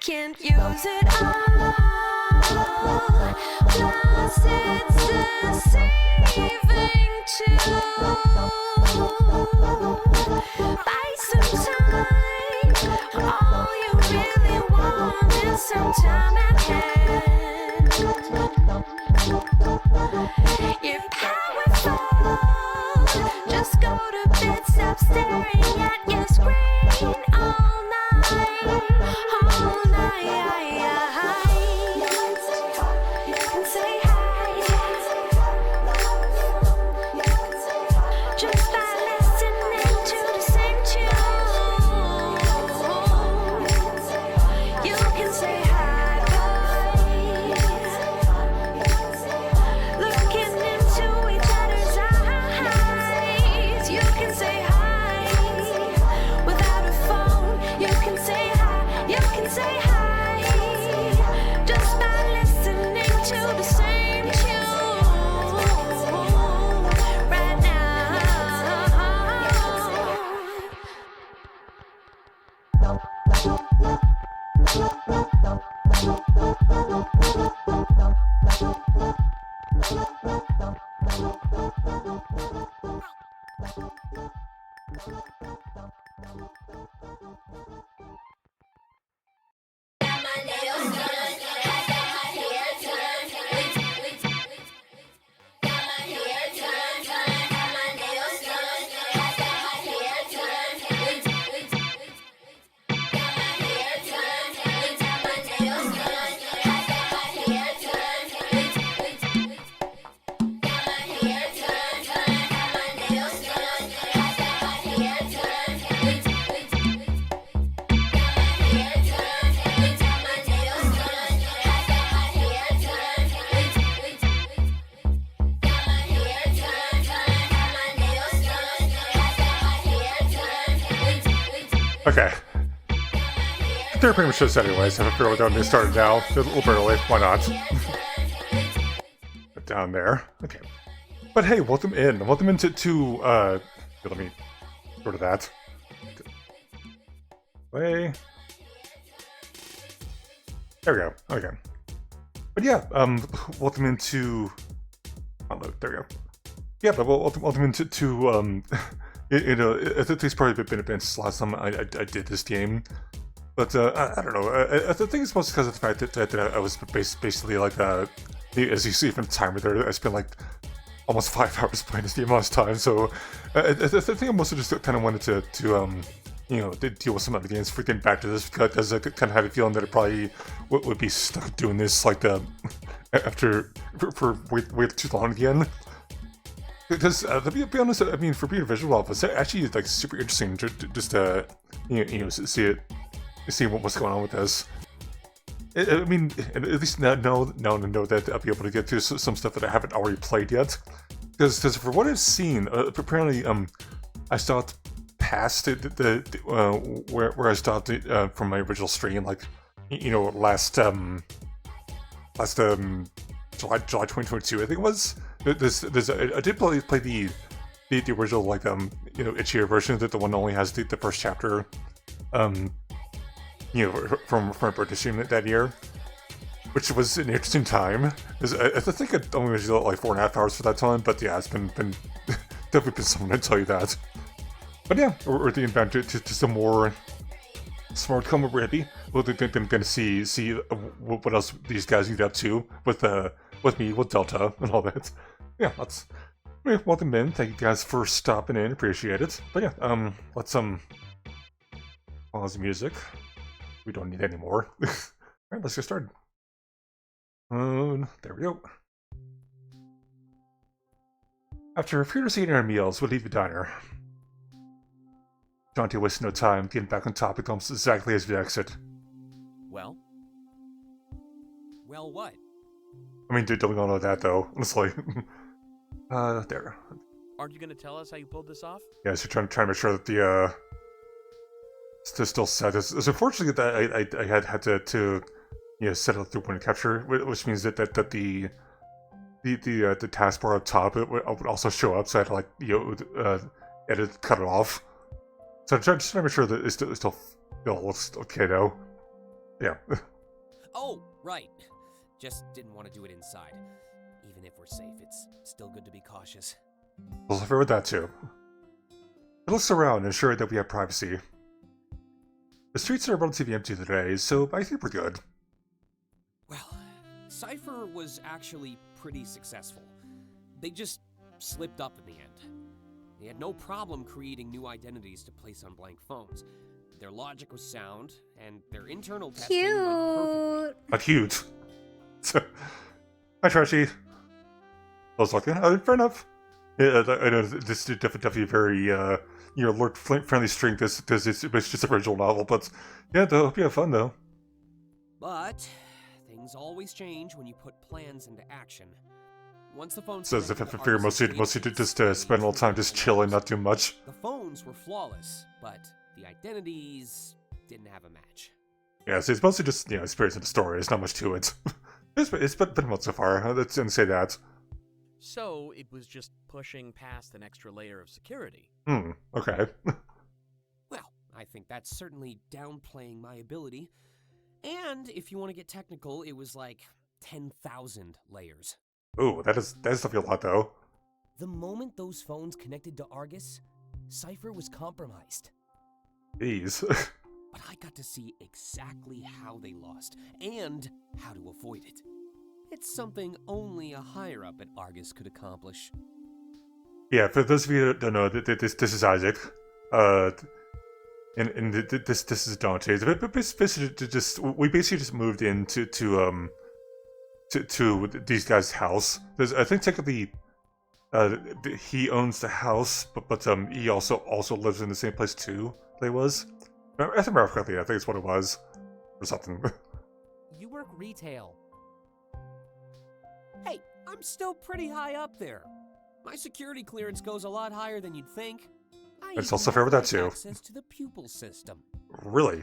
Can't use it all, plus it's deceiving too. Buy some time, all you really want is some time at hand. You're powerful, just go to bed, stop staring at your screen all night. All night. You can say hi. Just by listening to the same tune. You can say hi, boys. Looking into each other's eyes. You can say hi. Without a phone, you can say hi. You can say hi. Just by listening to the same tune right now. Okay. They're pretty much just anyways. I figure we're going to start now. A little bit early. Why not? But down there. Okay. But hey, welcome in. Welcome into let me go to that. Way. There we go. Okay. But yeah, welcome into. There we go. Yeah, but welcome into you know, I think it's probably been a bit since last time I did this game. But I don't know. I think it's mostly because of the fact that I was basically like as you see from the timer there, I spent like almost 5 hours playing this game last time. So I think I mostly just kind of wanted to deal with some other games for getting back to this, because I kind of had a feeling that I probably would be stuck doing this like after for way too long again. Because to be honest, I mean, for being a visual novel, it's actually like super interesting just see what's going on with this. I mean, at least now to know that I'll be able to get through some stuff that I haven't already played yet. Because for what I've seen, apparently I stopped past where I stopped from my original stream, like last July 2022, I think it was. I did play the original, like itchier version, that the one that only has the first chapter from my birthday stream that year, which was an interesting time. I think I only was like 4.5 hours for that time, but yeah, it's been definitely been something to tell you that. But yeah, we're getting back to some more smart Komorebi. We're gonna see what else these guys get up to with me, with Delta, and all that. Yeah, welcome in. Thank you guys for stopping in. Appreciate it. But yeah, let's pause the music. We don't need any more. Alright, let's get started. There we go. After furiously eating our meals, we leave the diner. Dante wasted no time, getting back on topic almost exactly as we exit. Well? Well, what? I mean, don't we all know that, though? Honestly. There. Aren't you gonna tell us how you pulled this off? Yeah, so trying to make sure that the, still set. It's unfortunately that I had to set it through point of capture, which means that the taskbar up top would also show up, so I had to edit, cut it off. So I'm just trying to make sure that it still looks okay though. Yeah. Oh, right. Just didn't want to do it inside. Even if we're safe, it's still good to be cautious. I'll suffer with that too. It looks around and ensure that we have privacy. The streets are relatively empty today, so I think we're good. Well, Cypher was actually pretty successful. They just slipped up in the end. They had no problem creating new identities to place on blank phones. Their logic was sound, and their internal testing went perfectly. Cute. Hi, Trashy. I was like, fair enough. Yeah, I know this is definitely very lurk-friendly string. This it's just a original novel, but yeah, I hope you have fun though. But things always change when you put plans into action. Once the phones So if I figure mostly to just spend a little time just chilling, not doing much. The phones were flawless, but the identities didn't have a match. Yeah, so it's mostly just experiencing the story. There's not much to it. it's been well so far. Let's say that. So it was just pushing past an extra layer of security. Okay. Well, I think that's certainly downplaying my ability. And if you want to get technical, it was like 10,000 layers. Ooh, that is definitely a lot though. The moment those phones connected to Argus, Cypher was compromised. Jeez. But I got to see exactly how they lost, and how to avoid it. It's something only a higher-up at Argus could accomplish. Yeah, for those of you who don't know, this is Isaac. And this is Dante. But basically, we basically just moved into to these guys' house. I think technically, he owns the house, but he also lives in the same place too. They was. I remember correctly. I think it's what it was, or something. You work retail. Hey, I'm still pretty high up there. My security clearance goes a lot higher than you'd think. It's also fair with that too. Access to the pupil system. Really?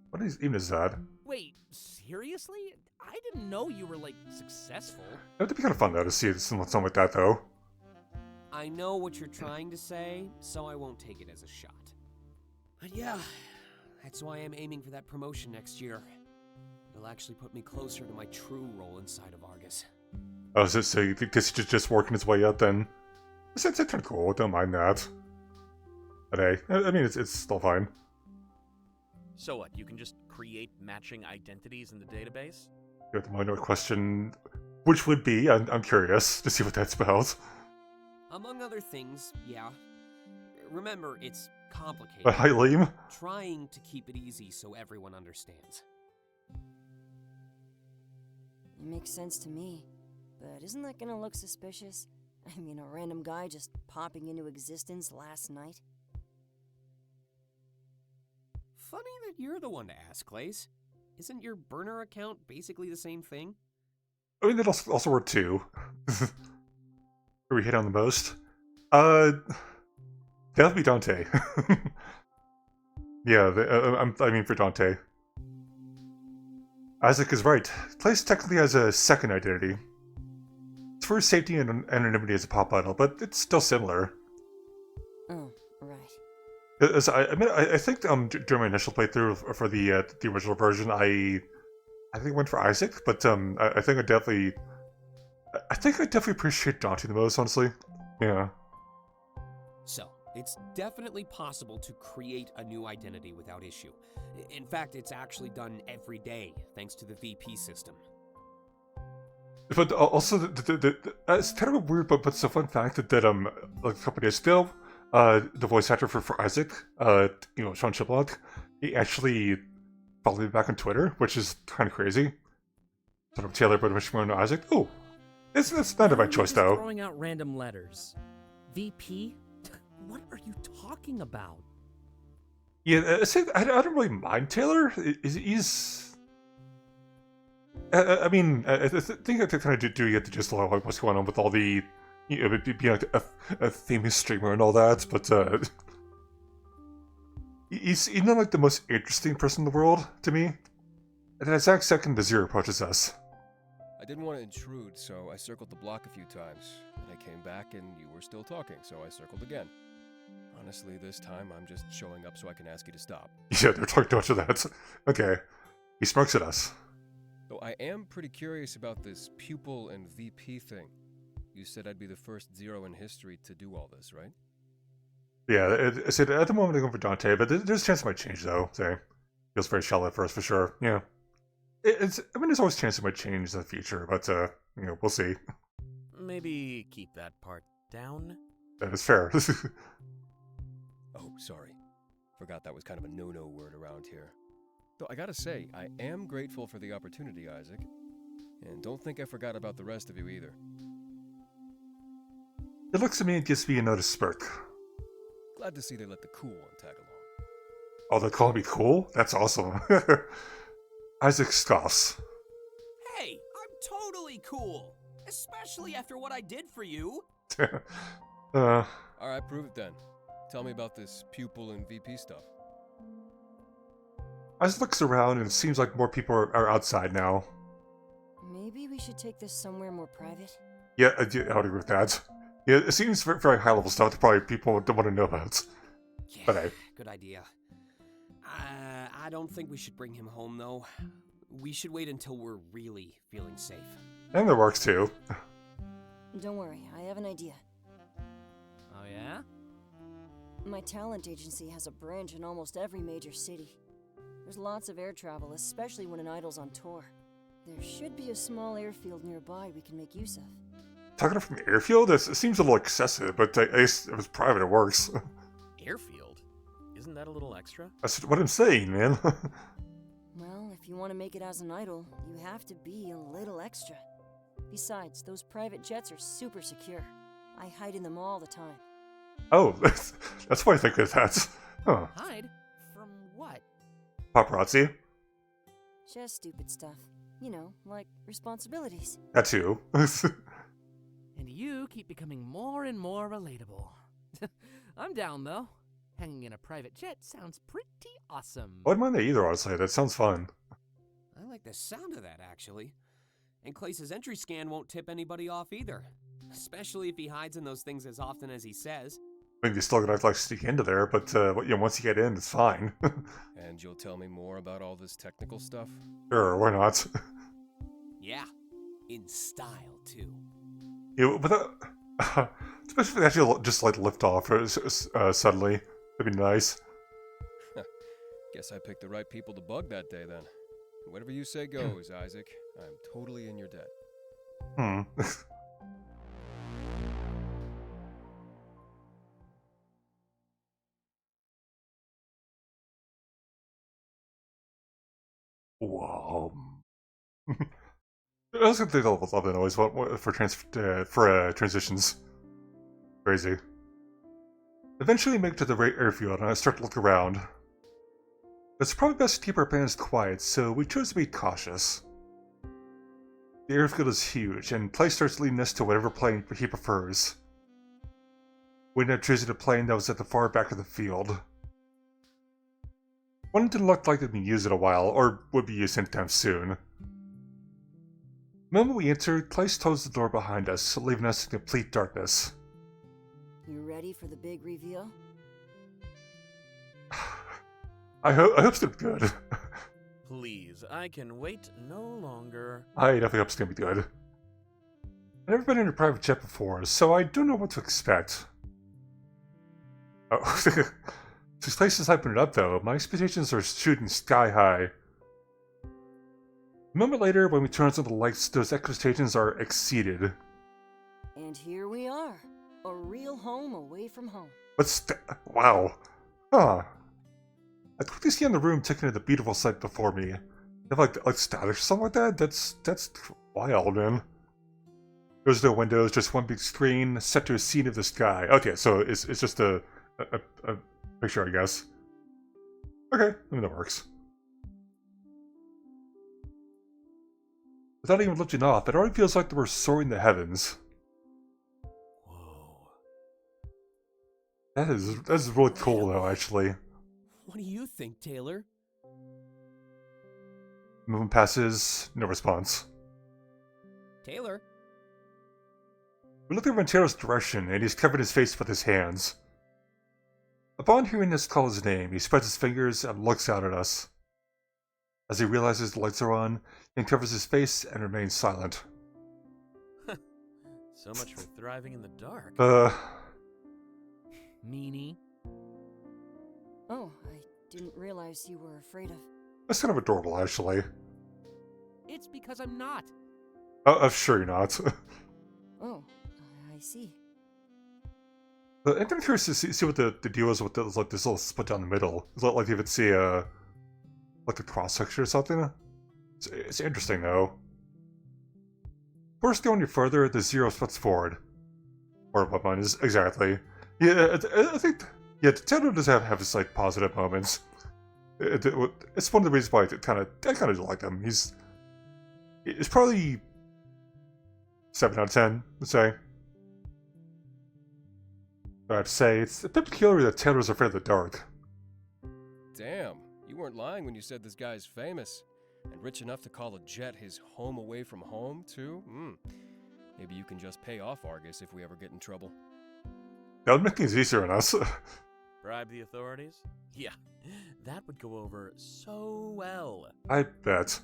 What even is that? Wait, seriously? I didn't know you were, like, successful. It would be kind of fun though to see something like that though. I know what you're trying to say, so I won't take it as a shot. But yeah, that's why I'm aiming for that promotion next year. It'll actually put me closer to my true role inside of Argus. Oh, so you think this is just working its way up then? It's kind of cool, don't mind that. But hey, I mean, it's still fine. So what, you can just create matching identities in the database? You have the minor question, which would be, I'm curious to see what that's about. Among other things, yeah. Remember, it's complicated. Hi, Liam. Trying to keep it easy so everyone understands. It makes sense to me, but isn't that gonna look suspicious? I mean, a random guy just popping into existence last night? Funny that you're the one to ask, Clays. Isn't your burner account basically the same thing? I mean, that also worked too. Where we hit on the most? That'd be Dante. Yeah, I mean for Dante. Isaac is right. Clays technically has a second identity. It's for safety and anonymity as a pop idol, but it's still similar. Oh, right. I think during my initial playthrough for the original version, I think I went for Isaac, but I think I definitely appreciate Dante the most, honestly. Yeah. So, it's definitely possible to create a new identity without issue. In fact, it's actually done every day, thanks to the VP system. But also, it's kind of weird, but it's a fun fact that like a couple days ago, the voice actor for Isaac, Sean Chiplock, he actually followed me back on Twitter, which is kind of crazy. Sort of Taylor, but wishing to Isaac. Oh, it's not a bad choice though. Throwing out random letters. VP? What are you talking about? Yeah, I don't really mind Taylor. He's. I mean, I think I kind of do get to just like what's going on with all the, being like a famous streamer and all that, but he's not like the most interesting person in the world to me. And then exact second the Zero approaches us. I didn't want to intrude, so I circled the block a few times. Then I came back and you were still talking, so I circled again. Honestly, this time I'm just showing up so I can ask you to stop. Yeah, they're talking to that. Okay. He smirks at us. Though I am pretty curious about this pupil and VP thing. You said I'd be the first Zero in history to do all this, right? Yeah, I said at the moment I'm going for Dante, but there's a chance it might change though. Say, feels very shallow at first for sure. Yeah, I mean, there's always a chance it might change in the future, but we'll see. Maybe keep that part down. That is fair. Oh, sorry. Forgot that was kind of a no-no word around here. Though I gotta say, I am grateful for the opportunity, Isaac. And don't think I forgot about the rest of you either. It looks to me it gives me another smirk. Glad to see they let the cool one tag along. Oh, they're calling me cool? That's awesome. Isaac scoffs. Hey, I'm totally cool! Especially after what I did for you! Alright, prove it then. Tell me about this pupil and VP stuff. Isaac looks around and it seems like more people are outside now. Maybe we should take this somewhere more private? Yeah, I would agree with that. Yeah, it seems very high level stuff that probably people don't want to know about. Yeah, But hey. good idea. I don't think we should bring him home, though. We should wait until we're really feeling safe. And that works too. Don't worry, I have an idea. Oh yeah? My talent agency has a branch in almost every major city. There's lots of air travel, especially when an idol's on tour. There should be a small airfield nearby we can make use of. Talking from the airfield, it seems a little excessive, but I guess if it's private, it works. Airfield? Isn't that a little extra? That's what I'm saying, man. Well, if you want to make it as an idol, you have to be a little extra. Besides, those private jets are super secure. I hide in them all the time. Oh, that's why I think of that. Huh. Hide? From what? Paparazzi? Just stupid stuff. You know, like responsibilities. That too. And you keep becoming more and more relatable. I'm down, though. Hanging in a private jet sounds pretty awesome. I wouldn't mind that either, honestly. That sounds fun. I like the sound of that, actually. And Clace's entry scan won't tip anybody off either. Especially if he hides in those things as often as he says. I mean, you're still gonna have to like sneak into there, but once you get in, it's fine. And you'll tell me more about all this technical stuff? Sure, why not? Yeah, in style, too. But especially if they actually just like lift off suddenly, it'd be nice. Guess I picked the right people to bug that day then. Whatever you say goes, Isaac. I'm totally in your debt. Hmm. Whoa. I was gonna think of love it always for transitions. Crazy. Eventually, we make it to the airfield, and I start to look around. It's probably best to keep our plans quiet, so we chose to be cautious. The airfield is huge, and Clay starts leading us to whatever plane he prefers. We ended up choosing a plane that was at the far back of the field. One didn't look like they'd been used in a while, or would be used anytime soon. The moment we entered, Clay closed the door behind us, leaving us in complete darkness. You ready for the big reveal? I hope it's gonna be good. Please, I can wait no longer. I definitely hope it's gonna be good. I've never been in a private jet before, so I don't know what to expect. Oh, these places hyping it up though, my expectations are shooting sky high. A moment later, when we turn on the lights, those expectations are exceeded. And here we are. A real home away from home. Wow. Huh. I quickly scan the room, taking in the beautiful sight before me. Have like static or something like that? That's wild, man. There's no windows, just one big screen set to a scene of the sky. Okay, so it's just a picture, I guess. Okay, I mean that works. Without even lifting off, it already feels like we're soaring the heavens. Whoa. That's really cool though, actually. What do you think, Taylor? Movement passes, no response. Taylor? We look over in Taylor's direction, and he's covering his face with his hands. Upon hearing us call his name, he spreads his fingers and looks out at us. As he realizes the lights are on, he uncovers his face and remains silent. So much for thriving in the dark. Meanie. Oh, I didn't realize you were afraid of... That's kind of adorable, actually. It's because I'm not. I'm sure you're not. Oh, I see. But I'm kind of curious to see what the deal is with this, like this little split down the middle. Is that like you would see like a cross section or something? It's interesting though. First, going any further, the zero splits forward. Or what mine is exactly. Yeah, I think Taylor does have his like positive moments. It's one of the reasons why I kind of like him. It's probably 7 out of 10, let's say. I have to say, it's a bit peculiar that Taylor's afraid of the dark. Damn, you weren't lying when you said this guy's famous. And rich enough to call a jet his home away from home, too? Maybe you can just pay off Argus if we ever get in trouble. That would make things easier on us. Bribe the authorities? Yeah, that would go over so well. I bet.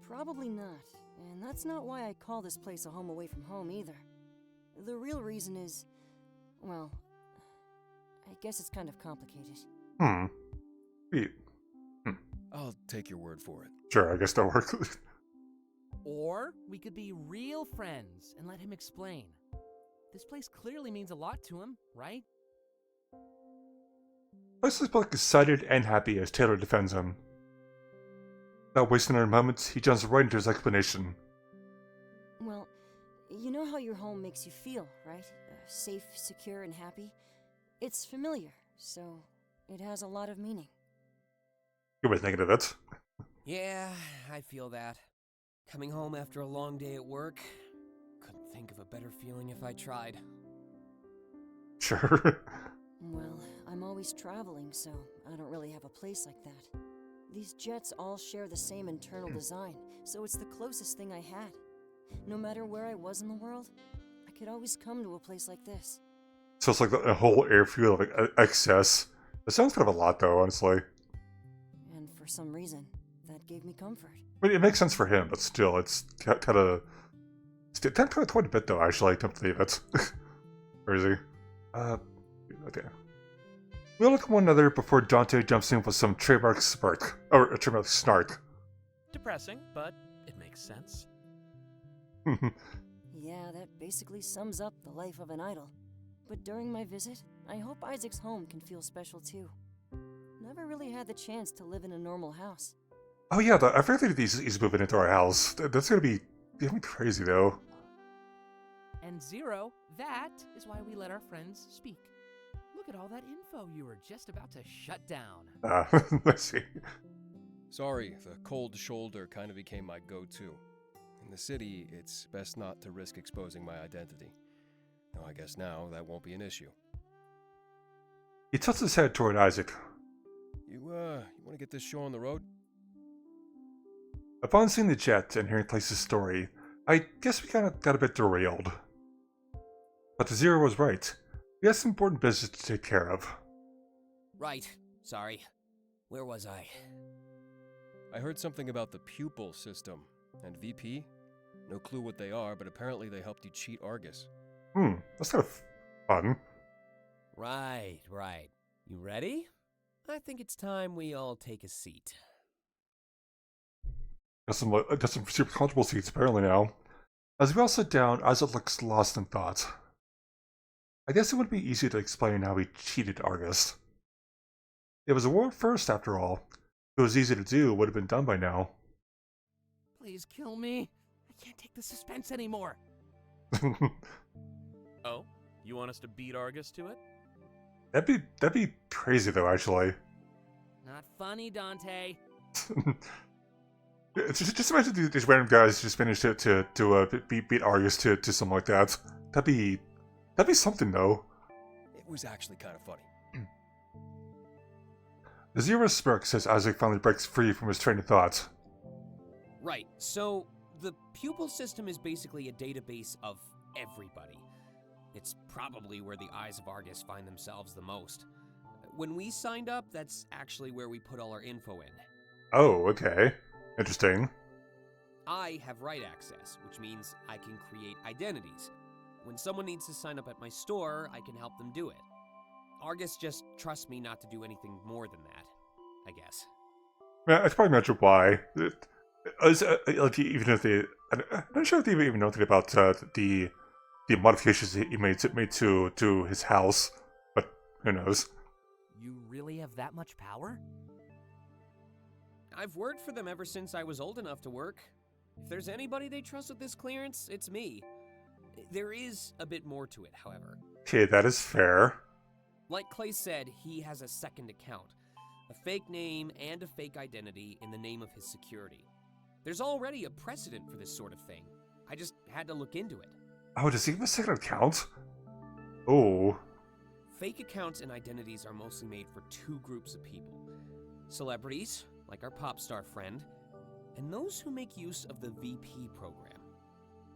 Probably not. And that's not why I call this place a home away from home either. The real reason is... well, I guess it's kind of complicated. I'll take your word for it. Sure, I guess that'll work. Or we could be real friends and let him explain. This place clearly means a lot to him, right? Leslie's both excited and happy as Taylor defends him. Without wasting another moment, he jumps right into his explanation. Well, you know how your home makes you feel, right? Safe, secure, and happy? It's familiar, so it has a lot of meaning. Good way of thinking of it. Yeah, I feel that. Coming home after a long day at work. Couldn't think of a better feeling if I tried. Sure. Well, I'm always traveling, so I don't really have a place like that. These jets all share the same internal design, so it's the closest thing I had. No matter where I was in the world, I could always come to a place like this. So it's like a whole airfield of like, excess. It sounds kind of a lot, though, honestly. And for some reason, that gave me comfort. I mean, it makes sense for him, but still, it's kind of quite a bit, though, actually. I can't believe it. Crazy. Okay. We look at one another before Dante jumps in with some trademark smirk. Or a trademark snark. Depressing, but it makes sense. Yeah, that basically sums up the life of an idol. But during my visit, I hope Isaac's home can feel special too. Never really had the chance to live in a normal house. Oh yeah, I forgot that he's moving into our house. That's gonna be crazy though. And Zero, that is why we let our friends speak. Look at all that info you were just about to shut down. Let's see. Sorry, the cold shoulder kind of became my go-to. In the city, it's best not to risk exposing my identity. Though I guess now that won't be an issue. He tilts his head toward Isaac. You want to get this show on the road? Upon seeing the jet and hearing Place's story, I guess we kinda got a bit derailed. But the Zero was right. We have some important business to take care of. Right. Sorry. Where was I? I heard something about the pupil system and VP. No clue what they are, but apparently they helped you cheat Argus. That's kind of fun. Right. You ready? I think it's time we all take a seat. Got some super comfortable seats apparently now. As we all sit down, Isaac looks lost in thought. I guess it wouldn't be easy to explain how he cheated Argus. It was a world first, after all. If it was easy to do, it would have been done by now. Please kill me. I can't take the suspense anymore. Oh? You want us to beat Argus to it? That'd be crazy though, actually. Not funny, Dante. Just imagine these random guys just managed to beat Argus to something like that. That'd be something though. It was actually kind of funny. The Zero smirks as Isaac finally breaks free from his train of thought. Right, so the pupil system is basically a database of everybody. It's probably where the eyes of Argus find themselves the most. When we signed up, that's actually where we put all our info in. Oh, okay. Interesting. I have write access, which means I can create identities. When someone needs to sign up at my store, I can help them do it. Argus just trusts me not to do anything more than that, I guess. Yeah, I can probably imagine why. Like, even if they... I'm not sure if they even know anything about the modifications he made to his house, but who knows. You really have that much power? I've worked for them ever since I was old enough to work. If there's anybody they trust with this clearance, it's me. There is a bit more to it, however. Okay, that is fair. Like Clay said, he has a second account. A fake name and a fake identity in the name of his security. There's already a precedent for this sort of thing. I just had to look into it. Oh, does he have a second account? Oh. Fake accounts and identities are mostly made for two groups of people. Celebrities, like our pop star friend, and those who make use of the VP program.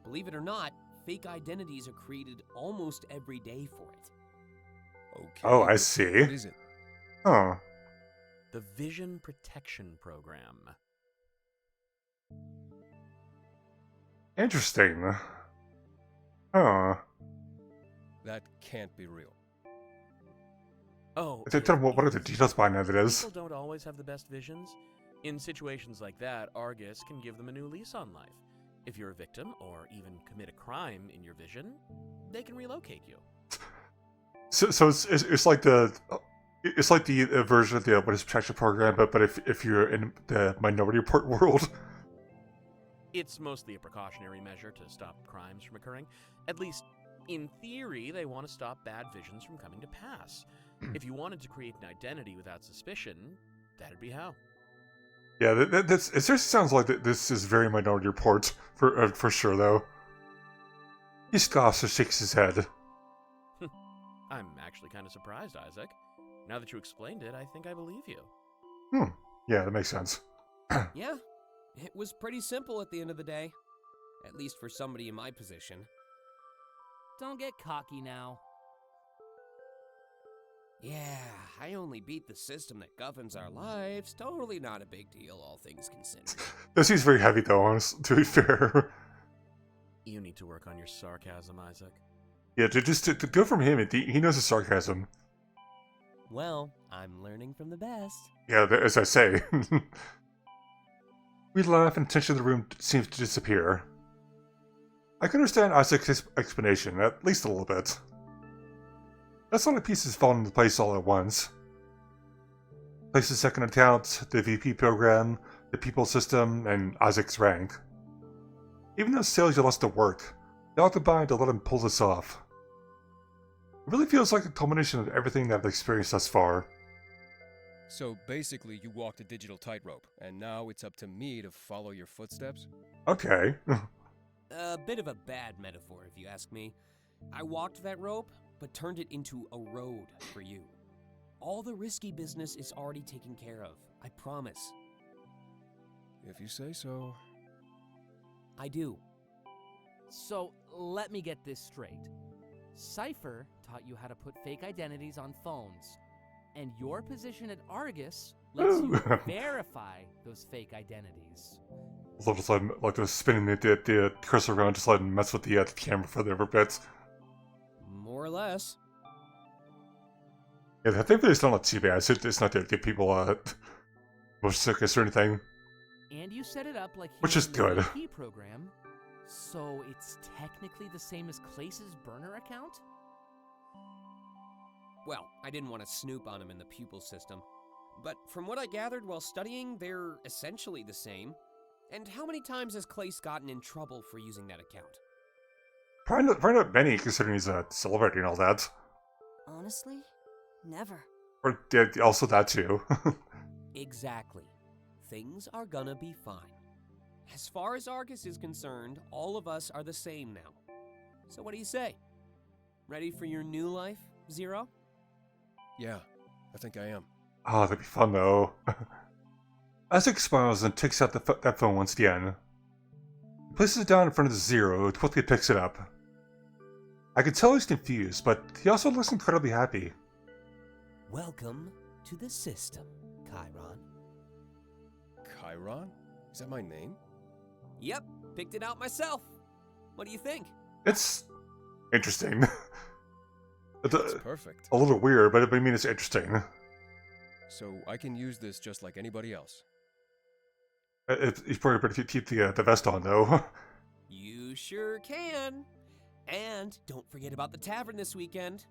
Believe it or not, fake identities are created almost every day for it. Okay. Oh, I but see. What is it? Huh. The Vision Protection Program. Interesting. Huh. That can't be real. Oh, What are the details behind that is? People don't always have the best visions. In situations like that, Argus can give them a new lease on life. If you're a victim, or even commit a crime in your vision, they can relocate you. So it's like the version of the Witness Protection Program, but if you're in the Minority Report world. It's mostly a precautionary measure to stop crimes from occurring. At least, in theory, they want to stop bad visions from coming to pass. If you wanted to create an identity without suspicion, that'd be how. Yeah, it seriously sounds like this is very Minority Report for sure, though. He scoffs and shakes his head. I'm actually kind of surprised, Isaac. Now that you explained it, I think I believe you. Yeah, that makes sense. Yeah, it was pretty simple at the end of the day. At least for somebody in my position. Don't get cocky now. Yeah, I only beat the system that governs our lives. Totally not a big deal, all things considered. That seems very heavy, though, honestly, to be fair. You need to work on your sarcasm, Isaac. Yeah, to go from him, he knows his sarcasm. Well, I'm learning from the best. Yeah, as I say. We laugh and tension of the room seems to disappear. I can understand Isaac's explanation, at least a little bit. That's all the pieces fall into place all at once. Place's second account, the VP program, the people system, and Isaac's rank. Even those sales you lost to work, they all combined to let him pull this off. It really feels like a culmination of everything that I've experienced thus far. So basically, you walked a digital tightrope, and now it's up to me to follow your footsteps? Okay. A bit of a bad metaphor, if you ask me. I walked that rope, but turned it into a road for you. All the risky business is already taken care of, I promise. If you say so. I do. So, let me get this straight. Cypher taught you how to put fake identities on phones, and your position at Argus lets you verify those fake identities. Love just letting, like, just spinning the cursor around, just letting mess with the camera for the every bit. More or less. Yeah, I think it's not too bad. It's not to give people motion sickness or anything. And you set it up like Which he's is in good. the VP program, so it's technically the same as Clace's burner account? Well, I didn't want to snoop on him in the pupil system. But from what I gathered while studying, they're essentially the same. And how many times has Clace gotten in trouble for using that account? Probably not many, considering he's a celebrity and all that. Honestly, never. Or yeah, also that too. Exactly. Things are gonna be fine. As far as Argus is concerned, all of us are the same now. So what do you say? Ready for your new life, Zero? Yeah, I think I am. Oh, that'd be fun though. Isaac smiles and takes out that phone once again. He places it down in front of the Zero and quickly picks it up. I can tell he's confused, but he also looks incredibly happy. Welcome to the system, Chiron. Chiron? Is that my name? Yep, picked it out myself. What do you think? It's interesting. It's perfect. A little weird, but I mean it's interesting. So I can use this just like anybody else. You probably better keep the vest on though. You sure can. And don't forget about the tavern this weekend.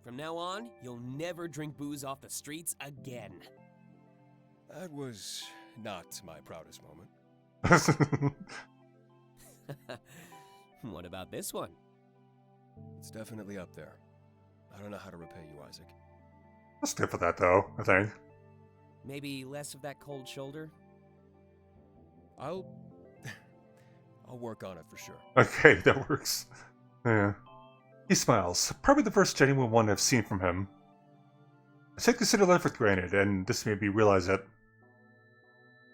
From now on, you'll never drink booze off the streets again. That was not my proudest moment. What about this one? It's definitely up there. I don't know how to repay you, Isaac. Let's stick for that though, I think. Maybe less of that cold shoulder? I'll work on it for sure. Okay, that works. Yeah. He smiles, probably the first genuine one I've seen from him. I take the city life for granted, and this made me realize that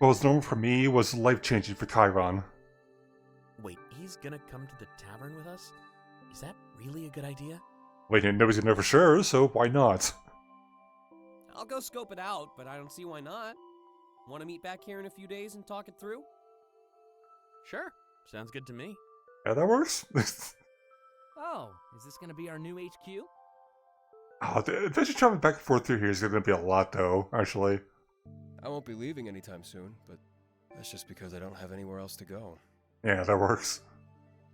what was normal for me was life-changing for Chiron. Wait, he's gonna come to the tavern with us? Is that really a good idea? Wait, nobody's gonna know for sure, so why not? I'll go scope it out, but I don't see why not. Want to meet back here in a few days and talk it through? Sure, sounds good to me. Yeah, that works. Oh, is this gonna be our new HQ? Oh, the adventure traveling back and forth through here is gonna be a lot, though, actually. I won't be leaving anytime soon, but that's just because I don't have anywhere else to go. Yeah, that works.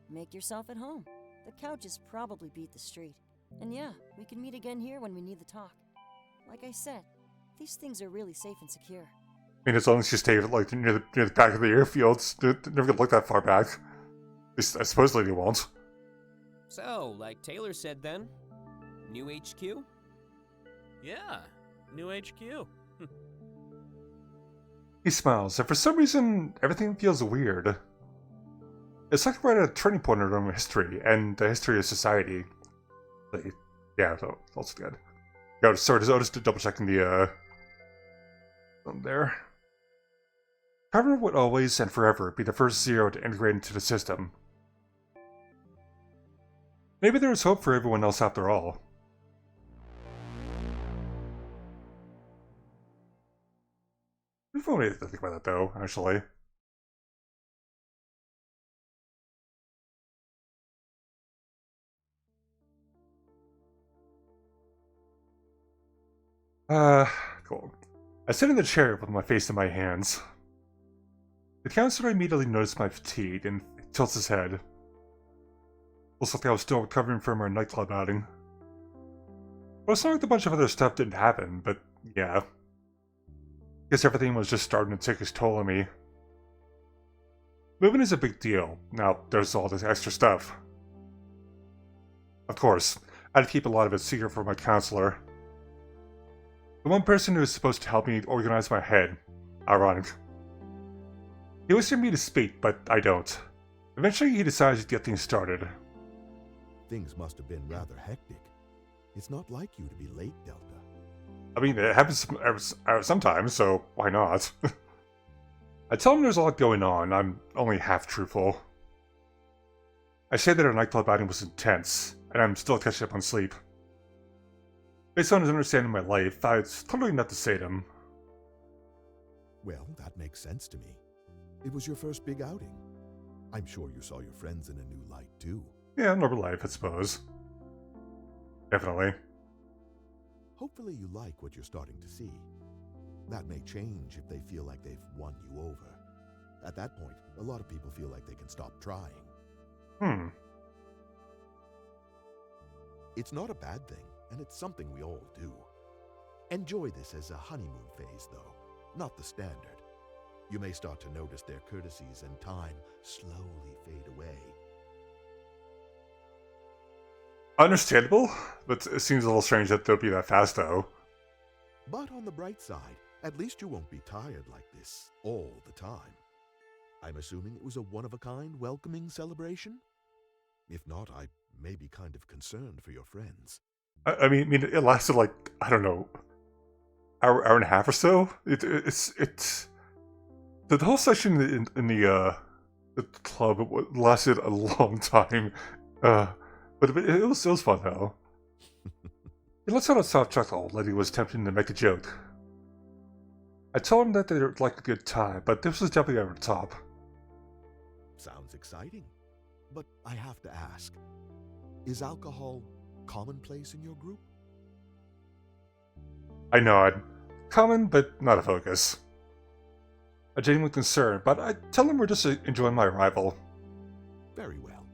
Make yourself at home. The couches probably beat the street. And yeah, we can meet again here when we need the talk. Like I said, these things are really safe and secure. I mean, as long as you stay like near the back of the airfields, they're never gonna look that far back. At least, supposedly they won't. So, like Taylor said then, new HQ? Yeah, new HQ. He smiles, and for some reason, everything feels weird. It's like we're at a turning point in our history, and the history of society. Like, yeah, that's good. Yeah, sorry, just double checking the, there. Chiron would always and forever be the first Zero to integrate into the system. Maybe there was hope for everyone else after all. We've only to think about that though, actually. Cool. I sit in the chair with my face in my hands. The counselor immediately noticed my fatigue and tilts his head. Looks like I was still recovering from our nightclub outing. Well, it's not like a bunch of other stuff didn't happen, but yeah. Guess everything was just starting to take its toll on me. Moving is a big deal. Now, there's all this extra stuff. Of course, I had to keep a lot of it secret from my counselor. The one person who was supposed to help me organize my head. Ironic. He always wanted me to speak, but I don't. Eventually, he decides to get things started. Things must have been rather hectic. It's not like you to be late, Delta. I mean, it happens sometimes, so why not? I tell him there's a lot going on. I'm only half truthful. I say that our nightclub outing was intense, and I'm still catching up on sleep. Based on his understanding of my life, it's totally not to say to him. Well, that makes sense to me. It was your first big outing. I'm sure you saw your friends in a new light, too. Yeah, normal life, I suppose. Definitely. Hopefully you like what you're starting to see. That may change if they feel like they've won you over. At that point, a lot of people feel like they can stop trying. It's not a bad thing, and it's something we all do. Enjoy this as a honeymoon phase, though, not the standard. You may start to notice their courtesies and time slowly fade away. Understandable, but it seems a little strange that they'll be that fast, though. But on the bright side, at least you won't be tired like this all the time. I'm assuming it was a one-of-a-kind welcoming celebration? If not, I may be kind of concerned for your friends. I mean, it lasted like, I don't know, hour and a half or so. It's the whole session in the club lasted a long time. But it was fun though. Let's not soft chuckle. The old lady was attempting to make a joke. I told him that they'd like a good time, but this was definitely over the top. Sounds exciting. But I have to ask, is alcohol commonplace in your group? I nod. Common, but not a focus. A genuine concern, but I tell him we're just enjoying my arrival. Very well.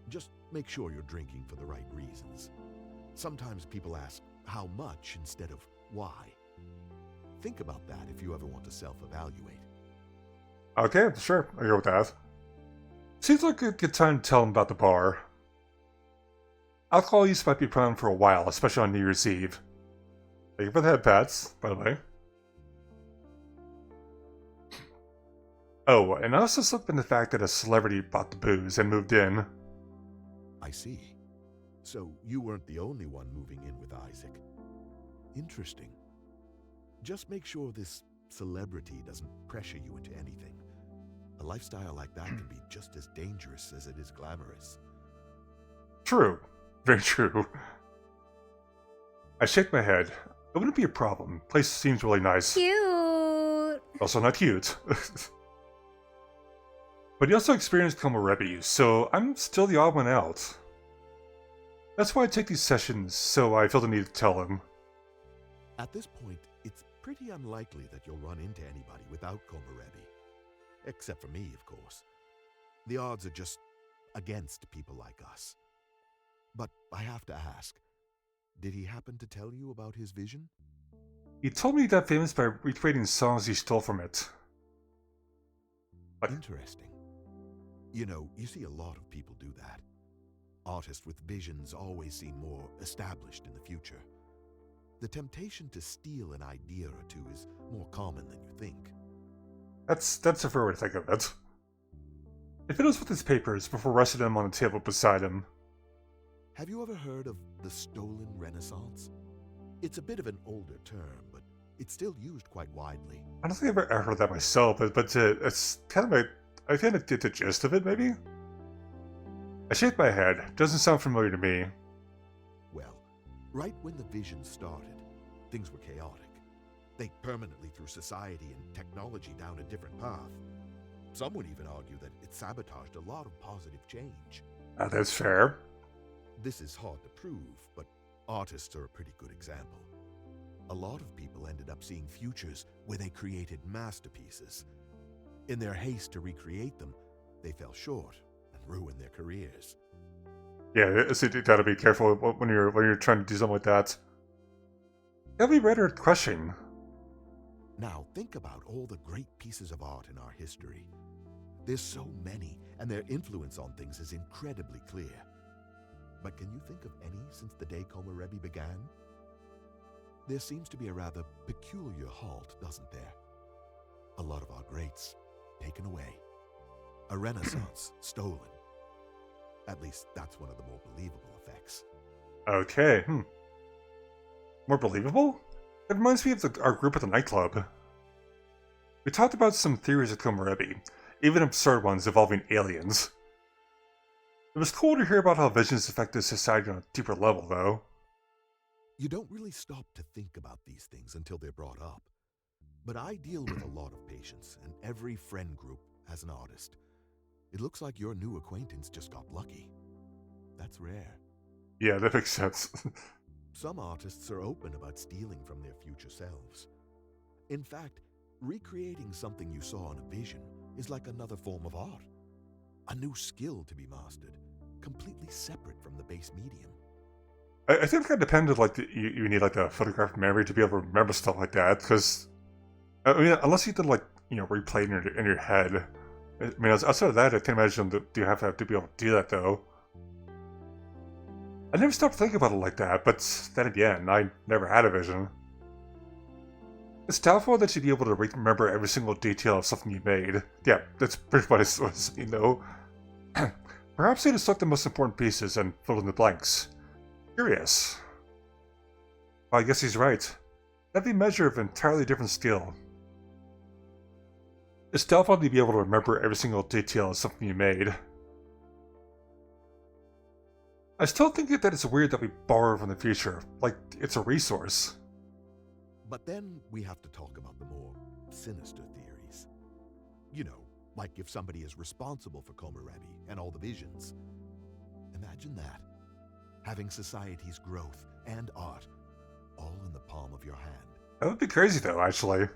Just make sure you're drinking for the right reasons. Sometimes people ask how much instead of why. Think about that if you ever want to self-evaluate. Okay, sure, I'll go with that. Seems like a good time to tell him about the bar. Alcohol use might be around for a while, especially on New Year's Eve. Thank you for the head pats, by the way. Oh, and I also slipped in the fact that a celebrity bought the booze and moved in. I see. So you weren't the only one moving in with Isaac. Interesting. Just make sure this celebrity doesn't pressure you into anything. A lifestyle like that can be just as dangerous as it is glamorous. True. Very true. I shake my head. It wouldn't be a problem. Place seems really nice. Cute. Also not cute. But he also experienced Komorebi, so I'm still the odd one out. That's why I take these sessions, so I feel the need to tell him. At this point, it's pretty unlikely that you'll run into anybody without Komorebi. Except for me, of course. The odds are just against people like us. But I have to ask, did he happen to tell you about his vision? He told me he got famous by recreating songs he stole from it. Interesting. You know, you see a lot of people do that. Artists with visions always seem more established in the future. The temptation to steal an idea or two is more common than you think. That's a fair way to think of it. He fiddles with his papers before resting them on the table beside him. Have you ever heard of the stolen renaissance? It's a bit of an older term, but it's still used quite widely. I don't think I've ever heard that myself, but it's kind of I kind of get the gist of it, maybe? I shake my head. Doesn't sound familiar to me. Well, right when the vision started, things were chaotic. They permanently threw society and technology down a different path. Some would even argue that it sabotaged a lot of positive change. That's fair. This is hard to prove, but artists are a pretty good example. A lot of people ended up seeing futures where they created masterpieces. In their haste to recreate them, they fell short and ruined their careers. Yeah, so you gotta be careful when you're trying to do something like that. Gotta be rather crushing. Now, think about all the great pieces of art in our history. There's so many, and their influence on things is incredibly clear. But can you think of any since the day Komorebi began? There seems to be a rather peculiar halt, doesn't there? A lot of our greats taken away. A renaissance stolen. At least that's one of the more believable effects. Okay, More believable? It reminds me of our group at the nightclub. We talked about some theories of Komorebi, even absurd ones involving aliens. It was cool to hear about how visions affected society on a deeper level, though. You don't really stop to think about these things until they're brought up. But I deal with a lot of patients, and every friend group has an artist. It looks like your new acquaintance just got lucky. That's rare. Yeah, that makes sense. Some artists are open about stealing from their future selves. In fact, recreating something you saw in a vision is like another form of art. A new skill to be mastered, completely separate from the base medium. I think it kind of depended, like, you need, like, a photographic memory to be able to remember stuff like that, because, I mean, unless you did, like, replay in your head. I mean, outside of that, I can imagine that you have to be able to do that, though. I never stopped thinking about it like that, but then again, I never had a vision. It's doubtful that you'd be able to remember every single detail of something you made. Yeah, that's pretty much what I was saying, though. Perhaps they just took the most important pieces and filled in the blanks. Curious. Well, I guess he's right. That'd be a measure of entirely different skill. It's doubtful to be able to remember every single detail of something you made. I still think that it's weird that we borrow from the future, like it's a resource. But then we have to talk about the more sinister theories. You know, like if somebody is responsible for Komorebi and all the visions. Imagine that. Having society's growth and art all in the palm of your hand. That would be crazy, though, actually.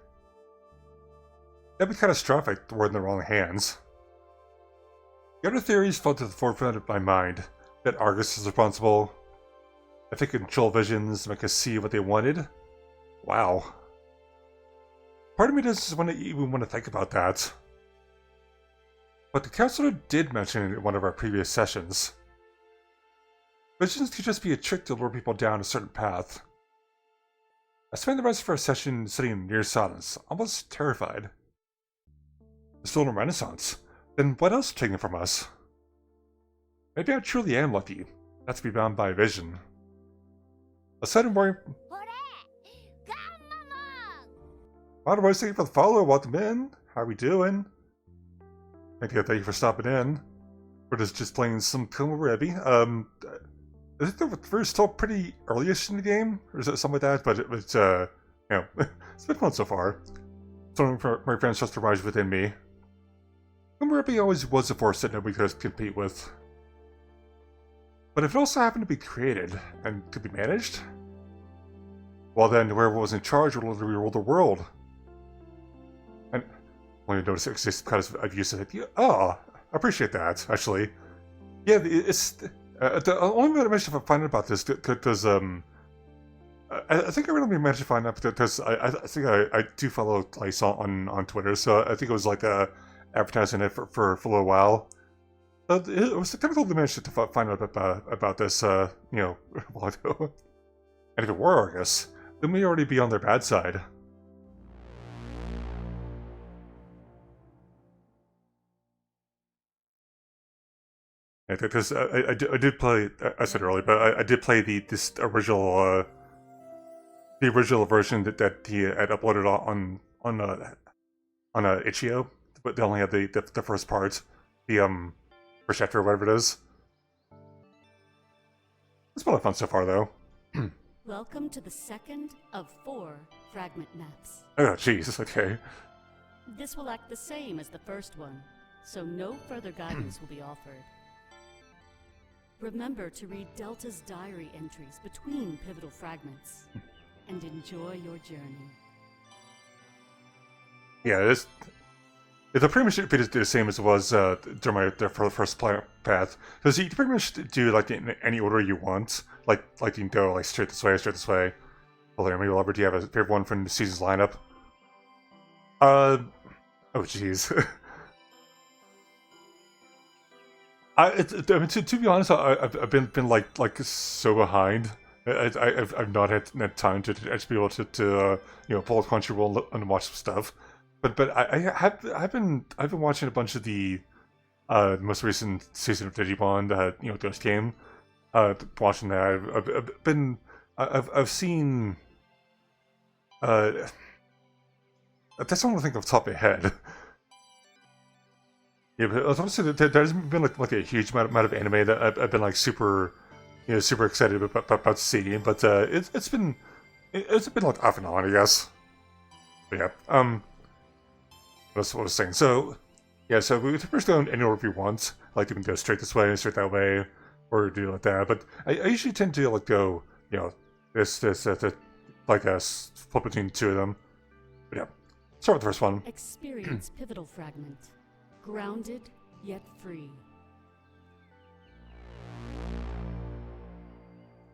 That'd be catastrophic to were in the wrong hands. The other theories fell to the forefront of my mind. That Argus is responsible. If it could control visions to make us see what they wanted. Wow. Part of me doesn't even want to think about that. But the counselor did mention it in one of our previous sessions. Visions could just be a trick to lure people down a certain path. I spent the rest of our session sitting in near silence, almost terrified. It's still in a renaissance. Then what else is taken from us? Maybe I truly am lucky, not to be bound by a vision. A sudden worry. Otherwise, thank you for the follow. Welcome in. How are we doing? Thank you for stopping in. We're just playing some Komorebi. I think we're still pretty early-ish in the game, or is it something like that? But it's it's been fun so far. Something for my friends just to rise within me. Komorebi always was a force that nobody could compete with. But if it also happened to be created and could be managed, well then whoever was in charge would literally rule the world. And only notice it exists because I've used it. Oh, I appreciate that, actually. Yeah, it's the only way I managed to find out about this because I think I really managed to find out because I think I do follow Clace on Twitter, so I think it was like advertising it for a little while. It was kind of cool to manage to find out about this, a while ago. And if it were Argus, then we'd already be on their bad side. Because I did play, I said earlier, but I did play the original version that he had uploaded on itch.io, but they only had the first part, the first chapter or whatever it is. It's been a lot of fun so far, though. Welcome to the second of 4 fragment maps. Oh, jeez, okay. This will act the same as the first one, so no further guidance will be offered. Remember to read Delta's diary entries between pivotal fragments. and enjoy your journey. Yeah, it'll pretty much be the same as it was during the first path. Because you can pretty much do like in any order you want. Like you can go like straight this way. Well, there, maybe Robert, do you have a favorite one from the season's lineup? Oh jeez. I mean, to be honest, I've been like so behind. I've not had time to actually be able to pull a Crunchyroll and watch some stuff. But I've been watching a bunch of the most recent season of Digimon, Ghost Game. Watching that, I've seen. That's all I think off the top of my head. Yeah, but I was going to say that there hasn't been like a huge amount of anime that I've been like super excited about seeing, but it's been like off and on, I guess. But yeah, that's what I was saying. So yeah, so we can first go in any order we want. Like you can go straight this way, straight that way, or do like that. But I usually tend to like go, this, like flip between the two of them. But yeah, start with the first one. Experience pivotal fragment. Grounded, yet free.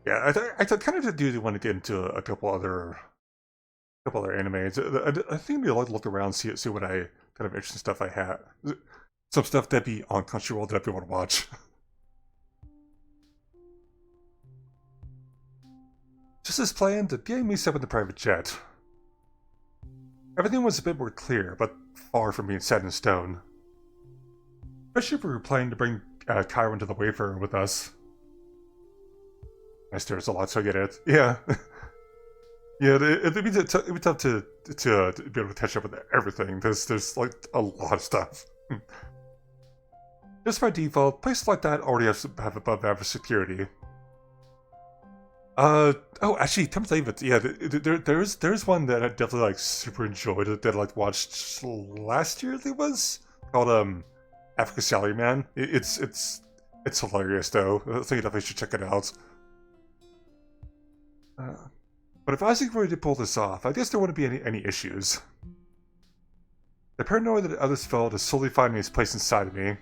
Yeah, I kind of do want to get into a couple other animes. I think maybe I'll look around, see what kind of interesting stuff I have. Some stuff that'd be on Crunchyroll that I'd be able to watch. Just as planned, the BA meets up in the private jet. Everything was a bit more clear, but far from being set in stone. Especially if we were planning to bring Kyron to the Wayfarer with us. Nice, there's a lot, so I get it. Yeah. Yeah, it'd be tough to be able to catch up with everything. There's like a lot of stuff. Just by default, places like that already have above average security. Oh, actually, come to think of it, yeah, there's one that I definitely like super enjoyed that I like watched last year. I think it was called Africa Salaryman. It's hilarious though. I think you definitely should check it out. But if Isaac were to pull this off, I guess there wouldn't be any issues. The paranoia that others felt is slowly finding its place inside of me.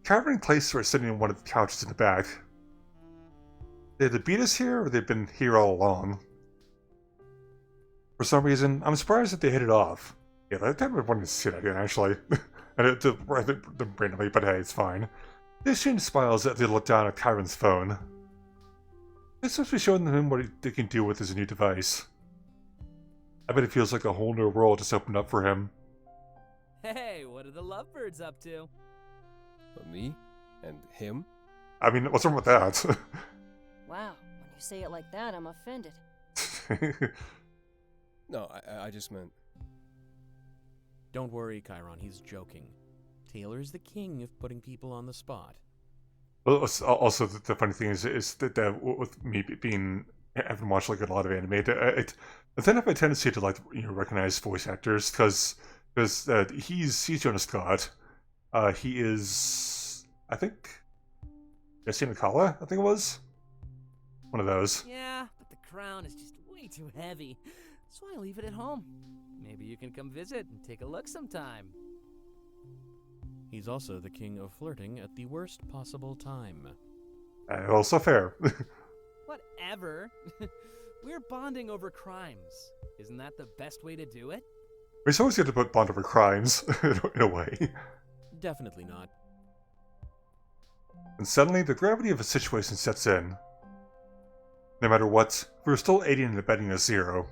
Kyron and Clace were sitting in one of the couches in the back. Did they beat us here, or they've been here all along? For some reason, I'm surprised that they hit it off. Yeah, I kind of wanted to see that again, actually. And it randomly, but hey, it's fine. They exchanged smiles as they looked down at Kyron's phone. This must be showing him what they can do with his new device. I bet it feels like a whole new world just opened up for him. Hey, what are the lovebirds up to? Me? And him? I mean, what's wrong with that? Wow, when you say it like that, I'm offended. No, I just meant... Don't worry, Chiron, he's joking. Taylor's the king of putting people on the spot. Well, also, the funny thing is that with me having watched like a lot of anime, I then have a tendency to like recognize voice actors because he's Jonas Scott. He is, I think, Jesse Nakala, I think it was one of those. Yeah, but the crown is just way too heavy, so I leave it at home. Maybe you can come visit and take a look sometime. He's also the king of flirting at the worst possible time. Also fair. Whatever. We're bonding over crimes. Isn't that the best way to do it? It's always good to put bond over crimes, in a way. Definitely not. And suddenly, the gravity of the situation sets in. No matter what, we're still aiding and abetting a zero.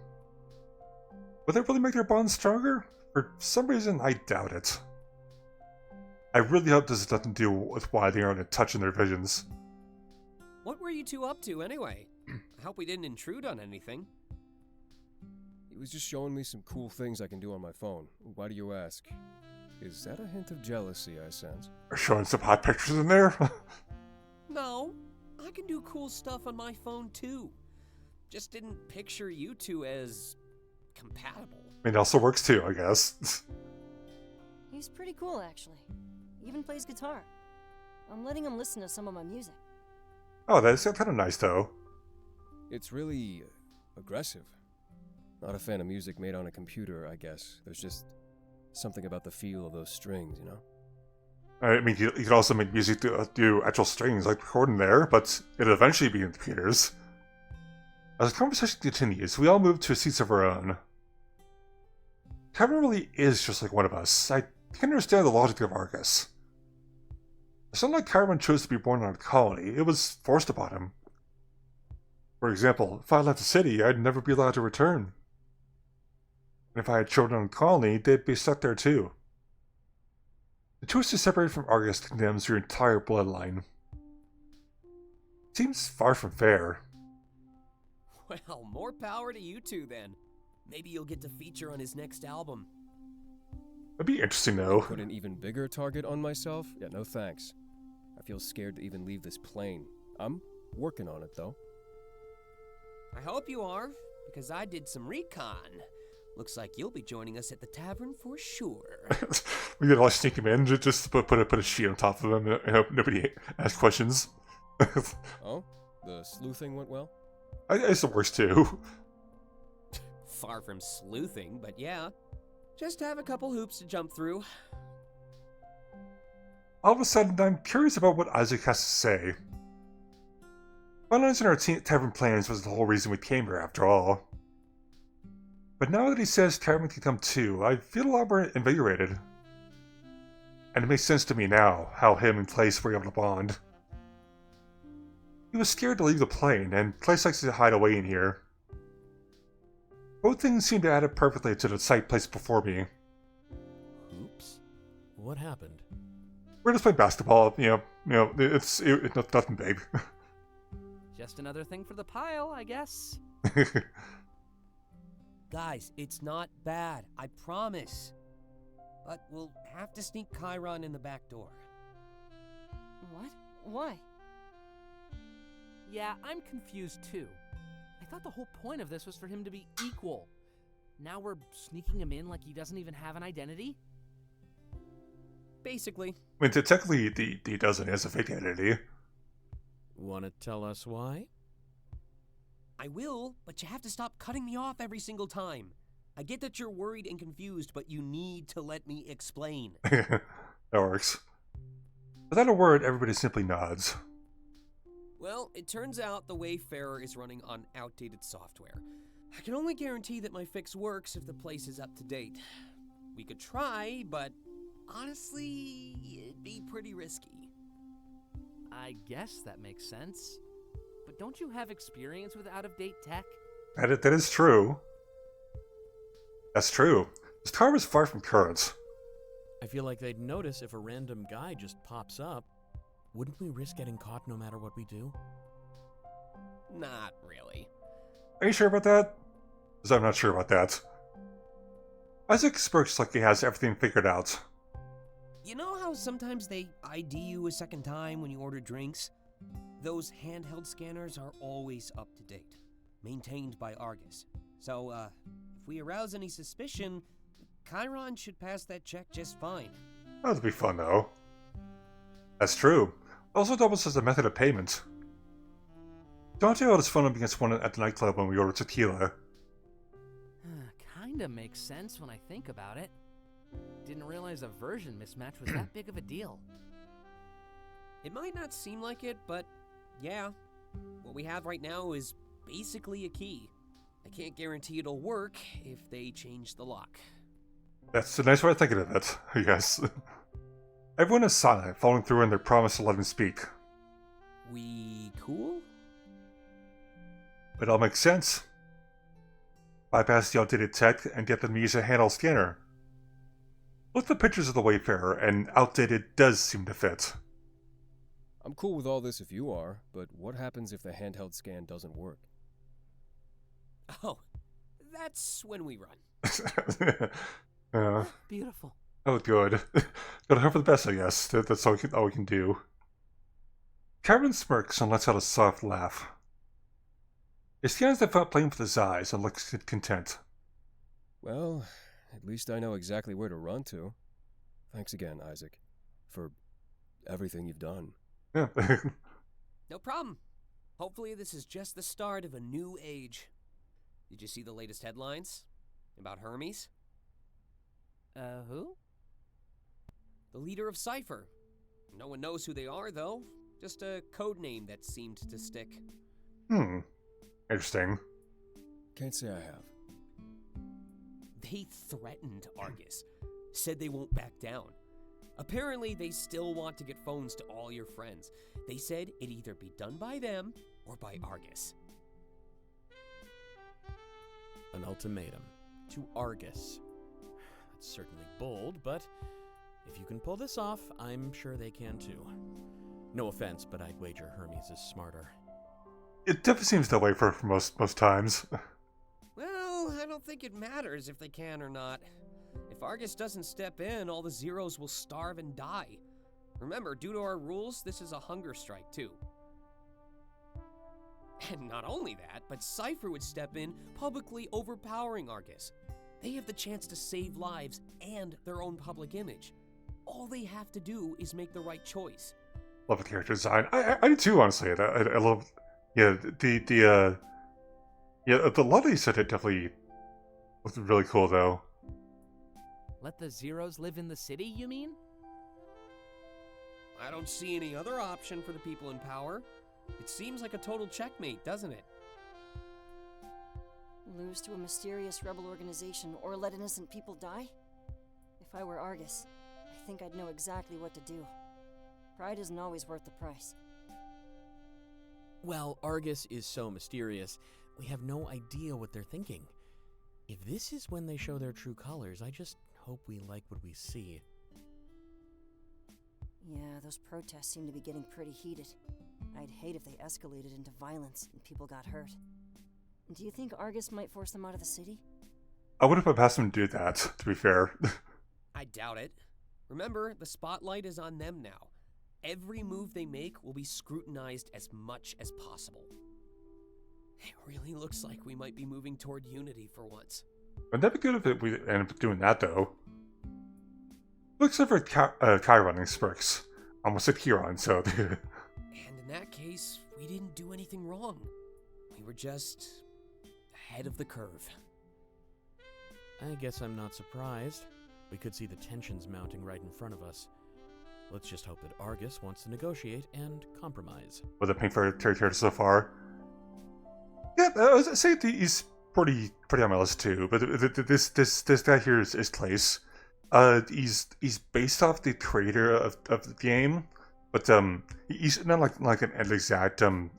Will that really make their bond stronger? For some reason, I doubt it. I really hope this has nothing to do with why they aren't in touch in their visions. What were you two up to anyway? I hope we didn't intrude on anything. He was just showing me some cool things I can do on my phone. Why do you ask? Is that a hint of jealousy I sense? Are showing some hot pictures in there? No, I can do cool stuff on my phone too. Just didn't picture you two as compatible. I mean, it also works too, I guess. He's pretty cool, actually. Even plays guitar. I'm letting him listen to some of my music. Oh, that's kind of nice, though. It's really aggressive. Not a fan of music made on a computer, I guess. There's just something about the feel of those strings, you know? I mean, you could also make music to do actual strings, like recording there, but it'll eventually be in computers. As the conversation continues, we all move to seats of our own. Kevin really is just like one of us. I can understand the logic of Argus. It's not like Chiron chose to be born on a colony, it was forced upon him. For example, if I left the city, I'd never be allowed to return. And if I had children on a colony, they'd be stuck there too. The choice to separate from Argus condemns your entire bloodline. Seems far from fair. Well, more power to you two then. Maybe you'll get to feature on his next album. That'd be interesting though. Put an even bigger target on myself? Yeah, no thanks. I feel scared to even leave this plane. I'm working on it though. I hope you are, because I did some recon. Looks like you'll be joining us at the tavern for sure. We could all sneak him in, just put a sheet on top of him and hope nobody asks questions. Oh? The sleuthing went well? I guess it works too. Far from sleuthing, but yeah. Just have a couple hoops to jump through. All of a sudden, I'm curious about what Isaac has to say. Finalizing our tavern plans was the whole reason we came here, after all. But now that he says Chiron can come too, I feel a lot more invigorated. And it makes sense to me now, how him and Clace were able to bond. He was scared to leave the plane, and Clace likes to hide away in here. Both things seem to add up perfectly to the site placed before me. Oops. What happened? We're just playing basketball, it's nothing big. Just another thing for the pile, I guess. Guys, it's not bad, I promise. But we'll have to sneak Chiron in the back door. What? Why? Yeah, I'm confused too. I thought the whole point of this was for him to be equal. Now we're sneaking him in like he doesn't even have an identity? Basically. I mean, technically, he doesn't. He has a fake identity. Wanna tell us why? I will, but you have to stop cutting me off every single time. I get that you're worried and confused, but you need to let me explain. That works. Without a word, everybody simply nods. Well, it turns out the Wayfarer is running on outdated software. I can only guarantee that my fix works if the place is up to date. We could try, but honestly, it'd be pretty risky. I guess that makes sense. But don't you have experience with out-of-date tech? That is true. That's true. This tower is far from current. I feel like they'd notice if a random guy just pops up. Wouldn't we risk getting caught no matter what we do? Not really. Are you sure about that? Because I'm not sure about that. Isaac smirks like he has everything figured out. You know how sometimes they ID you a second time when you order drinks? Those handheld scanners are always up to date, maintained by Argus. So, if we arouse any suspicion, Chiron should pass that check just fine. That'd be fun, though. That's true. Also doubles as a method of payment. Dante had his phone up against one at the nightclub when we ordered tequila. Kinda makes sense when I think about it. Didn't realize a version mismatch was that big of a deal. It might not seem like it, but yeah. What we have right now is basically a key. I can't guarantee it'll work if they change the lock. That's a nice way of thinking of it, I guess. Everyone is silent, following through on their promise to let him speak. We cool? It all makes sense. Bypass the outdated tech and get them to use a handheld scanner. Look at the pictures of the Wayfarer, and outdated does seem to fit. I'm cool with all this if you are, but what happens if the handheld scan doesn't work? Oh, that's when we run. Beautiful. Oh, good. Gotta hope for the best, I guess. That's all we can do. Chiron smirks and lets out a soft laugh. He scans the plane with his eyes and looks content. Well, at least I know exactly where to run to. Thanks again, Isaac, for everything you've done. Yeah. No problem. Hopefully this is just the start of a new age. Did you see the latest headlines? About Hermes? Who? The leader of Cypher. No one knows who they are, though. Just a code name that seemed to stick. Interesting. Can't say I have. They threatened Argus. Said they won't back down. Apparently, they still want to get phones to all your friends. They said it'd either be done by them or by Argus. An ultimatum to Argus. That's certainly bold, but if you can pull this off, I'm sure they can too. No offense, but I'd wager Hermes is smarter. It definitely seems that way for most times. Well, I don't think it matters if they can or not. If Argus doesn't step in, all the Zeros will starve and die. Remember, due to our rules, this is a hunger strike too. And not only that, but Cypher would step in, publicly overpowering Argus. They have the chance to save lives and their own public image. All they have to do is make the right choice. Love the character design. I do too, honestly. I love, yeah, the lot you said it definitely was really cool though. Let the Zeros live in the city, you mean? I don't see any other option for the people in power. It seems like a total checkmate, doesn't it? Lose to a mysterious rebel organization or let innocent people die? If I were Argus, I think I'd know exactly what to do. Pride isn't always worth the price. Well, Argus is so mysterious, we have no idea what they're thinking. If this is when they show their true colors, I just hope we like what we see. Yeah, those protests seem to be getting pretty heated. I'd hate if they escalated into violence and people got hurt. Do you think Argus might force them out of the city? I would have bypassed them to do that, to be fair. I doubt it. Remember, the spotlight is on them now. Every move they make will be scrutinized as much as possible. It really looks like we might be moving toward unity for once. Wouldn't that be good if we end up doing that, though? Looks like for Kai running Sprix. Almost said Huron, so... And in that case, we didn't do anything wrong. We were just ahead of the curve. I guess I'm not surprised. We could see the tensions mounting right in front of us. Let's just hope that Argus wants to negotiate and compromise. With the pink fairy character so far. Yeah, I was saying he's pretty on my list too, but this guy here is Clace. He's based off the creator of the game, but he's not like an exact an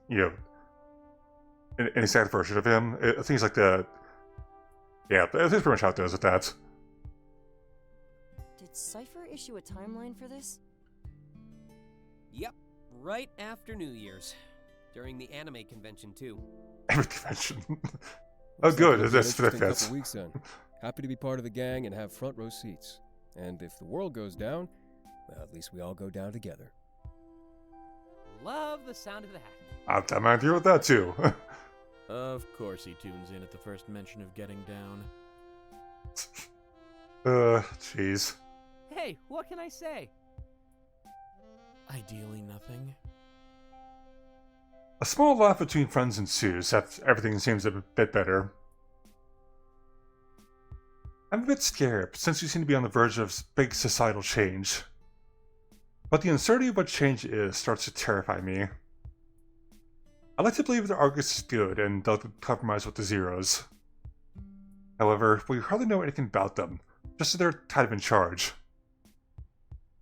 exact version of him. I think he's like that's pretty much how it goes with that. Did Cypher issue a timeline for this? Yep, right after New Year's. During the anime convention, too. Every convention. Oh, Looks good. like That's it's been an that interesting fits. couple weeks then. Happy to be part of the gang and have front row seats. And if the world goes down, well, at least we all go down together. Love the sound of that. I'm agree with that too. Of course he tunes in at the first mention of getting down. Jeez. Hey, what can I say? Ideally nothing. A small laugh between friends ensues after everything seems a bit better. I'm a bit scared, since we seem to be on the verge of big societal change. But the uncertainty of what change is starts to terrify me. I like to believe that Argus is good and they'll compromise with the Zeros. However, we hardly know anything about them, just that they're kind of in charge.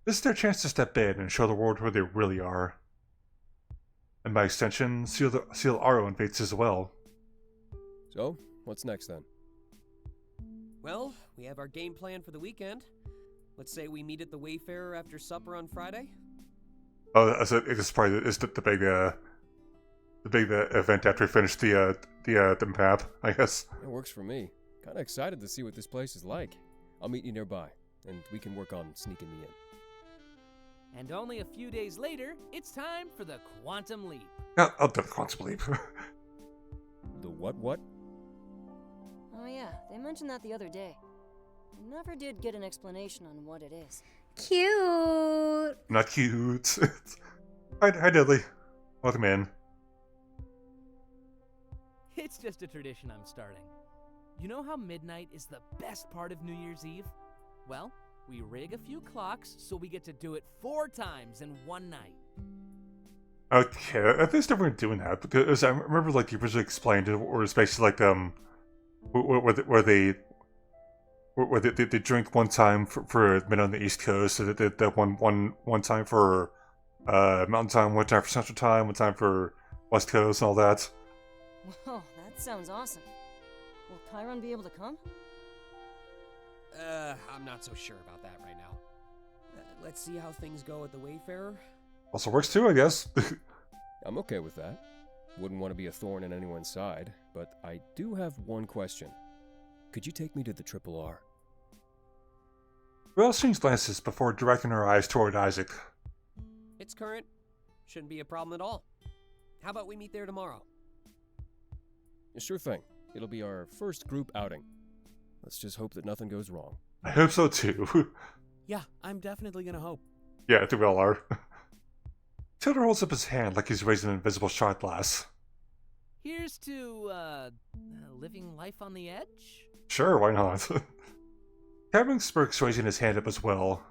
This is their chance to step in and show the world who they really are. And by extension, seal our own fates as well. So, what's next then? Well, we have our game plan for the weekend. Let's say we meet at the Wayfarer after supper on Friday. Oh, it's probably the big event after we finish the map, I guess. It works for me. Kinda excited to see what this place is like. I'll meet you nearby, and we can work on sneaking me in. And only a few days later, it's time for the Quantum Leap. Yeah, I'll do the Quantum Leap. The what? Oh yeah, they mentioned that the other day. I never did get an explanation on what it is. Cute. Not cute. Hi Dudley. Welcome in. It's just a tradition I'm starting. You know how midnight is the best part of New Year's Eve? Well, we rig a few clocks so we get to do it 4 times in one night. Okay, I think it's never doing that because I remember like you originally explained it, or it's basically like where they drink one time for men on the East Coast, so that one time for Mountain Time, one time for Central Time, one time for West Coast, and all that. Whoa, that sounds awesome. Will Chiron be able to come? I'm not so sure about that right now. Let's see how things go at the Wayfarer. Also works too, I guess. I'm okay with that. Wouldn't want to be a thorn in anyone's side, but I do have one question. Could you take me to the Triple R? Well, exchanged glances before directing her eyes toward Isaac. It's current. Shouldn't be a problem at all. How about we meet there tomorrow? Sure thing. It'll be our first group outing. Let's just hope that nothing goes wrong. I hope so too. Yeah, I'm definitely gonna hope. Yeah, I think we all are. Tilder holds up his hand like he's raising an invisible shot glass. Here's to, living life on the edge? Sure, why not? Cameron smirks, raising his hand up as well.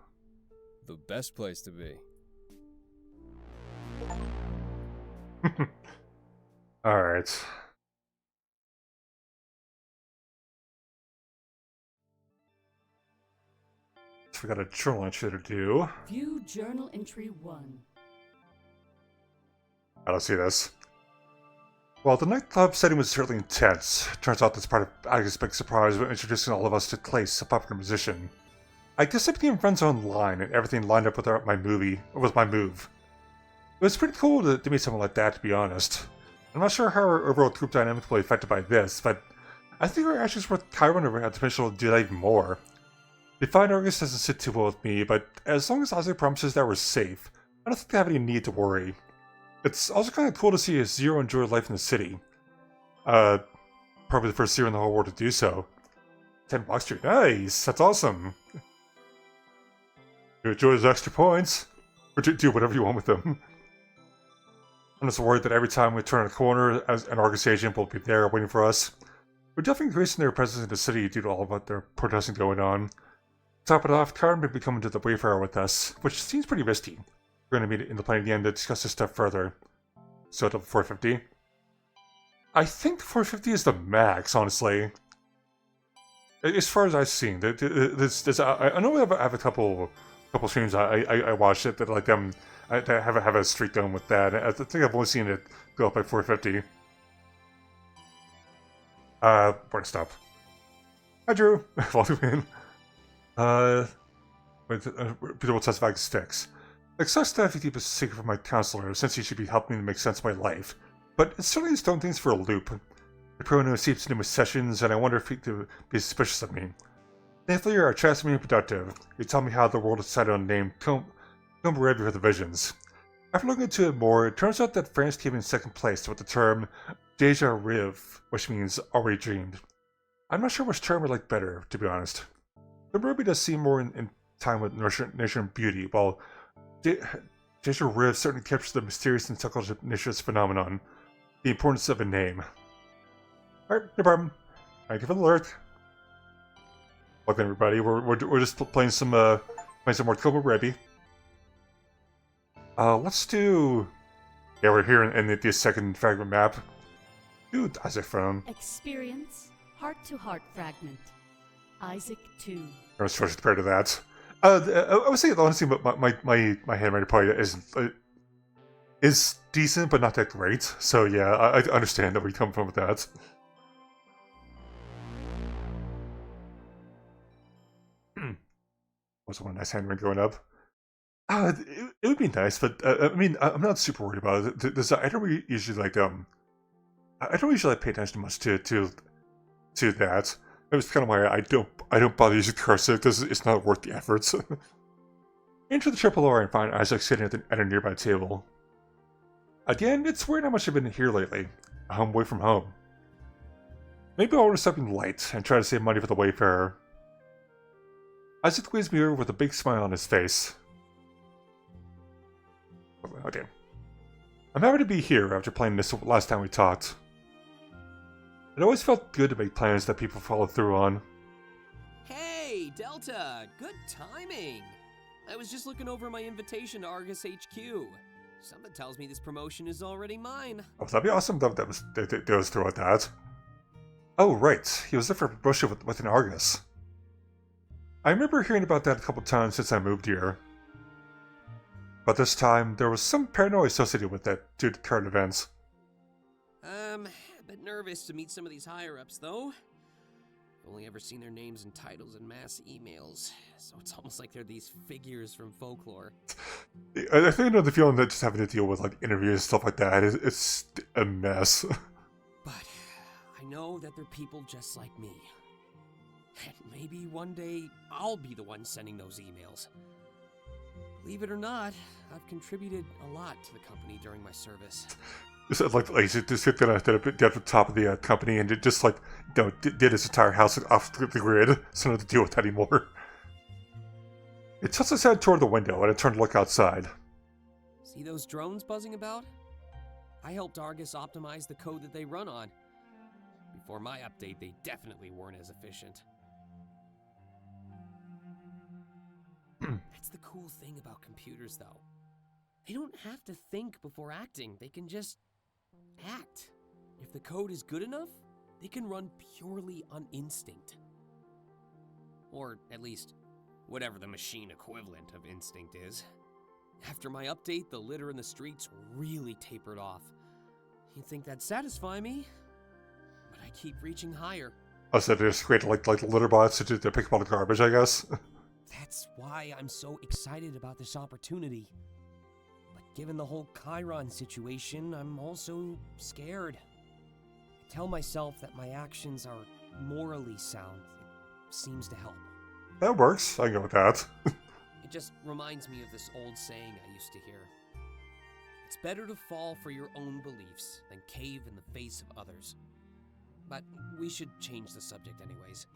The best place to be. Alright. So we got a journal entry to do. View Journal Entry 1. I don't see this. Well, the nightclub setting was certainly intense. Turns out that's part of Aga's big surprise when introducing all of us to Clace, a popular musician. I guess I became friends online and everything lined up with my move. It was pretty cool to meet someone like that, to be honest. I'm not sure how our overall group dynamic will be affected by this, but I think our actions worth Chiron had the potential to do that even more. The fine Argus doesn't sit too well with me, but as long as Isaac promises that we're safe, I don't think they have any need to worry. It's also kind of cool to see a Zero enjoy life in the city. Probably the first Zero in the whole world to do so. 10 bucks street, nice! That's awesome! You enjoy those extra points, or do whatever you want with them. I'm just worried that every time we turn a corner, as an Argus agent will be there waiting for us. We're definitely increasing their presence in the city due to all of what their protesting going on. To top it off, Chiron may be coming to the Wayfarer with us, which seems pretty risky. We're going to meet in the plane again to discuss this stuff further. So, to 450. I think 450 is the max, honestly. As far as I've seen, I know I have a couple streams I watched it that like I have a streak going with that. I think I've only seen it go up by 450. Where to stop? Hi, Drew. Welcome in. Peter will testify sticks. Like such stuff you keep a secret from my counselor, since he should be helping me to make sense of my life. But it certainly has thrown things for a loop. The prono seeps into my sessions, and I wonder if he could be suspicious of me. Thankfully, our chats are being productive. You tell me how the world decided on the name Komorebi for the visions. After looking into it more, it turns out that France came in second place with the term Deja Riv, which means already dreamed. I'm not sure which term I like better, to be honest. Komorebi does seem more in time with nature and beauty, while Deja Riv certainly captures the mysterious and subconscious phenomenon, the importance of a name. Alright, no problem. Thank you for the alert. Welcome everybody, we're just playing some more Komorebi. Let's do... Yeah, we're here in the second fragment map. Dude, Isaac phone. Experience heart-to-heart fragment. Isaac 2. I was supposed to compare to that. I would say honestly, my handwriting probably is decent, but not that great. So yeah, I understand where you come from with that. Also, one nice handwriting going up. It would be nice, but I mean, I'm not super worried about it. I don't usually like I don't usually pay attention much to that. That was kind of why I don't bother using cursive because it's not worth the efforts. Enter the Triple R and find Isaac sitting at a nearby table. Again, it's weird how much I've been here lately. I'm away from home. Maybe I'll order something light and try to save money for the Wayfarer. Isaac leads me over with a big smile on his face. Okay. I'm happy to be here after playing this last time we talked. It always felt good to make plans that people follow through on. Hey, Delta! Good timing! I was just looking over my invitation to Argus HQ. Something tells me this promotion is already mine. Oh, that'd be awesome. That was throughout that. Oh, right. He was there for promotion within Argus. I remember hearing about that a couple times since I moved here. But this time, there was some paranoia associated with it due to current events. A bit nervous to meet some of these higher-ups, though. I've only ever seen their names and titles in mass emails, so it's almost like they're these figures from folklore. I think I know the feeling that just having to deal with like interviews and stuff like that it's a mess. But I know that they're people just like me. And maybe one day I'll be the one sending those emails. Believe it or not, I've contributed a lot to the company during my service. Like you just sit there at the top of the company and it just like did his entire house off the grid, so not to deal with that anymore. It tilts its head toward the window and it turned to look outside. See those drones buzzing about? I helped Argus optimize the code that they run on. Before my update, they definitely weren't as efficient. That's the cool thing about computers, though. They don't have to think before acting. They can just act. If the code is good enough, they can run purely on instinct. Or at least, whatever the machine equivalent of instinct is. After my update, the litter in the streets really tapered off. You'd think that'd satisfy me, but I keep reaching higher. Oh, so they just create like litter bots to pick up all the garbage, I guess? That's why I'm so excited about this opportunity. But given the whole Chiron situation, I'm also scared. I tell myself that my actions are morally sound. It seems to help. That works. I can go with that. It just reminds me of this old saying I used to hear. It's better to fall for your own beliefs than cave in the face of others. But we should change the subject anyways.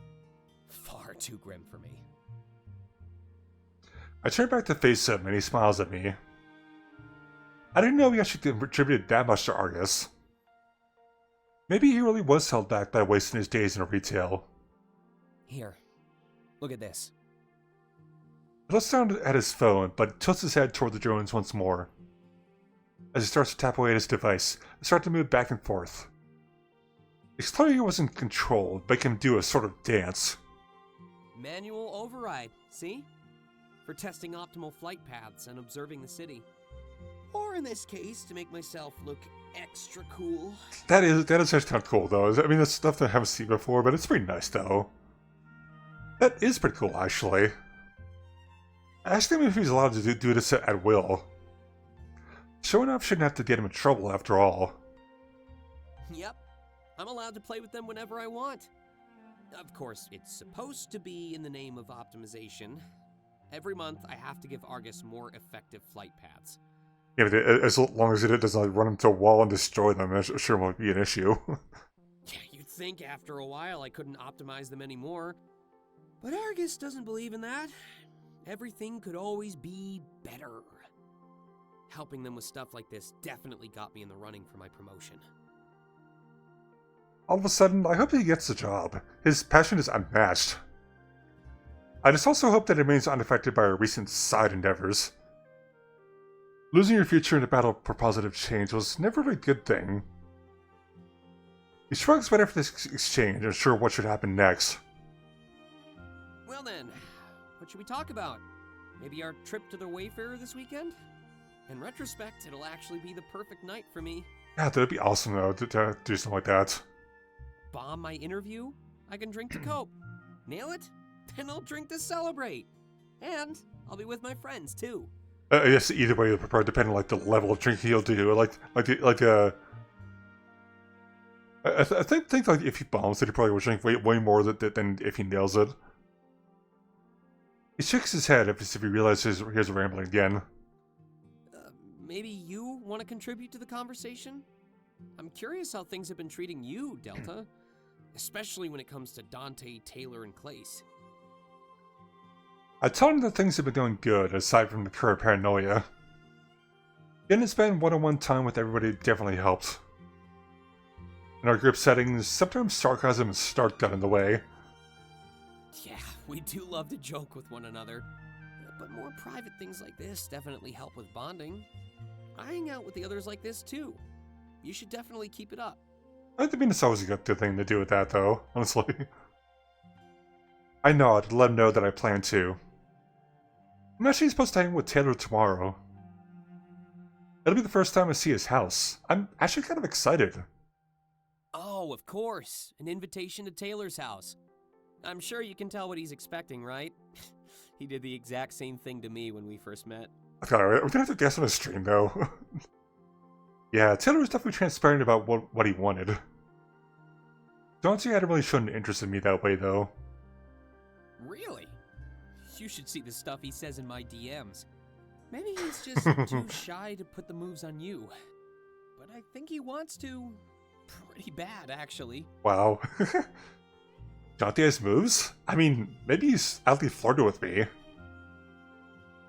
Far too grim for me. I turn back to face him and he smiles at me. I didn't know he actually contributed that much to Argus. Maybe he really was held back by wasting his days in retail. Here, look at this. He looks down at his phone, but tilts his head toward the drones once more. As he starts to tap away at his device, they start to move back and forth. It's clear he wasn't controlled, but can do a sort of dance. Manual override, see? For testing optimal flight paths and observing the city. Or in this case, to make myself look extra cool. That is actually kind of cool, though. I mean, that's stuff that I haven't seen before, but it's pretty nice, though. That is pretty cool, actually. I asked him if he's allowed to do this at will. Showing off shouldn't have to get him in trouble, after all. Yep, I'm allowed to play with them whenever I want. Of course, it's supposed to be in the name of optimization. Every month, I have to give Argus more effective flight paths. Yeah, but as long as it doesn't run into a wall and destroy them, that sure won't be an issue. Yeah, you'd think after a while I couldn't optimize them anymore. But Argus doesn't believe in that. Everything could always be better. Helping them with stuff like this definitely got me in the running for my promotion. All of a sudden, I hope he gets the job. His passion is unmatched. I just also hope that it remains unaffected by our recent side endeavors. Losing your future in a battle for positive change was never a good thing. He shrugs right after this exchange, unsure what should happen next. Well then, what should we talk about? Maybe our trip to the Wayfarer this weekend? In retrospect, it'll actually be the perfect night for me. Yeah, that'd be awesome though, to do something like that. Bomb my interview? I can drink to cope. Nail it? Then I'll drink to celebrate. And I'll be with my friends too. I guess either way you'll prefer, depending on like the level of drinking he'll do. I think like if he bombs it, he probably will drink way more than if he nails it. He shakes his head if he realizes he's rambling again. Maybe you want to contribute to the conversation? I'm curious how things have been treating you, Delta. Especially when it comes to Dante, Taylor, and Clace. I tell him that things have been going good, aside from the current paranoia. Getting to spend one-on-one time with everybody definitely helps. In our group settings, sometimes sarcasm and snark got in the way. Yeah, we do love to joke with one another. But more private things like this definitely help with bonding. I hang out with the others like this too. You should definitely keep it up. I mean, it's always a good thing to do with that, though, honestly. I nod to let him know that I plan to. I'm actually supposed to hang with Taylor tomorrow. It'll be the first time I see his house. I'm actually kind of excited. Oh, of course. An invitation to Taylor's house. I'm sure you can tell what he's expecting, right? He did the exact same thing to me when we first met. Okay, we're gonna have to guess on the stream, though. Yeah, Taylor was definitely transparent about what he wanted. Dante hadn't really shown interest in me that way, though. Really? You should see the stuff he says in my DMs. Maybe he's just too shy to put the moves on you. But I think he wants to. Pretty bad, actually. Wow. Dante has moves? I mean, maybe he's oddly flirted with me.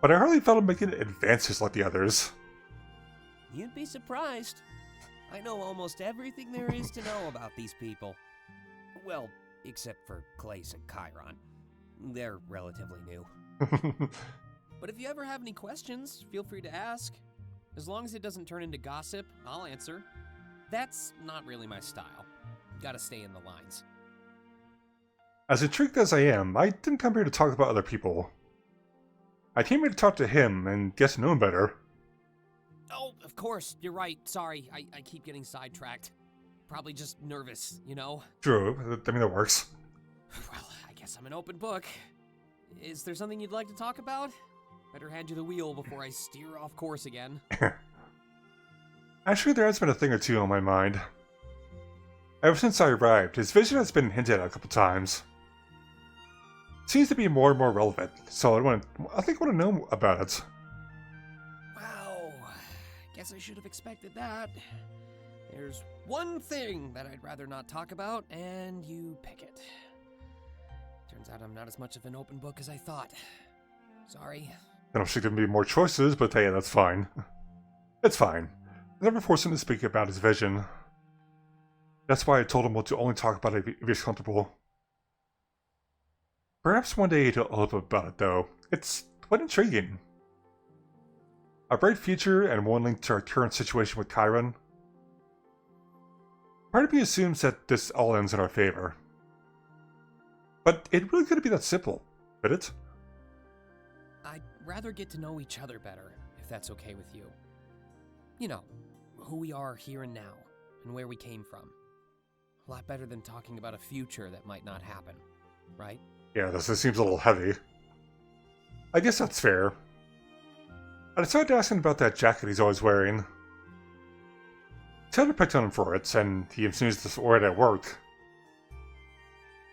But I hardly felt him making advances like the others. You'd be surprised. I know almost everything there is to know about these people. Well, except for Clace and Chiron. They're relatively new. But if you ever have any questions, feel free to ask. As long as it doesn't turn into gossip, I'll answer. That's not really my style. Gotta stay in the lines. As intrigued as I am, I didn't come here to talk about other people. I came here to talk to him and get to know him better. Oh, of course, you're right. Sorry, I keep getting sidetracked. Probably just nervous, you know? True, I mean that works. Well, I guess I'm an open book. Is there something you'd like to talk about? Better hand you the wheel before I steer off course again. Actually, there has been a thing or two on my mind. Ever since I arrived, his vision has been hinted at a couple times. Seems to be more and more relevant, so I think I want to know about it. Wow, guess I should have expected that. There's one thing that I'd rather not talk about, and you pick it. Turns out I'm not as much of an open book as I thought. Sorry. I don't think there can be more choices, but hey, that's fine. It's fine. I never forced him to speak about his vision. That's why I told him to only talk about it if he's comfortable. Perhaps one day he'll open up about it, though. It's quite intriguing. A bright future and one linked to our current situation with Chiron. Part of me assumes that this all ends in our favor. But it really couldn't be that simple, could it? I'd rather get to know each other better, if that's okay with you. You know, who we are here and now, and where we came from. A lot better than talking about a future that might not happen, right? Yeah, this seems a little heavy. I guess that's fair. I decided to ask him about that jacket he's always wearing. Taylor picked on him for it, and he insinuated this wore it at work.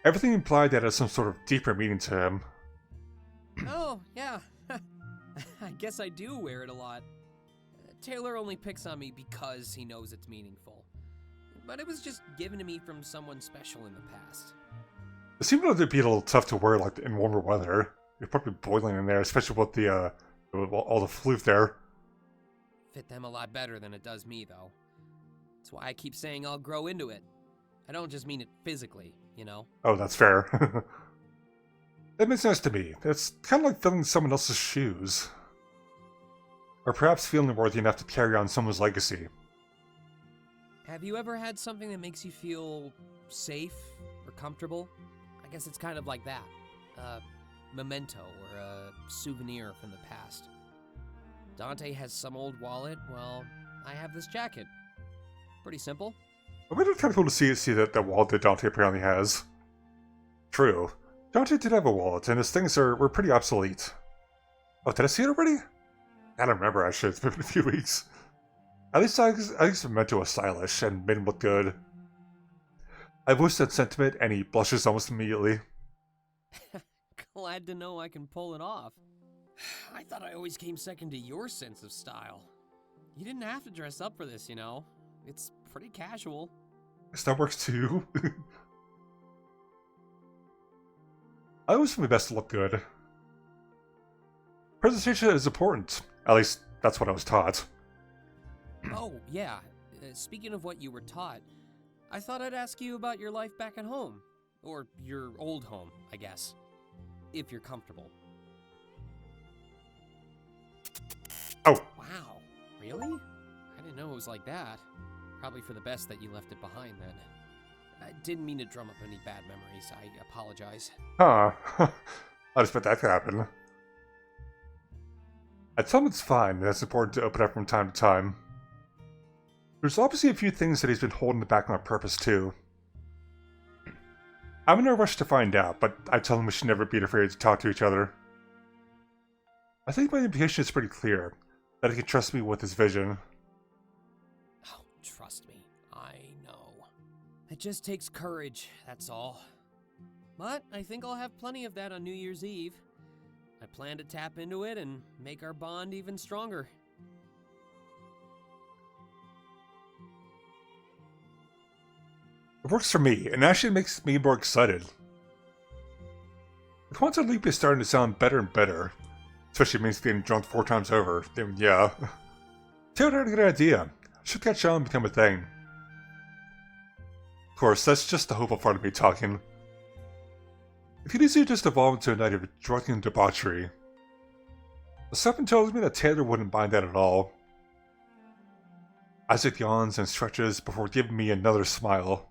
Everything implied that it had some sort of deeper meaning to him. Oh, yeah. I guess I do wear it a lot. Taylor only picks on me because he knows it's meaningful. But it was just given to me from someone special in the past. It seemed to be a little tough to wear like in warmer weather. You're probably boiling in there, especially with the all the floof there. Fit them a lot better than it does me, though. That's why I keep saying I'll grow into it. I don't just mean it physically, you know? Oh, that's fair. That makes sense to me. It's kind of like filling someone else's shoes. Or perhaps feeling worthy enough to carry on someone's legacy. Have you ever had something that makes you feel safe or comfortable? I guess it's kind of like that. A memento or a souvenir from the past. Dante has some old wallet, well, I have this jacket. Pretty simple. I mean, it's kind of cool to see that wallet that Dante apparently has. True. Dante did have a wallet, and his things were pretty obsolete. Oh, did I see it already? I don't remember, actually. It's been a few weeks. At least Memento was stylish and made him look good. I voiced that sentiment, and he blushes almost immediately. Glad to know I can pull it off. I thought I always came second to your sense of style. You didn't have to dress up for this, you know. It's pretty casual. Guess that works too. I always do my best to look good. Presentation is important. At least, that's what I was taught. Oh, yeah. Speaking of what you were taught, I thought I'd ask you about your life back at home. Or your old home, I guess. If you're comfortable. Oh. Wow, really? I didn't know it was like that. Probably for the best that you left it behind then. I didn't mean to drum up any bad memories. I apologize. Huh. I just bet that could happen. I tell him it's fine, and it's important to open up from time to time. There's obviously a few things that he's been holding back on purpose, too. I'm in no rush to find out, but I tell him we should never be afraid to talk to each other. I think my implication is pretty clear, that he can trust me with his vision. Oh, trust me. I know. It just takes courage, that's all. But I think I'll have plenty of that on New Year's Eve. I plan to tap into it and make our bond even stronger. It works for me, and actually makes me more excited. The Quantum Leap is starting to sound better and better. Especially means getting drunk 4 times over. Then, yeah. Taylor had a good idea. Should catch on and become a thing. Of course, that's just the hopeful part of me talking. It could easily just evolve into a night of drunken debauchery. But something tells me that Taylor wouldn't mind that at all. Isaac yawns and stretches before giving me another smile.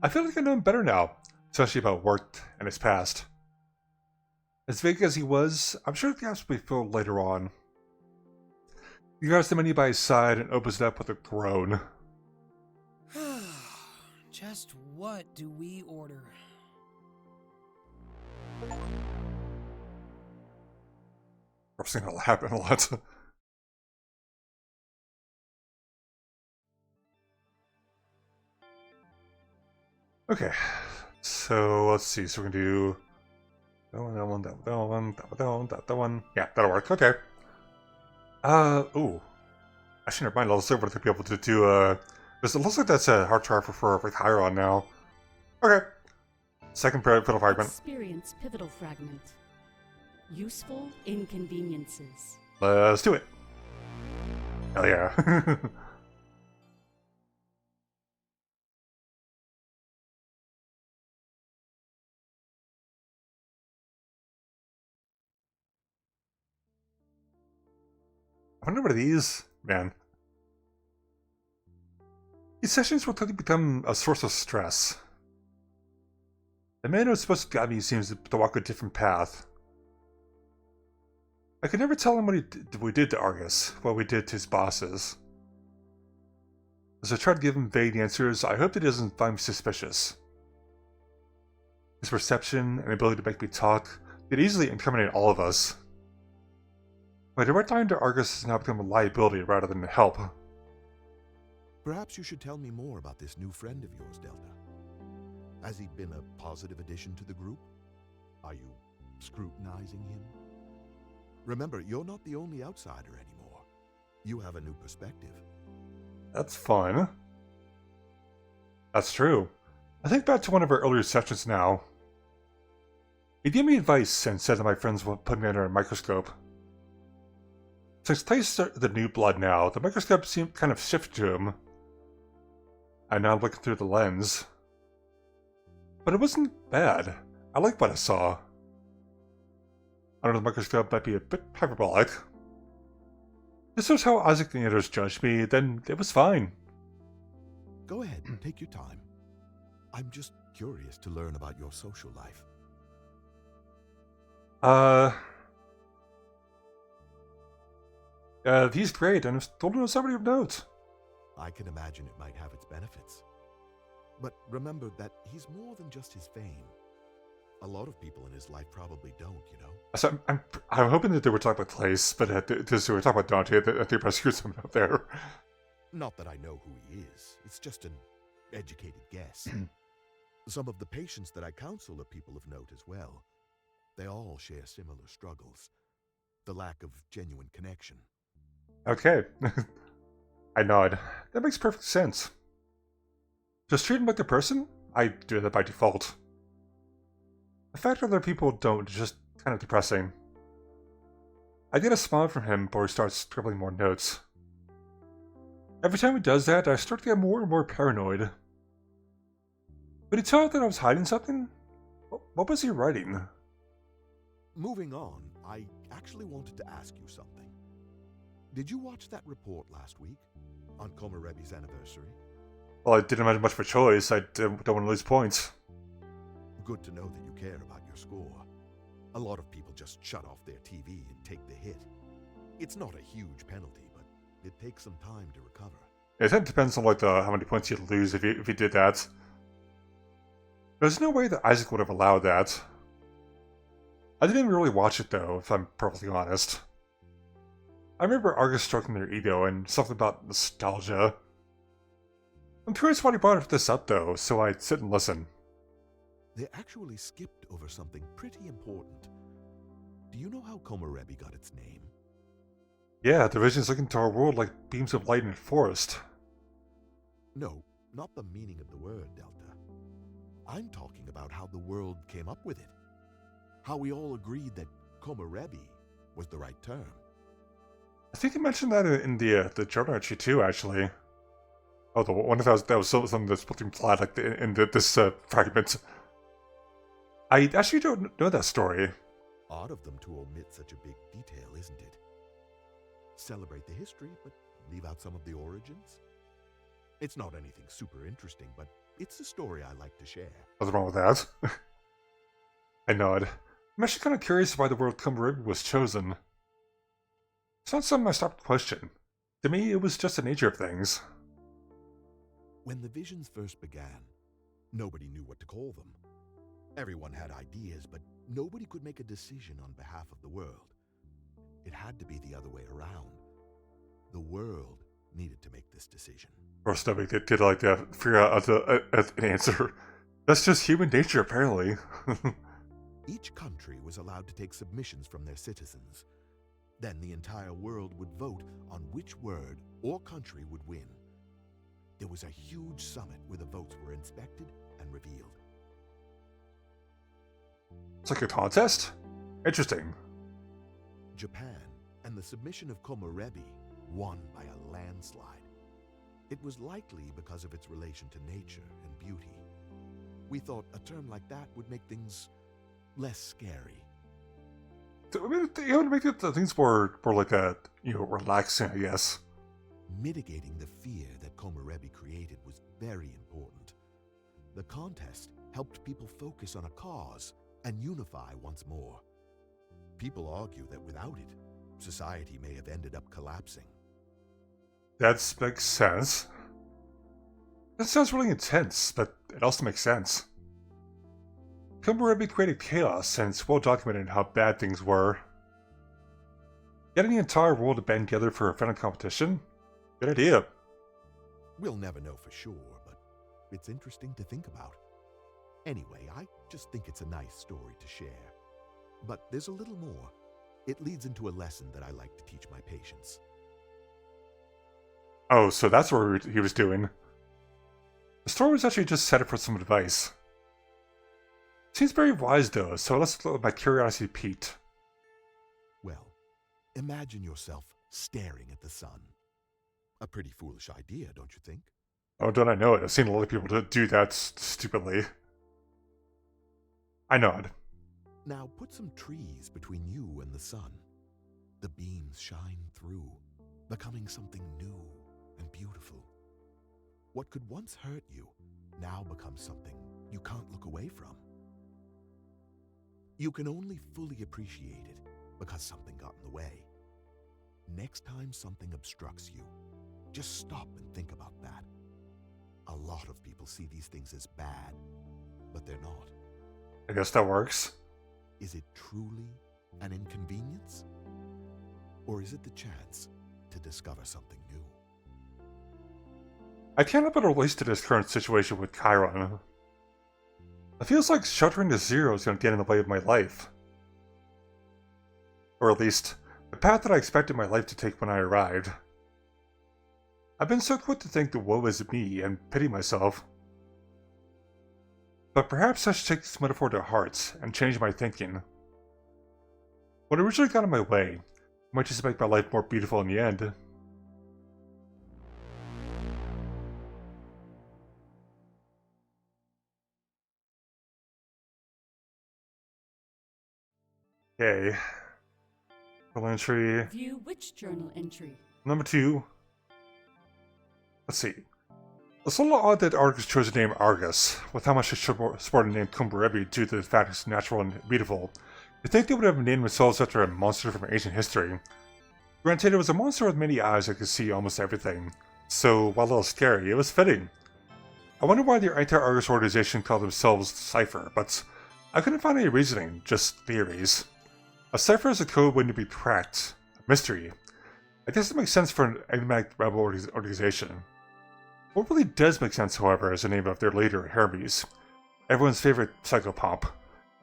I feel like I know him better now, especially about work and his past. As vague as he was, I'm sure the gaps will be filled later on. He grabs the menu by his side and opens it up with a groan. Just what do we order? I've seen it happen a lot. Okay, so let's see. So we're gonna do that one. Yeah, that'll work. Okay. Ooh. Actually, never mind. I'll still to be able to do because it looks like that's a hard drive for higher on now. Okay. Second pivotal fragment. Experience pivotal fragment. Useful inconveniences. Let's do it. Hell yeah. I wonder what these, man. These sessions will totally become a source of stress. The man who's supposed to guide me seems to walk a different path. I could never tell him what we did to Argus, what we did to his bosses. As I try to give him vague answers, I hope that he doesn't find me suspicious. His perception and ability to make me talk could easily incriminate all of us. My direct line to Argus has now become a liability rather than a help. Perhaps you should tell me more about this new friend of yours, Delta. Has he been a positive addition to the group? Are you scrutinizing him? Remember, you're not the only outsider anymore. You have a new perspective. That's fun. That's true. I think back to one of our earlier sessions now. He gave me advice and said that my friends would put me under a microscope. Since tastes the new blood now, the microscope seemed kind of shifted to him. I'm now looking through the lens. But it wasn't bad. I like what I saw. Under the microscope might be a bit hyperbolic. This was how Isaac and the others judged me, then it was fine. Go ahead, take your time. I'm just curious to learn about your social life. He's great, and I've told him somebody of note. I can imagine it might have its benefits. But remember that he's more than just his fame. A lot of people in his life probably don't, you know? So I'm hoping that they were talking about Clace, but because they were talking about Dante, I think I screwed something up there. Not that I know who he is. It's just an educated guess. Some of the patients that I counsel are people of note as well. They all share similar struggles. The lack of genuine connection. Okay. I nod. That makes perfect sense. Just treat him like a person? I do that by default. The fact that other people don't is just kind of depressing. I get a smile from him before he starts scribbling more notes. Every time he does that, I start to get more and more paranoid. Would he tell that I was hiding something? What was he writing? Moving on, I actually wanted to ask you something. Did you watch that report last week on Komorebi's anniversary? Well, I didn't have much of a choice. I don't want to lose points. Good to know that you care about your score. A lot of people just shut off their TV and take the hit. It's not a huge penalty, but it takes some time to recover. It depends on like how many points you'd lose if you did that. There's no way that Isaac would have allowed that. I didn't even really watch it though, if I'm perfectly honest. I remember Argus stroking their ego and something about nostalgia. I'm curious why he brought this up though, so I'd sit and listen. They actually skipped over something pretty important. Do you know how Komorebi got its name? Yeah, the visions look into our world like beams of light in a forest. No, not the meaning of the word, Delta. I'm talking about how the world came up with it. How we all agreed that Komorebi was the right term. I think they mentioned that in the journal entry too, actually. Oh, the one that was something that's put implied like in this fragment. I actually don't know that story. Odd of them to omit such a big detail, isn't it? Celebrate the history, but leave out some of the origins? It's not anything super interesting, but it's a story I like to share. What's wrong with that? I nod. I'm actually kind of curious why the word Komorebi was chosen. It's not something I stopped to question. To me, it was just the nature of things. When the visions first began, nobody knew what to call them. Everyone had ideas, but nobody could make a decision on behalf of the world. It had to be the other way around. The world needed to make this decision. Or nobody did like figure out an answer. That's just human nature, apparently. Each country was allowed to take submissions from their citizens. Then the entire world would vote on which word or country would win. There was a huge summit where the votes were inspected and revealed. It's like a contest? Interesting. Japan and the submission of Komorebi won by a landslide. It was likely because of its relation to nature and beauty. We thought a term like that would make things less scary. I mean, it would make the things more like relaxing, I guess. Mitigating the fear that Komorebi created was very important. The contest helped people focus on a cause and unify once more. People argue that without it, society may have ended up collapsing. That makes sense. That sounds really intense, but it also makes sense. Komorebi created chaos, and it's well documented how bad things were. Getting the entire world to band together for a friendly competition? Good idea. We'll never know for sure, but it's interesting to think about. Anyway, I just think it's a nice story to share. But there's a little more. It leads into a lesson that I like to teach my patients. Oh, so that's what he was doing. The story was actually just set up for some advice. Seems very wise though, so let's let my curiosity piqued. Well, imagine yourself staring at the sun. A pretty foolish idea, don't you think? Oh, don't I know it? I've seen a lot of people do that stupidly. I nod. Now put some trees between you and the sun. The beams shine through, becoming something new and beautiful. What could once hurt you now becomes something you can't look away from. You can only fully appreciate it because something got in the way. Next time something obstructs you, just stop and think about that. A lot of people see these things as bad, but they're not. I guess that works. Is it truly an inconvenience? Or is it the chance to discover something new? I can't help but relate to this current situation with Chiron. It feels like sheltering the zero is going to get in the way of my life. Or at least, the path that I expected my life to take when I arrived. I've been so quick to think that woe is me and pity myself. But perhaps I should take this metaphor to heart and change my thinking. What originally got in my way might just make my life more beautiful in the end. Okay. Journal entry. View which journal entry. Number 2. Let's see. It's a little odd that Argus chose the name Argus, with how much they support the name Komorebi due to the fact it's natural and beautiful. You'd think they would have named themselves after a monster from ancient history. Granted, it was a monster with many eyes that could see almost everything, so while a little scary, it was fitting. I wonder why the anti-Argus organization called themselves Cypher, but I couldn't find any reasoning, just theories. A cipher is a code waiting to be cracked, a mystery. I guess it makes sense for an enigmatic rebel organization. What really does make sense, however, is the name of their leader, Hermes, everyone's favorite psychopomp.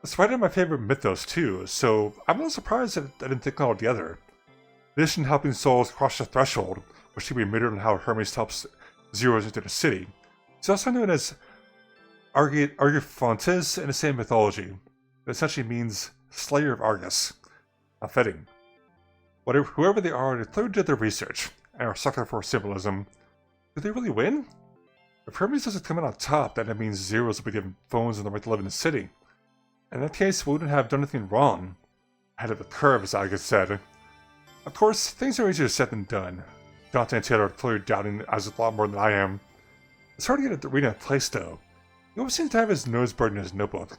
It's right in my favorite mythos too, so I'm not surprised that I didn't think all together. In addition to helping souls cross the threshold, which can be mirrored in how Hermes helps zeros into the city, he's also known as Argifontes in the same mythology. It essentially means Slayer of Argus. How fitting. Whoever they are, they clearly did their research, and are sucker for symbolism. Do they really win? If Hermes doesn't come out on top, then it means zeros will be given phones and the right to live in the city. In that case, we wouldn't have done anything wrong. Ahead of the curve, as Agus said. Of course, things are easier said than done. Dante and Taylor are clearly doubting Agus a lot more than I am. It's hard to get Rena in place, though. He always seems to have his nose burned in his notebook.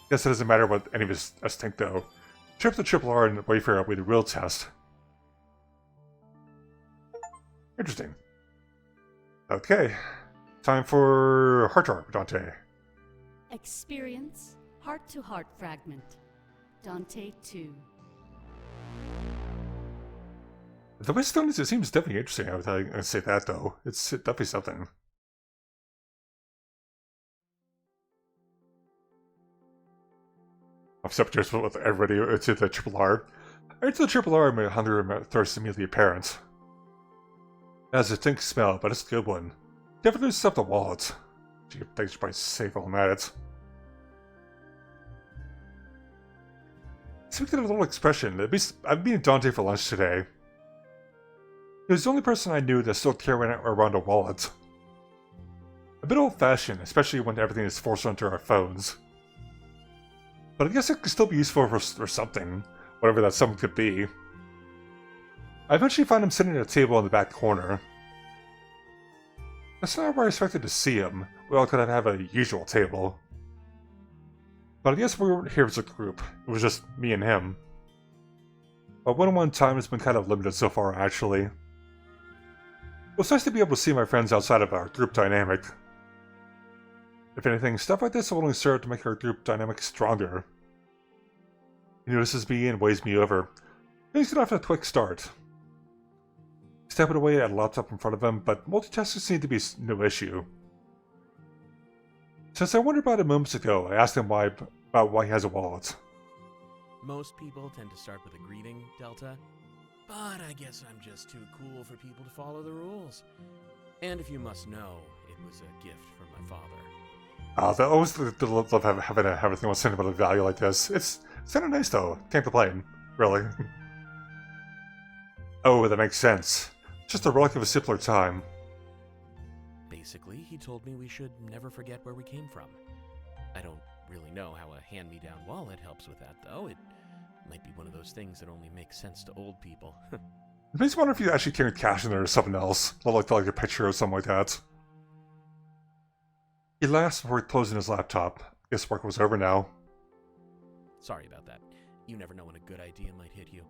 Guess it doesn't matter what any of us think, though. Trip to Triple R and Wayfarer will be the real test. Interesting. Okay. Time for Heart Arc, Dante. Experience heart-to-heart fragment. Dante 2. The way it's done, it seems definitely interesting. I would say that, though. It's definitely something. I'm separate with everybody to the Triple R. Into the Triple R, my hunger and thirst immediately apparent. It has a stink smell, but it's a good one. Definitely stuff the wallet. Gee, thanks for safe while I'm at it. Speaking of a little expression, at least I'm meeting Dante for lunch today. He was the only person I knew that still carried around a wallet. A bit old-fashioned, especially when everything is forced onto our phones. But I guess it could still be useful for something, whatever that something could be. I eventually found him sitting at a table in the back corner. That's not where I expected to see him. We all could have a usual table. But I guess we weren't here as a group. It was just me and him. But one-on-one time has been kind of limited so far, actually. It was nice to be able to see my friends outside of our group dynamic. If anything, stuff like this will only serve to make our group dynamic stronger. He notices me and waves me over. Things get off to a quick start. Stepping away at a laptop in front of him, but multitasking seemed to be no issue. Since I wondered about it moments ago, I asked him about why he has a wallet. Most people tend to start with a greeting, Delta. But I guess I'm just too cool for people to follow the rules. And if you must know, it was a gift from my father. I always love having everything with sentimental value like this. It's kind of nice though. Can't complain, really. Oh, that makes sense. Just a relic of a simpler time. Basically, he told me we should never forget where we came from. I don't really know how a hand-me-down wallet helps with that, though. It might be one of those things that only makes sense to old people. It makes me wonder if you actually carried cash in there or something else. Not like a picture or something like that. He laughs before closing his laptop. Guess work was over now. Sorry about that. You never know when a good idea might hit you.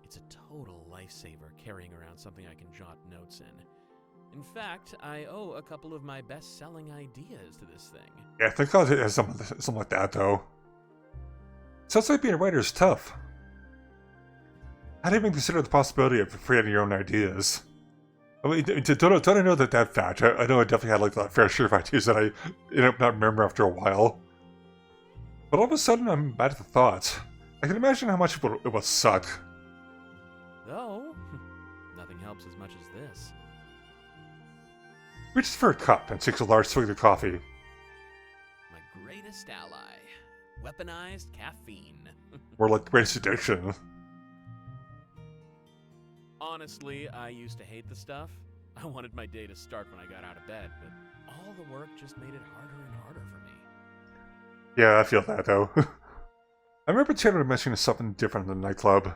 It's a total lifesaver carrying around something I can jot notes in. In fact, I owe a couple of my best-selling ideas to this thing. Yeah, I think I'll hit something like that, though. Sounds like being a writer is tough. I didn't even consider the possibility of creating your own ideas. I mean, don't I know that fact? I know I definitely had like a fair share of ideas that I ended up not remember after a while. But all of a sudden, I'm mad at the thought. I can imagine how much it would suck. Though, nothing helps as much as this. Reaches for a cup and takes a large swig of coffee. My greatest ally. Weaponized caffeine. More like the greatest addiction. Honestly, I used to hate the stuff. I wanted my day to start when I got out of bed, but all the work just made it harder and harder for me. Yeah, I feel that, though. I remember Taylor mentioning something different in the nightclub.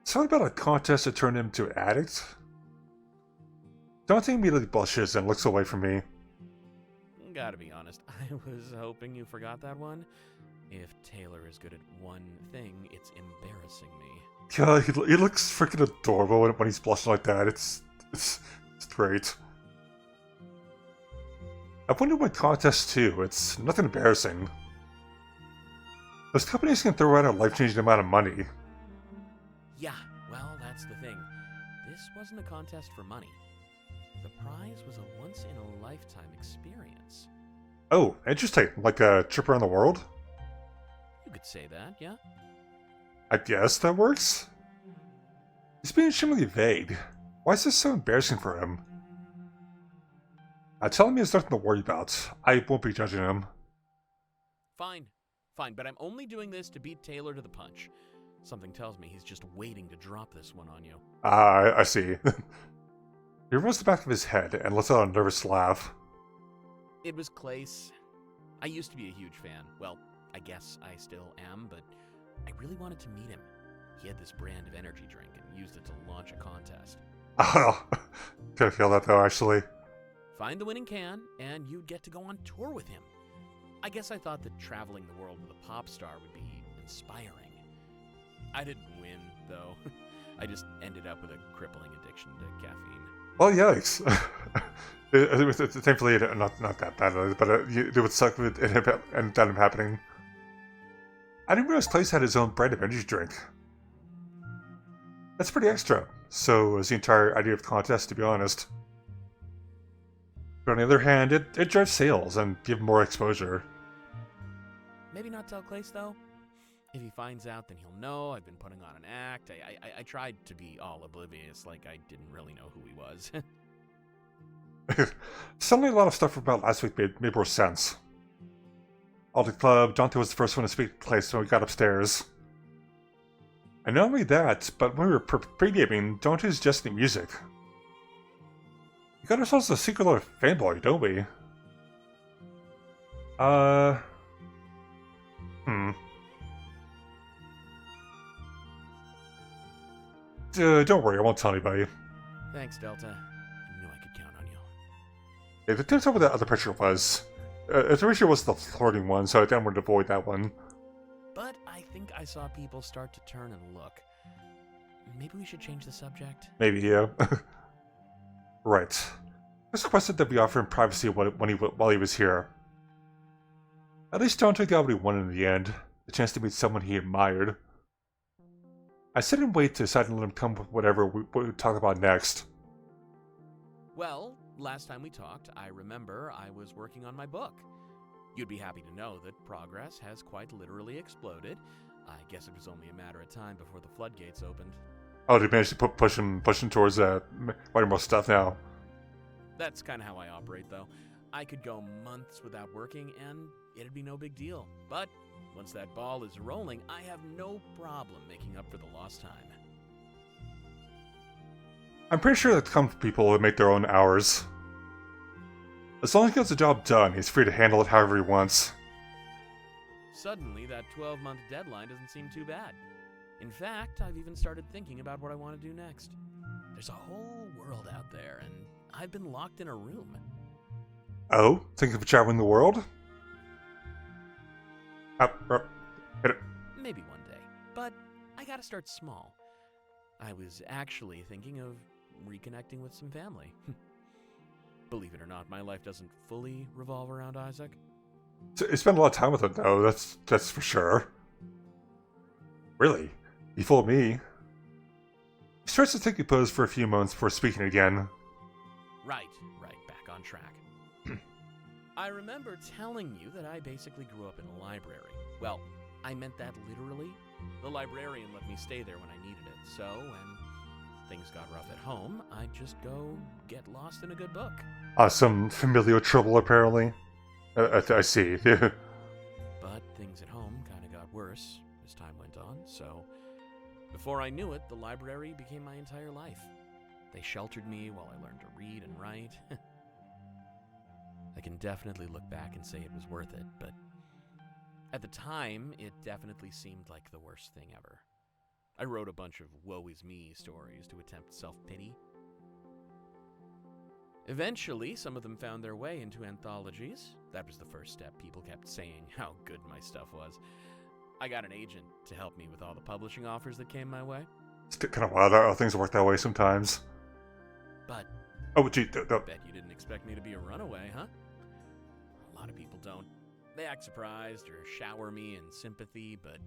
Something about a contest that turned him into an addict? Dante immediately blushes and looks away from me. Gotta be honest, I was hoping you forgot that one. If Taylor is good at one thing, it's embarrassing me. Yeah, he looks freaking adorable when he's blushing like that. It's great. I've won one contest too. It's nothing embarrassing. Those companies can throw out a life-changing amount of money. Yeah, well, that's the thing. This wasn't a contest for money. The prize was a once-in-a-lifetime experience. Oh, interesting. Like a trip around the world? You could say that, yeah? I guess that works? He's being extremely vague. Why is this so embarrassing for him? Tell him he has nothing to worry about. I won't be judging him. Fine, but I'm only doing this to beat Taylor to the punch. Something tells me he's just waiting to drop this one on you. I see. He rubs the back of his head and lets out a nervous laugh. It was Clace. I used to be a huge fan. Well, I guess I still am, but I really wanted to meet him. He had this brand of energy drink and used it to launch a contest. Oh, can feel that though, actually. Find the winning can, and you'd get to go on tour with him. I guess I thought that traveling the world with a pop star would be inspiring. I didn't win, though. I just ended up with a crippling addiction to caffeine. Well, yikes. Thankfully, not that bad, but it would suck if it ended up happening. I didn't realize Clace had his own brand of energy drink. That's pretty extra. So is the entire idea of the contest, to be honest. But on the other hand, it drives sales and give more exposure. Maybe not tell Clace, though. If he finds out, then he'll know I've been putting on an act. I tried to be all oblivious, like I didn't really know who he was. Suddenly a lot of stuff about last week made more sense. All the club, Dante was the first one to speak to Clace when we got upstairs. And not only that, but when we were pre-gaming, Dante's just the music. We got ourselves a secret little fanboy, don't we? Don't worry, I won't tell anybody. Thanks, Delta. I knew I could count on you. Yeah, the turns out what the other picture was. The picture was the flirting one, so I didn't want to avoid that one. But I think I saw people start to turn and look. Maybe we should change the subject? Maybe, yeah. Right. Chris requested that we offer him privacy while he was here. At least Dante got what he wanted in the end, the chance to meet someone he admired. I sit and wait to decide to let him come with whatever we talk about next. Well, last time we talked, I remember I was working on my book. You'd be happy to know that progress has quite literally exploded. I guess it was only a matter of time before the floodgates opened. Oh, did you manage to push him towards writing more stuff now? That's kind of how I operate, though. I could go months without working, and it'd be no big deal. But once that ball is rolling, I have no problem making up for the lost time. I'm pretty sure that some people will make their own hours. As long as he gets the job done, he's free to handle it however he wants. Suddenly, that 12-month deadline doesn't seem too bad. In fact, I've even started thinking about what I want to do next. There's a whole world out there, and I've been locked in a room. Oh? Thinking of traveling the world? Hit it. Maybe one day, but I gotta start small. I was actually thinking of reconnecting with some family. Believe it or not, my life doesn't fully revolve around Isaac. You spent a lot of time with him, though, that's for sure. Really? You fooled me. He starts to take a pose for a few moments before speaking again. Right, back on track. I remember telling you that I basically grew up in a library. Well, I meant that literally. The librarian let me stay there when I needed it, so when things got rough at home, I'd just go get lost in a good book. Some familial trouble, apparently. I see. But things at home kind of got worse as time went on, so before I knew it, the library became my entire life. They sheltered me while I learned to read and write. I can definitely look back and say it was worth it, but At the time, it definitely seemed like the worst thing ever. I wrote a bunch of woe is me stories to attempt self-pity. Eventually, some of them found their way into anthologies. That was the first step. People kept saying how good my stuff was. I got an agent to help me with all the publishing offers that came my way. It's kind of wild how things work that way sometimes. But Oh, gee, I bet you didn't expect me to be a runaway, huh? A lot of people don't. They act surprised or shower me in sympathy, but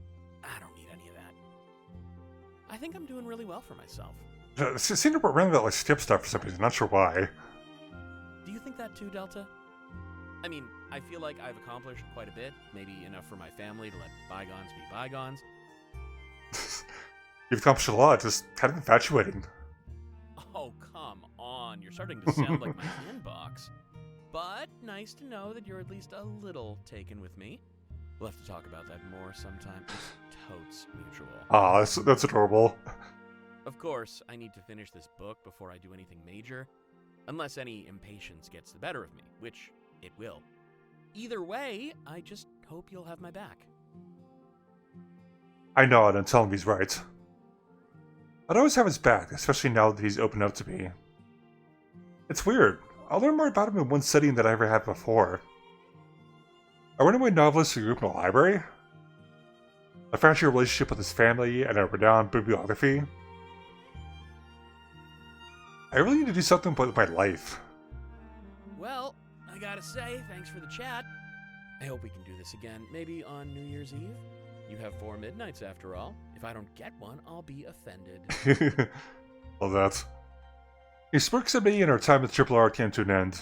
I don't need any of that. I think I'm doing really well for myself. It seemed to run about like skip stuff for some reason. Not sure why. Do you think that too, Delta? I mean, I feel like I've accomplished quite a bit, maybe enough for my family to let bygones be bygones. You've accomplished a lot. Just kind of infatuating. Oh, come on. You're starting to sound like my inbox. But nice to know that you're at least a little taken with me. We'll have to talk about that more sometime. It's totes mutual. Ah, that's adorable. Of course, I need to finish this book before I do anything major. Unless any impatience gets the better of me, which it will. Either way, I just hope you'll have my back. I nod and tell him he's right. I'd always have his back, especially now that he's opened up to me. It's weird. I'll learn more about him in one setting than I ever have before. A runaway novelist who grew up in a library? A fancy relationship with his family and a renowned bibliography? I really need to do something with my life. Well, I gotta say, thanks for the chat. I hope we can do this again, maybe on New Year's Eve. You have 4 midnights after all. If I don't get one, I'll be offended. Love that. He smirks at me and our time with Triple R came to an end.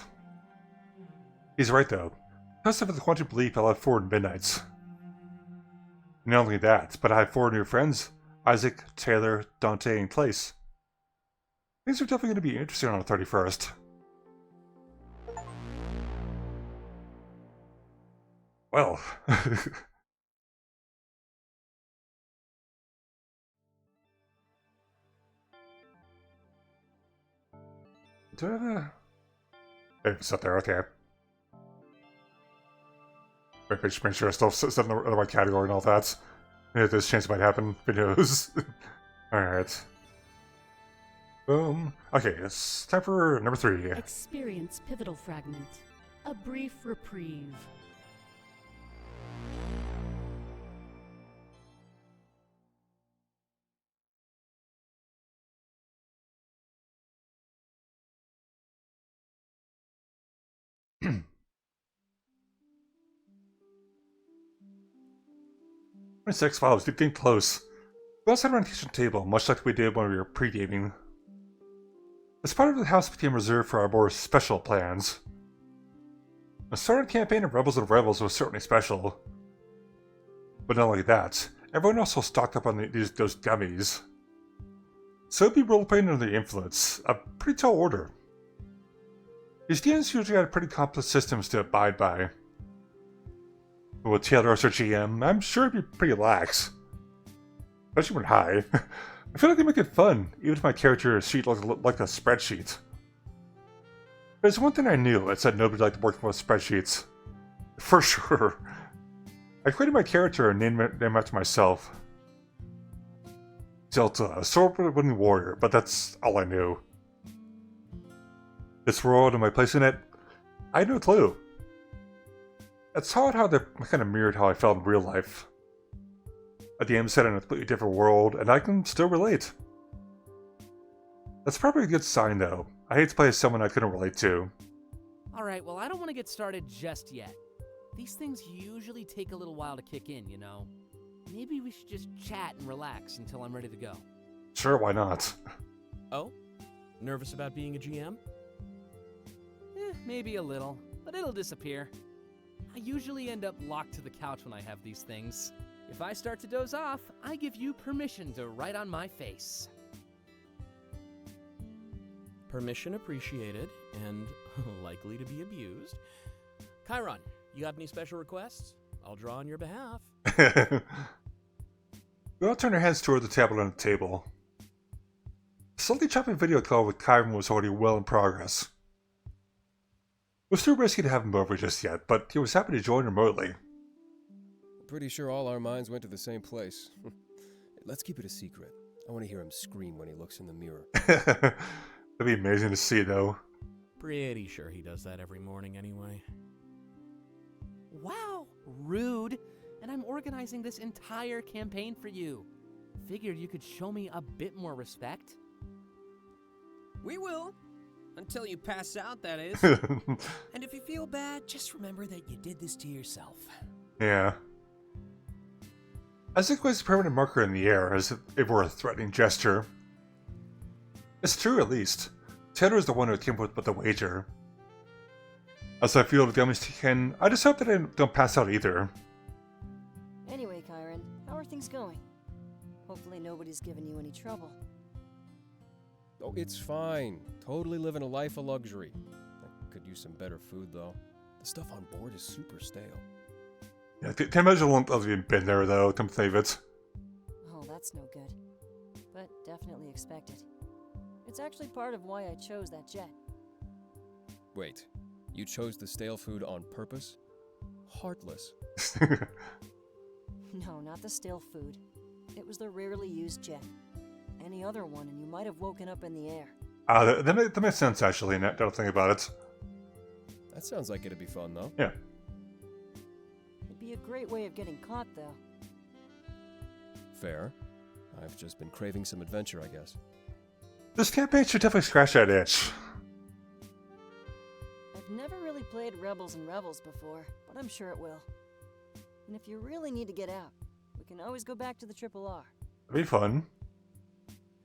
He's right though. Because of the quantum leap, I'll have 4 midnights. Not only that, but I have 4 new friends. Isaac, Taylor, Dante, and Clace. Things are definitely going to be interesting on the 31st. Well. Do I have a... It's up there, okay. Just make sure I still set in the right category and all that. Yeah, this chance might happen. Who knows? Alright. Boom. Okay, it's time for number 3. Experience pivotal fragment. A brief reprieve. Sex files, getting close. We also had an orientation table, much like we did when we were pre-gaming. This part of the house became reserved for our more special plans. The start of the campaign of Rebels and Rebels was certainly special. But not only that, everyone also stocked up on those gummies. So it'd be role-playing under the influence, a pretty tall order. These DMs usually had pretty complex systems to abide by. But with Taylor as our GM, I'm sure it'd be pretty lax. Especially when high. I feel like they make it fun, even if my character sheet looked like a spreadsheet. There's one thing I knew, it's that nobody liked working with spreadsheets. For sure. I created my character and named him after myself. Delta, a sword-wielding warrior, but that's all I knew. This world and my place in it, I had no clue. It's odd how they kind of mirrored how I felt in real life. A DM set in a completely different world, and I can still relate. That's probably a good sign, though. I hate to play as someone I couldn't relate to. Alright, well, I don't want to get started just yet. These things usually take a little while to kick in, you know? Maybe we should just chat and relax until I'm ready to go. Sure, why not? Oh? Nervous about being a GM? Maybe a little, but it'll disappear. I usually end up locked to the couch when I have these things. If I start to doze off, I give you permission to write on my face. Permission appreciated, and likely to be abused. Chiron, you got any special requests? I'll draw on your behalf. We all turned our heads toward the tablet on the table. A slightly choppy video call with Kyron was already well in progress. It was too risky to have him over just yet, but he was happy to join remotely. pretty sure all our minds went to the same place. Let's keep it a secret. I want to hear him scream when he looks in the mirror. That'd be amazing to see, though. Pretty sure he does that every morning anyway. Wow, rude. And I'm organizing this entire campaign for you. Figured you could show me a bit more respect. We will. Until you pass out, that is. And if you feel bad, just remember that you did this to yourself. Yeah. Isaac was a permanent marker in the air, as if it were a threatening gesture. It's true, at least. Taylor is the one who came up with the wager. As I feel the damage taken, I just hope that I don't pass out either. Anyway, Kyron, how are things going? Hopefully nobody's given you any trouble. Oh, it's fine. Totally living a life of luxury. I could use some better food, though. The stuff on board is super stale. Yeah, can't imagine won't have even been there, though, come to think of it. Oh, that's no good. But definitely expected. It's actually part of why I chose that jet. Wait, you chose the stale food on purpose? Heartless. No, not the stale food. It was the rarely used jet. Any other one, and you might have woken up in the air. That makes sense, actually, now that I think about it. That sounds like it'd be fun, though. Yeah. It'd be a great way of getting caught, though. Fair. I've just been craving some adventure, I guess. This campaign should definitely scratch that itch. I've never really played Rebels and Revels before, but I'm sure it will. And if you really need to get out, we can always go back to the Triple R. It'd be fun.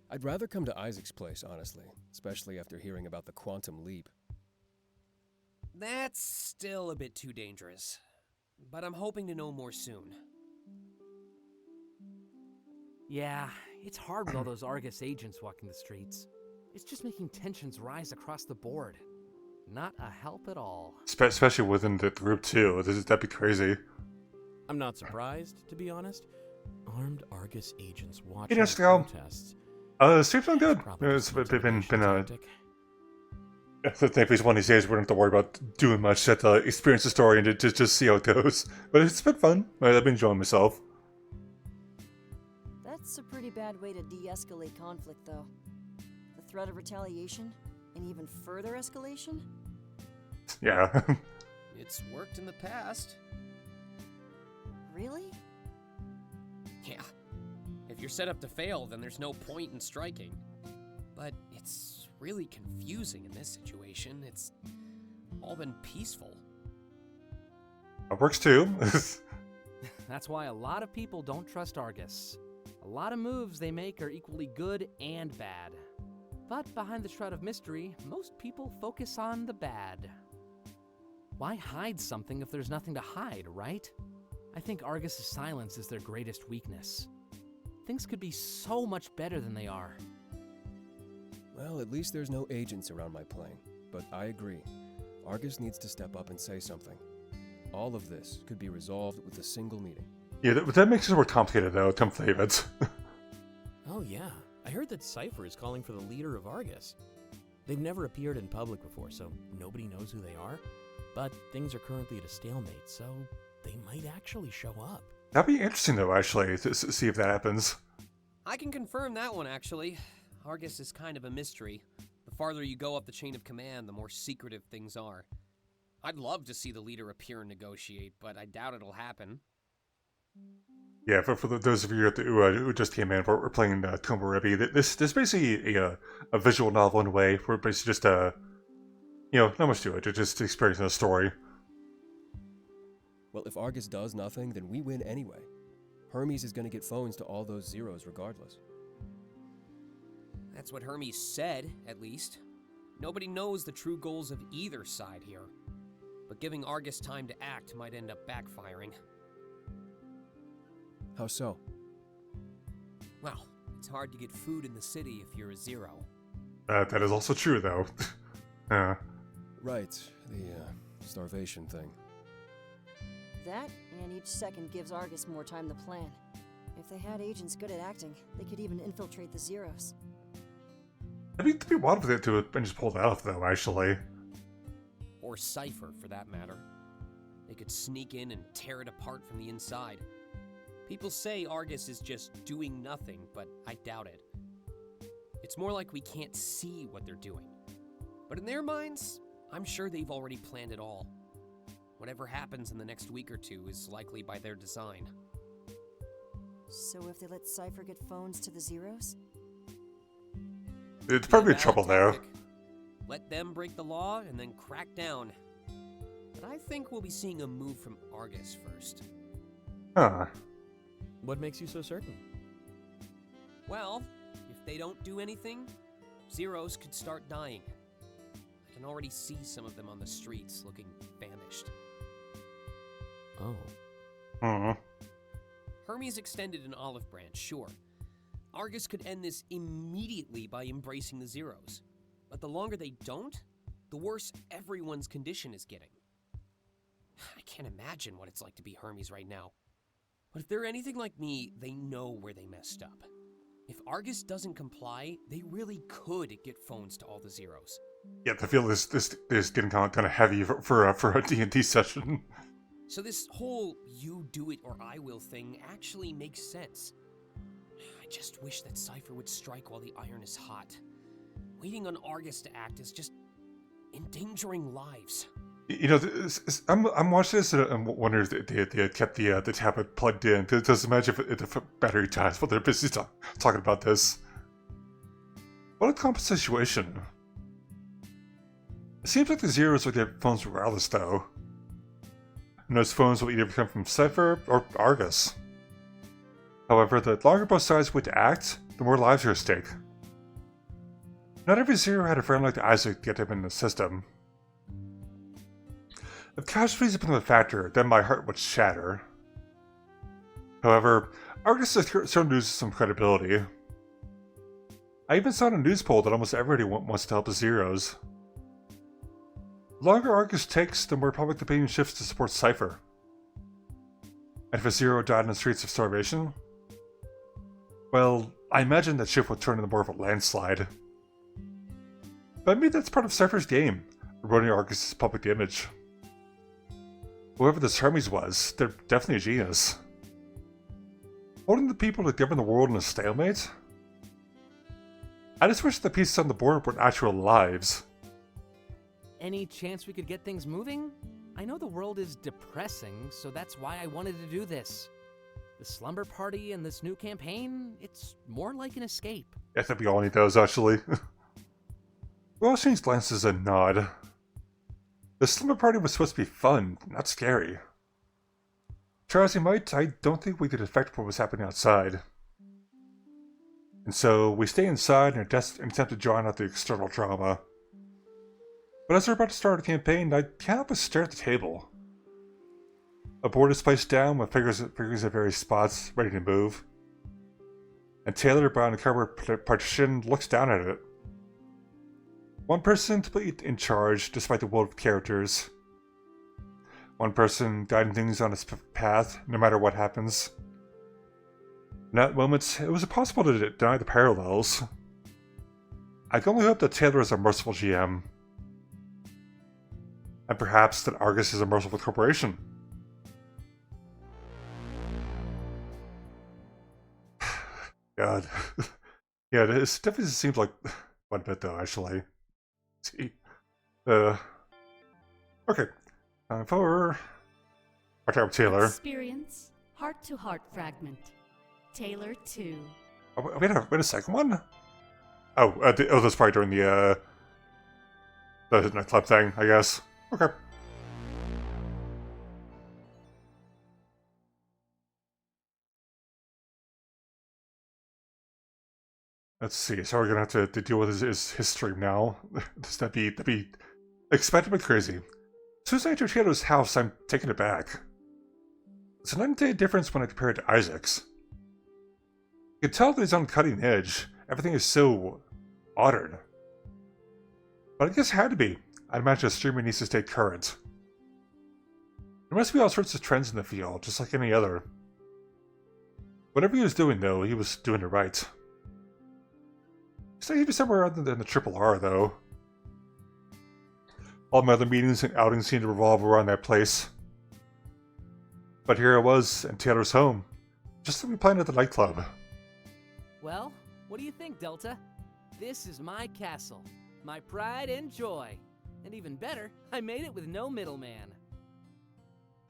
I'd rather come to Isaac's place, honestly, especially after hearing about the quantum leap. That's still a bit too dangerous. But I'm hoping to know more soon. Yeah, it's hard with all those Argus agents walking the streets. It's just making tensions rise across the board. Not a help at all. Especially within the group, too. That'd be crazy. I'm not surprised, to be honest. Armed Argus agents Hey, watching just the go. protests. Stream's been good. Probably It's just an been intimidation tactic. I think it's one of these days we don't have to worry about doing much. Just experience the story and just see how it goes. But it's been fun. I've been enjoying myself. That's a pretty bad way to de-escalate conflict, though. The threat of retaliation, and even further escalation? Yeah. It's worked in the past. Really? Yeah. If you're set up to fail, then there's no point in striking. But it's really confusing in this situation. It's all been peaceful. It works too. That's why a lot of people don't trust Argus. A lot of moves they make are equally good and bad. But behind the shroud of mystery, most people focus on the bad. Why hide something if there's nothing to hide, right? I think Argus's silence is their greatest weakness. Things could be so much better than they are. Well, at least there's no agents around my plane. But I agree. Argus needs to step up and say something. All of this could be resolved with a single meeting. Yeah, that makes it more complicated, though. Come to it. Oh yeah, I heard that Cypher is calling for the leader of Argus. They've never appeared in public before, so nobody knows who they are. But things are currently at a stalemate, so they might actually show up. That'd be interesting, though, actually, to see if that happens. I can confirm that one, actually. Argus is kind of a mystery. The farther you go up the chain of command, the more secretive things are. I'd love to see the leader appear and negotiate, but I doubt it'll happen. Yeah, for those of you who just came in, we're playing Komorebi. This is basically a visual novel in a way. We're basically just not much to it. It's just experiencing a story. Well, if Argus does nothing, then we win anyway. Hermes is going to get phones to all those zeros regardless. That's what Hermes said, at least. Nobody knows the true goals of either side here. But giving Argus time to act might end up backfiring. How so? Well, it's hard to get food in the city if you're a zero. That is also true, though. Right, the starvation thing. That, and each second gives Argus more time to plan. If they had agents good at acting, they could even infiltrate the zeros. It'd be wild for them to just pull that off, though, actually. Or Cypher, for that matter. They could sneak in and tear it apart from the inside. People say Argus is just doing nothing, but I doubt it. It's more like we can't see what they're doing. But in their minds, I'm sure they've already planned it all. Whatever happens in the next week or two is likely by their design. So if they let Cypher get phones to the Zeros? It's Be a probably bad trouble there. tactic. Let them break the law and then crack down. But I think we'll be seeing a move from Argus first. Huh. What makes you so certain? Well, if they don't do anything, Zeros could start dying. I can already see some of them on the streets looking famished. Oh. Hmm. Hermes extended an olive branch, sure. Argus could end this immediately by embracing the Zeros. But the longer they don't, the worse everyone's condition is getting. I can't imagine what it's like to be Hermes right now. But if they're anything like me, they know where they messed up. If Argus doesn't comply, they really could get phones to all the Zeros. Yeah, the feel this is getting kind of heavy for a D&D session. So this whole you do it or I will thing actually makes sense. I just wish that Cypher would strike while the iron is hot. Waiting on Argus to act is just endangering lives. You know, I'm watching this and I'm wondering if they had kept the tablet plugged in. Just imagine if the battery dies while they're busy talking about this. What a complex situation. It seems like the Zeros will get phones regardless, though. And those phones will either come from Cypher or Argus. However, the longer both sides wait to act, the more lives are at stake. Not every Zero had a friend like Isaac to get him in the system. If casualties had become a factor, then my heart would shatter. However, Argus is starting to lose some credibility. I even saw in a news poll that almost everybody wants to help the Zeros. The longer Argus takes, the more public the opinion shifts to support Cypher. And if a Zero died in the streets of starvation, well, I imagine that shift would turn into more of a landslide. But maybe that's part of Cypher's game, eroding Argus's public image. Whoever this Hermes was, they're definitely a genius. Holding the people to govern the world in a stalemate? I just wish the pieces on the board were actual lives. Any chance we could get things moving? I know the world is depressing, so that's why I wanted to do this. The slumber party and this new campaign, it's more like an escape. I think we all need those, actually. Rothstein's glances a nod. The slumber party was supposed to be fun, not scary. Try as he might, I don't think we could affect what was happening outside. And so, we stay inside and attempt to drown out the external drama. But as we're about to start a campaign, I can't help but stare at the table. A board is placed down with figures at various spots, ready to move. And Taylor, behind a cardboard partition, looks down at it. One person to be in charge, despite the world of characters. One person guiding things on its path, no matter what happens. In that moment, it was impossible to deny the parallels. I can only hope that Taylor is a merciful GM. And perhaps that Argus is a merciful corporation. God. Yeah, it definitely seems like quite a bit though, actually. See. Okay. Time for our Taylor. Experience heart-to-heart fragment. Taylor 2. Oh, wait a second one? Oh, that's probably during the nightclub thing, I guess. Okay. Let's see. So we're gonna have to deal with his stream now. That'd be expected but crazy. As soon as I enter Taylor's house, I'm taken aback. It's a night and day difference when I compare it to Isaac's. You can tell that he's on the cutting edge. Everything is so modern. But I guess it had to be. I'd imagine a streamer needs to stay current. There must be all sorts of trends in the field, just like any other. Whatever he was doing, though, he was doing it right. He's not even somewhere other than the Triple R, though. All my other meetings and outings seem to revolve around that place. But here I was in Taylor's home, just to be playing at the nightclub. Well, what do you think, Delta? This is my castle, my pride and joy. And even better, I made it with no middleman.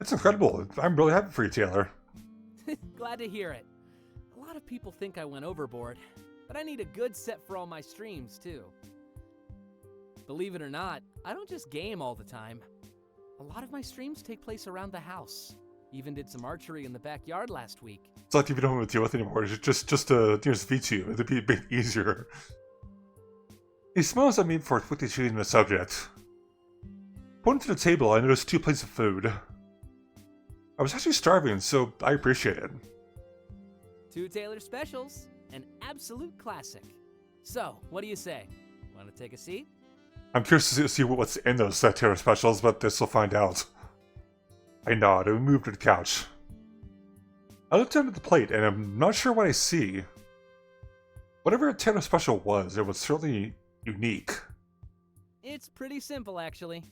It's incredible. I'm really happy for you, Taylor. Glad to hear it. A lot of people think I went overboard, but I need a good set for all my streams, too. Believe it or not, I don't just game all the time. A lot of my streams take place around the house. Even did some archery in the backyard last week. It's like if you don't want to deal with it anymore, just VTube. It'd be a bit easier. He smiles at me before quickly choosing the subject. Pointing to the table, I noticed 2 plates of food. I was actually starving, so I appreciate it. 2 Taylor specials, an absolute classic. So, what do you say? Want to take a seat? I'm curious to see what's in those Taylor specials, but this will find out. I nod and we move to the couch. I look down at the plate and I'm not sure what I see. Whatever a Taylor special was, it was certainly unique. It's pretty simple, actually.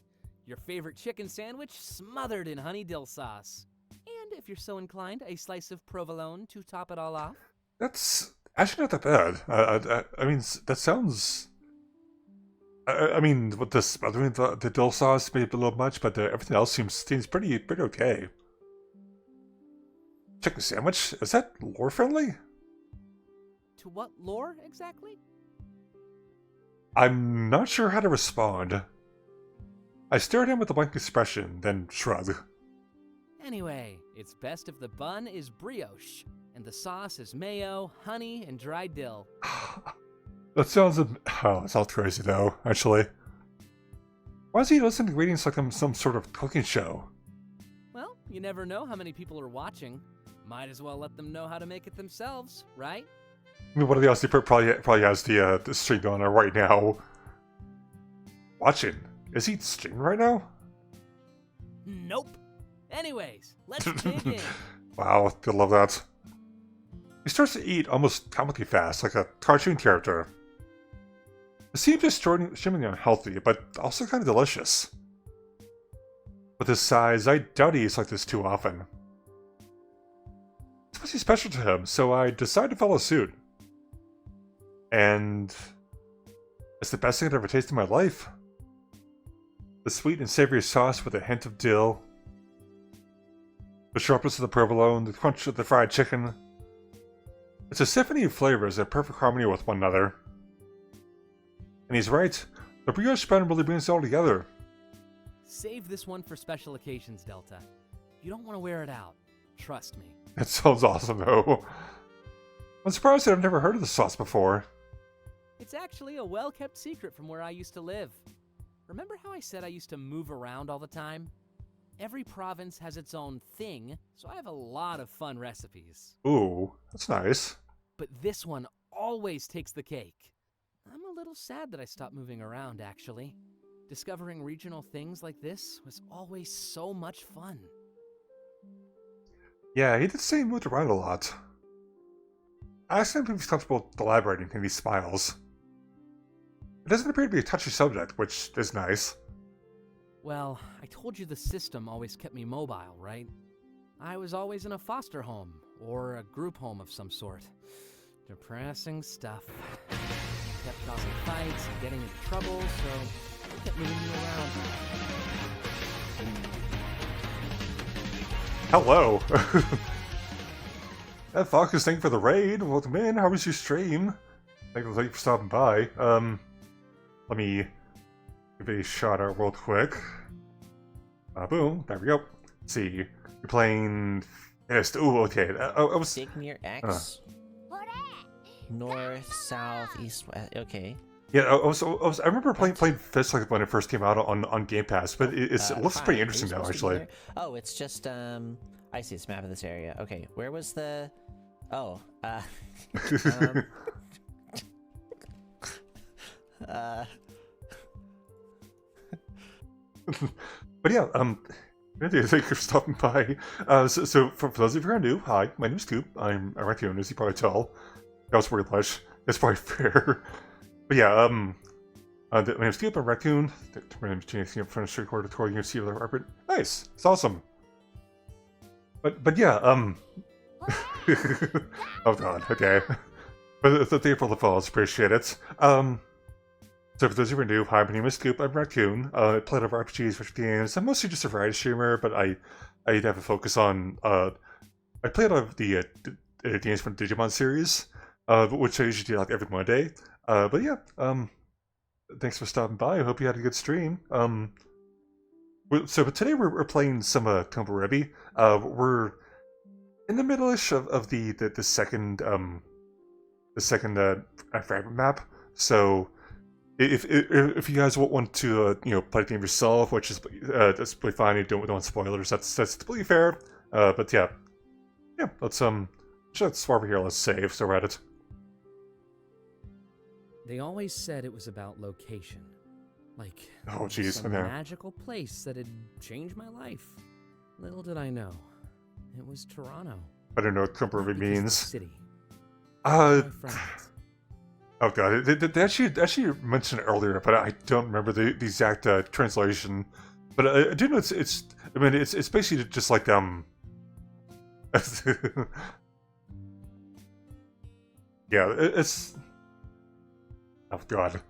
Your favorite chicken sandwich smothered in honey dill sauce. And if you're so inclined, a slice of provolone to top it all off. That's actually not that bad. I mean, that sounds... I mean, with this, I mean, the dill sauce may be a little much, but everything else seems pretty okay. Chicken sandwich? Is that lore friendly? To what lore, exactly? I'm not sure how to respond. I stare at him with a blank expression, then shrug. Anyway, it's best if the bun is brioche, and the sauce is mayo, honey, and dried dill. That sounds it sounds crazy though, actually. Why is he listing ingredients like I'm some sort of cooking show? Well, you never know how many people are watching. Might as well let them know how to make it themselves, right? I mean, one of the else probably has the stream going on right now. Watching? Is he streaming right now? Nope. Anyways, let's dig in. Wow, I love that. He starts to eat almost comically fast, like a cartoon character. It seems extremely unhealthy, but also kind of delicious. With his size, I doubt he eats like this too often. It's pretty special to him, so I decide to follow suit. And it's the best thing I've ever tasted in my life. The sweet and savory sauce with a hint of dill. The sharpness of the provolone, the crunch of the fried chicken. It's a symphony of flavors in perfect harmony with one another. And he's right, the brioche bun really brings it all together. Save this one for special occasions, Delta. You don't want to wear it out. Trust me. That sounds awesome, though. I'm surprised that I've never heard of the sauce before. It's actually a well-kept secret from where I used to live. Remember how I said I used to move around all the time? Every province has its own thing, so I have a lot of fun recipes. Ooh, that's nice. But this one always takes the cake. I'm a little sad that I stopped moving around, actually. Discovering regional things like this was always so much fun. Yeah, he did say he moved around a lot. I asked him if he's comfortable elaborating, and he smiles. It doesn't appear to be a touchy subject, which is nice. Well, I told you the system always kept me mobile, right? I was always in a foster home, or a group home of some sort. Depressing stuff. Kept causing fights and getting into trouble, so they kept moving me around. Hello! That Fox, thank you for the raid. Welcome in. How was your stream? Thank you for stopping by. Let me give a shout out real quick. Boom. There we go. Let's see. You're playing Fist. Ooh, okay. I was... Stick near X. North, south, east, west. Okay. Yeah, I remember playing Fist like when it first came out on Game Pass, but it looks pretty interesting now, actually. Oh, it's just I see this map of this area. Okay, where was the? Oh, But yeah, thank you for stopping by. So for those of you who are new, hi, my name is Coop. I'm a raccoon, as you probably tell. That was pretty lush. That's probably fair. But yeah, my name is Coop. I'm a raccoon. My name is James. I'm from the street corner. You can see the carpet. Nice. It's awesome. But yeah, oh god, okay. But thank you for the follows, appreciate it. So for those who are new, hi, my name is Scoop, I'm Raccoon. I play a lot of RPGs, virtual games. I'm mostly just a variety streamer, but I have a focus on, I play a lot of the games from the Digimon series, which I usually do like every Monday. But yeah, thanks for stopping by, I hope you had a good stream. But today we're playing some Komorebi. We're in the middle-ish of the second fragment map. So if you guys want to play the game yourself, which is that's pretty fine. You don't want spoilers. That's completely fair. But yeah, let's swap over here. Let's save. So we're at it. They always said it was about location. Like, Oh jeez, some okay. magical place that had changed my life. Little did I know, it was Toronto. I don't know what Komorebi Because the means. city. Uh, My friends. oh god, they actually mentioned it earlier, but I don't remember the exact translation. But I do know it's. I mean, it's basically just like yeah, it's. Oh god.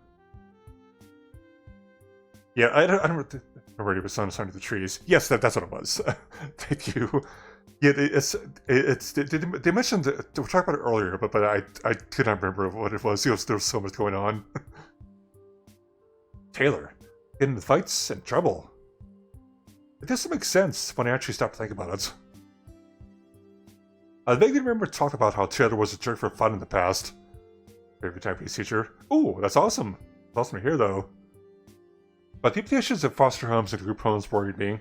Yeah, I don't remember it was under the trees. Yes, that's what it was. Thank you. Yeah, they mentioned they were talking about it earlier, but I could not remember what it was. There was so much going on. Taylor, getting into fights and trouble. It doesn't make sense when I actually stop to think about it. I vaguely remember talking about how Taylor was a jerk for fun in the past. Favorite Japanese teacher. Ooh, that's awesome. It's awesome to hear, though. But the implications of foster homes and group homes worried me.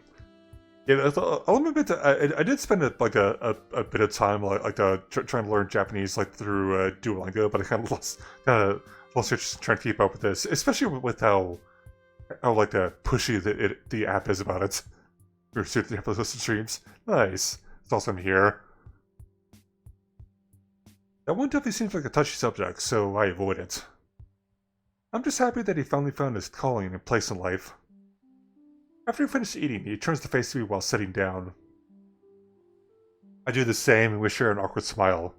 Yeah, I'll admit that I did spend a bit of time trying to learn Japanese through Duolingo, but I kind of lost interest in trying to keep up with this, especially with how pushy the app is about it. We're super to listen streams. Nice. It's awesome here. That one definitely seems like a touchy subject, so I avoid it. I'm just happy that he finally found his calling and place in life. After he finishes eating, he turns to face me while sitting down. I do the same and we share an awkward smile.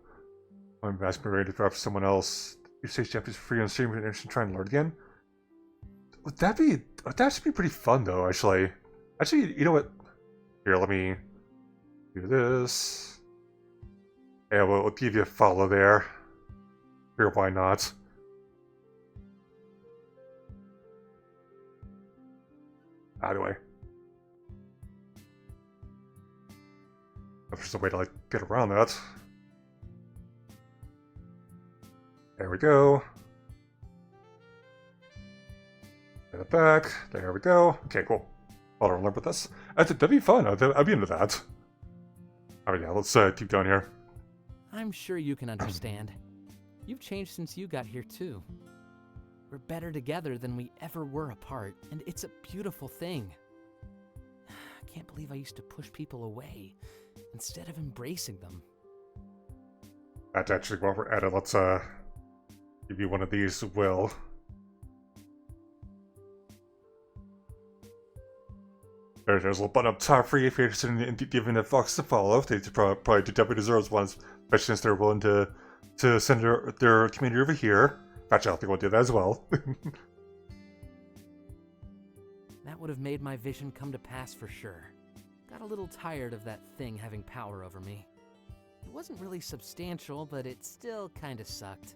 I'm asking me ready to drop someone else. You say Japanese for free on stream and interested in trying to learn again? That should be pretty fun though, actually. Actually, you know what? Here, let me do this. Yeah, we'll give you a follow there. Here, why not? Anyway. If there's a way to get around that. There we go. Get it back. There we go. Okay, cool. I'll remember this. That'd be fun. I'd be into that. Alright, yeah, let's keep going here. I'm sure you can understand. You've changed since you got here, too. We're better together than we ever were apart, and it's a beautiful thing. I can't believe I used to push people away instead of embracing them. That's actually while we're at it, let's give you one of these as well. There's a little button up top for you if you're interested in giving the Fox a follow. They probably definitely deserves one, especially since they're willing to send their community over here. Actually, I think we'll do that as well. That would have made my vision come to pass for sure. Got a little tired of that thing having power over me. It wasn't really substantial, but it still kinda sucked.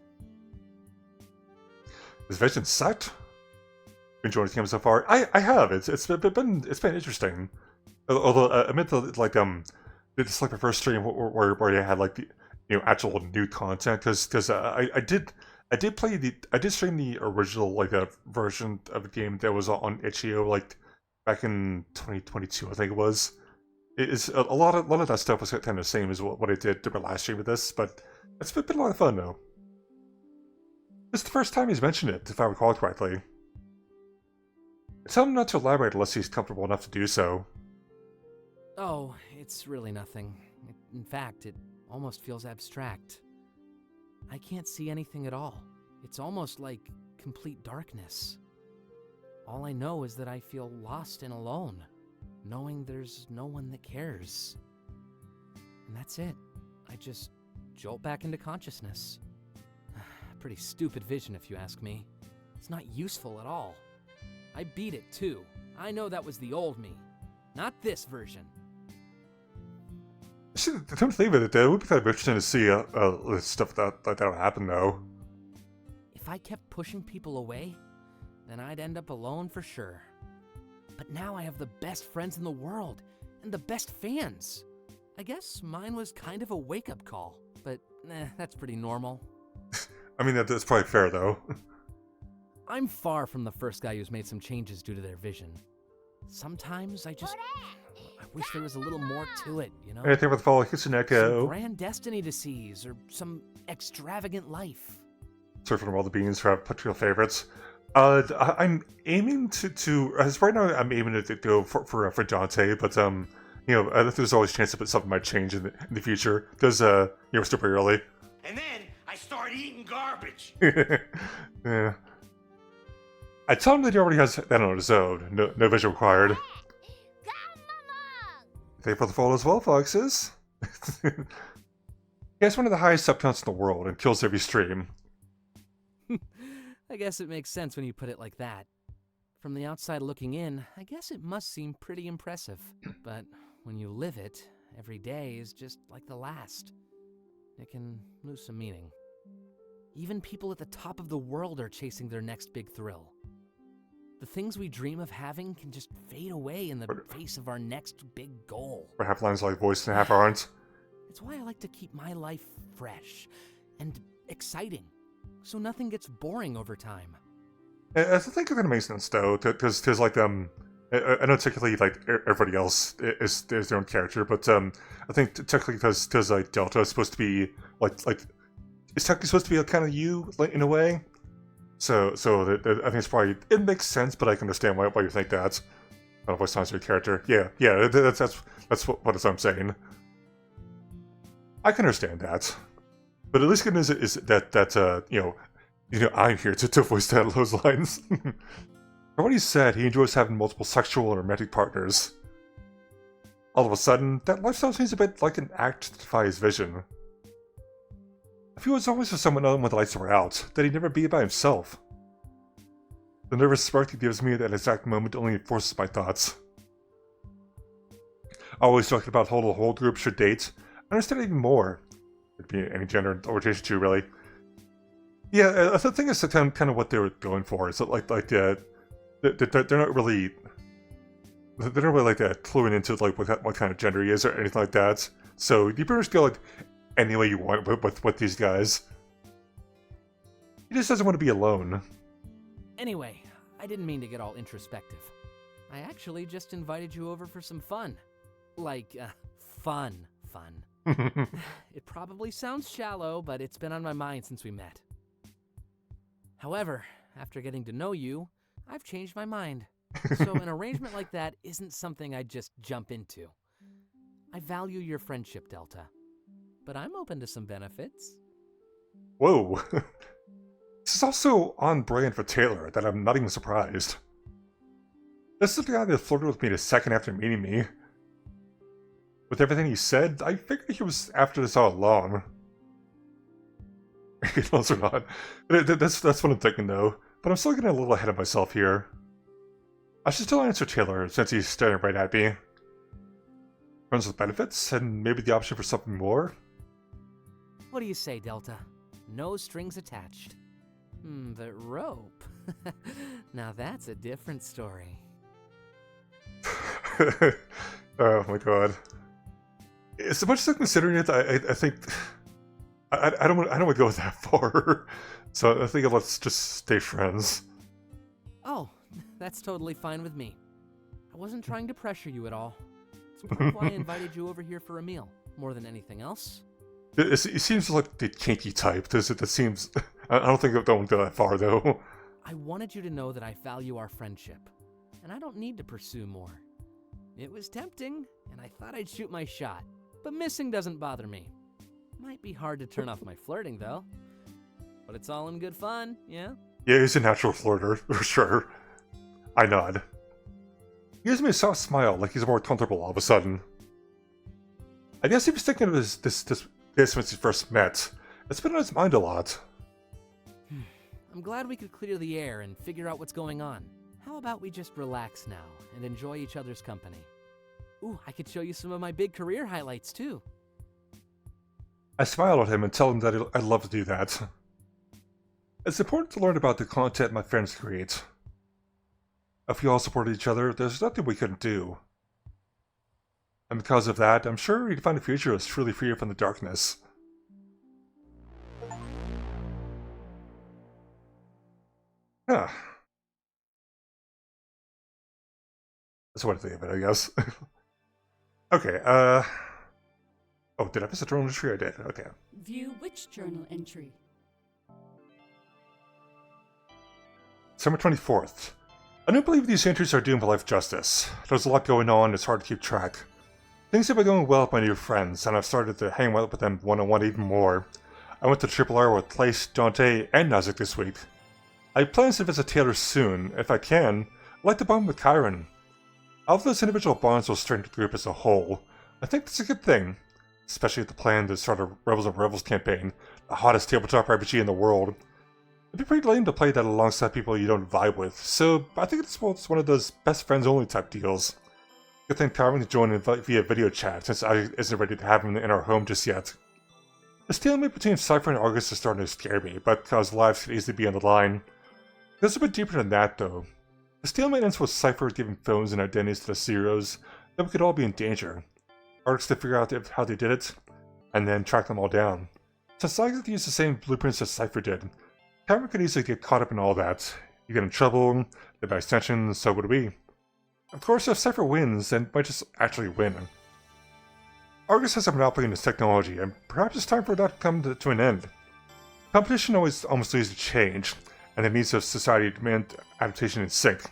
This vision sucked? Enjoying the game so far? I have. It's been interesting. Although I meant to it's like the first stream where you had the actual new content because I did stream the original version of the game that was on itch.io back in 2022 I think it was. It's a lot of that stuff was kind of the same as what I did during my last stream with this, but it's been a lot of fun though. It's the first time he's mentioned it, if I recall correctly. Tell him not to elaborate unless he's comfortable enough to do so. Oh, it's really nothing. In fact, it almost feels abstract. I can't see anything at all. It's almost like complete darkness. All I know is that I feel lost and alone, knowing there's no one that cares. and that's it. I just jolt back into consciousness. Pretty stupid vision, if you ask me. It's not useful at all. I beat it, too. I know that was the old me, not this version. Don't think of it, it would be kind of interesting to see stuff like that would happen, though. If I kept pushing people away, then I'd end up alone for sure. But now I have the best friends in the world, and the best fans. I guess mine was kind of a wake-up call, but that's pretty normal. I mean, that's probably fair, though. I'm far from the first guy who's made some changes due to their vision. Sometimes I wish there was a little more to it, you know? Anything with the follow Kitsuneko? Some grand destiny to seize, or some extravagant life. Sorry for all the beans for particular favorites. I'm aiming to as right now I'm aiming to go for Dante, but I think there's always a chance that something might change in the future. Because we're still pretty early. And then I start eating garbage. Yeah. I tell him that he already has that on his own. No vision required. Thank you for the follow as well, Foxes. He has one of the highest sub counts in the world and kills every stream. I guess it makes sense when you put it like that. From the outside looking in, I guess it must seem pretty impressive. But when you live it, every day is just like the last. It can lose some meaning. Even people at the top of the world are chasing their next big thrill. The things we dream of having can just fade away in the face of our next big goal. Or half lines like voice and half aren't. It's why I like to keep my life fresh and exciting, so nothing gets boring over time. I think it kind of makes sense though, because there's like I know technically like everybody else is there's their own character, but I think technically because like Delta is supposed to be like it's technically supposed to be kind of you like, in a way. So I think it's probably it makes sense, but I can understand why you think that. I don't know if it's your character. Yeah, that's what I'm saying. I can understand that, but at least good news is that I'm here to voice those lines. From what he said, he enjoys having multiple sexual and romantic partners. All of a sudden, that lifestyle seems a bit like an act to defy his vision. If he was always with someone other when the lights were out, then he'd never be by himself. The nervous spark he gives me at that exact moment only enforces my thoughts. Always talking about how the whole group should date. I understand even more. It'd be any gender orientation too, really. Yeah, the thing is kind of what they were going for. Is that they're not really like cluing into like what kind of gender he is or anything like that. So you pretty much go like any way you want with these guys. He just doesn't want to be alone. Anyway, I didn't mean to get all introspective. I actually just invited you over for some fun. Like, fun. It probably sounds shallow, but it's been on my mind since we met. However, after getting to know you, I've changed my mind. So an arrangement like that isn't something I'd just jump into. I value your friendship, Delta. But I'm open to some benefits. Whoa. This is also on brand for Taylor, that I'm not even surprised. This is the guy that flirted with me the second after meeting me. With everything he said, I figured he was after this all along. He knows or not. That's what I'm thinking though, but I'm still getting a little ahead of myself here. I should still answer Taylor since he's staring right at me. Friends with benefits, and maybe the option for something more? What do you say, Delta? No strings attached. But rope? Now that's a different story. Oh my god. As much as I'm considering it, I think I don't want to go that far. So I think let's just stay friends. Oh, that's totally fine with me. I wasn't trying to pressure you at all. It's part of why I invited you over here for a meal, more than anything else. It seems like the kinky type. That seems. I don't think that won't go that far though. I wanted you to know that I value our friendship, and I don't need to pursue more. It was tempting, and I thought I'd shoot my shot, but missing doesn't bother me. Might be hard to turn off my flirting though, but it's all in good fun, yeah? Yeah, he's a natural flirter for sure. I nod. He gives me a soft smile, like he's more comfortable all of a sudden. I guess he was thinking of this since he first met. It's been on his mind a lot. I'm glad we could clear the air and figure out what's going on. How about we just relax now and enjoy each other's company? Ooh, I could show you some of my big career highlights too. I smile at him and tell him that I'd love to do that. It's important to learn about the content my friends create. If we all supported each other, there's nothing we couldn't do. And because of that, I'm sure we'd find a future that's truly free from the darkness. Huh. That's what I think of it, I guess. Okay, oh, did I miss a journal entry? I did, okay. View which journal entry? December 24th. I don't believe these entries are doing life justice. There's a lot going on, it's hard to keep track. Things have been going well with my new friends, and I've started to hang out with them one-on-one even more. I went to Triple R with Place, Dante, and Nazik this week. I have plans to visit Taylor soon. If I can, I'd like to bond with Kyron. All of those individual bonds will strengthen the group as a whole. I think that's a good thing, especially with the plan to start a Rebels of Rebels campaign, the hottest tabletop RPG in the world. It'd be pretty lame to play that alongside people you don't vibe with, so I think it's one of those best friends only type deals. Good thing Kyron can join via video chat, since I isn't ready to have him in our home just yet. The stalemate between Cypher and August is starting to scare me, but because lives could easily be on the line. It goes a bit deeper than that, though. The stalemate ends with Cypher giving phones and identities to the Zeros, that we could all be in danger. Arcs to figure out how they did it, and then track them all down. Since I could use the same blueprints as Cypher did, Cameron could easily get caught up in all that. You get in trouble, then by extension, so would we. Of course, if Cypher wins, then might just actually win. Argus has a monopoly in its technology, and perhaps it's time for that to come to an end. Competition almost leads to change, and the needs of society demand adaptation in sync. It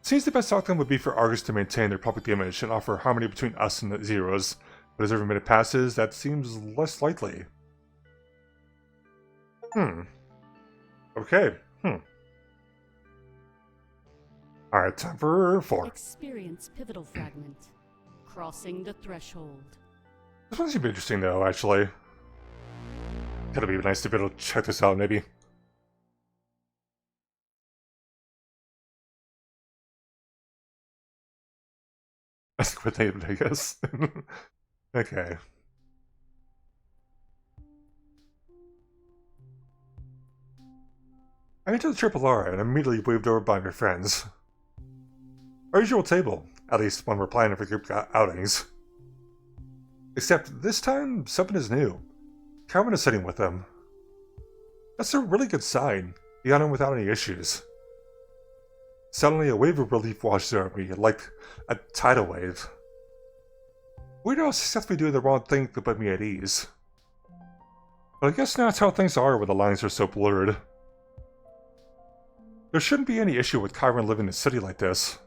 seems the best outcome would be for Argus to maintain their public image and offer harmony between us and the Zeros, but as every minute passes, that seems less likely. Okay, Alright, time for 4. Experience pivotal fragment. Crossing the threshold. This one seems interesting though, actually. It'll be nice to be able to check this out, maybe. That's a good name, I guess. Okay. I entered the Triple R and immediately waved over by my friends. Our usual table, at least when we're planning for group outings. Except this time, something is new. Calvin is sitting with them. That's a really good sign. He got in without any issues. Suddenly, a wave of relief washes over me, like a tidal wave. Weird how successfully doing the wrong thing could put me at ease. But I guess that's how things are when the lines are so blurred. There shouldn't be any issue with Kyron living in a city like this.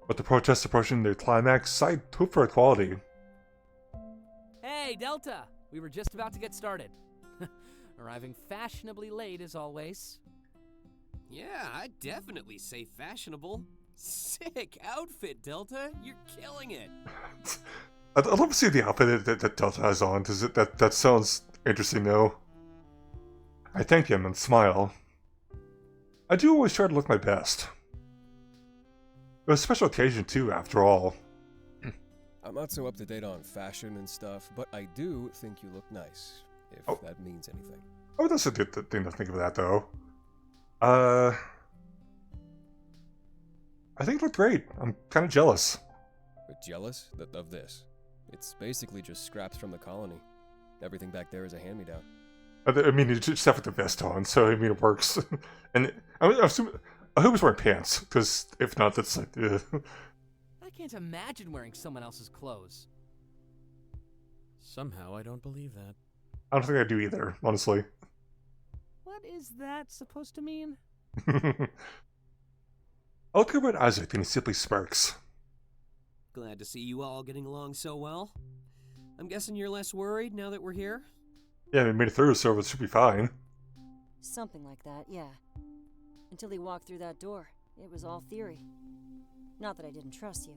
With the protests approaching their climax, I hope for equality. Hey, Delta! We were just about to get started. Arriving fashionably late as always. Yeah, I'd definitely say fashionable. Sick outfit, Delta. You're killing it. I'd love to see the outfit that Delta has on. That sounds interesting, though. I thank him and smile. I do always try to look my best. It was a special occasion, too, after all. I'm not so up to date on fashion and stuff, but I do think you look nice, if that means anything. Oh, that's a good thing to think of that, though. I think it looked great. I'm kind of jealous. But jealous of this? It's basically just scraps from the colony. Everything back there is a hand-me-down. I mean, you just have the vest on, so I mean, it works. And I hope he's wearing pants, because if not, that's like, I can't imagine wearing someone else's clothes. Somehow I don't believe that. I don't think I do either, honestly. What is that supposed to mean? I look over at Isaac and he simply smirks. Glad to see you all getting along so well. I'm guessing you're less worried now that we're here? Yeah, we made it through, so it should be fine. Something like that, yeah. Until he walked through that door, it was all theory. Not that I didn't trust you,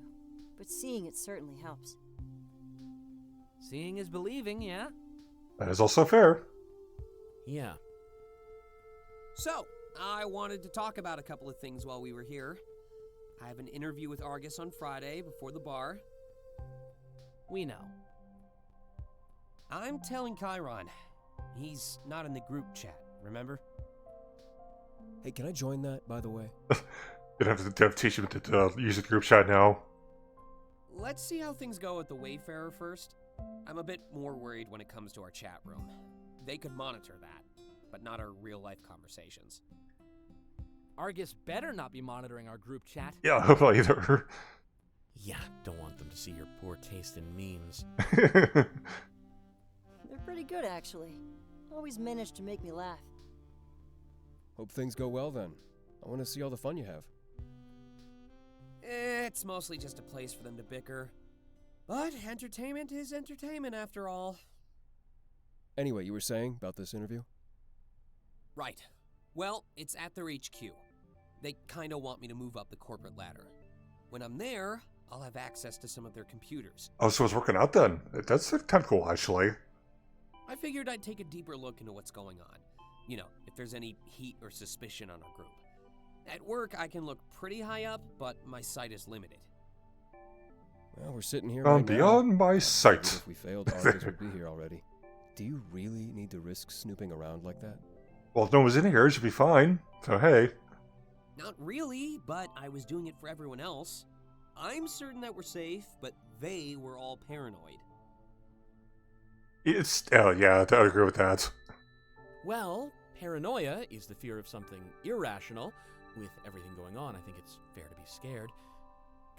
but seeing it certainly helps. Seeing is believing, yeah? That is also fair. Yeah. So, I wanted to talk about a couple of things while we were here. I have an interview with Argus on Friday before the bar. We know. I'm telling Chiron. He's not in the group chat, remember? Hey, can I join that, by the way? Gonna have to teach him to use the group chat now. Let's see how things go at the Wayfarer first. I'm a bit more worried when it comes to our chat room. They could monitor that, but not our real-life conversations. Argus better not be monitoring our group chat. Yeah, I hope not either. Yeah, don't want them to see your poor taste in memes. They're pretty good, actually. Always manage to make me laugh. Hope things go well then. I want to see all the fun you have. It's mostly just a place for them to bicker. But entertainment is entertainment after all. Anyway, you were saying about this interview? Right. Well, it's at their HQ. They kinda want me to move up the corporate ladder. When I'm there, I'll have access to some of their computers. Oh, so it's working out then. That's kind of cool, actually. I figured I'd take a deeper look into what's going on. You know, if there's any heat or suspicion on our group. At work, I can look pretty high up, but my sight is limited. Well, we're sitting here right now. Beyond my Even sight. if we failed, Argus would be here already. Do you really need to risk snooping around like that? Well, if no one's in here, it should be fine. So, hey. Not really, but I was doing it for everyone else. I'm certain that we're safe, but they were all paranoid. Oh, yeah, I agree with that. Well, paranoia is the fear of something irrational. With everything going on, I think it's fair to be scared.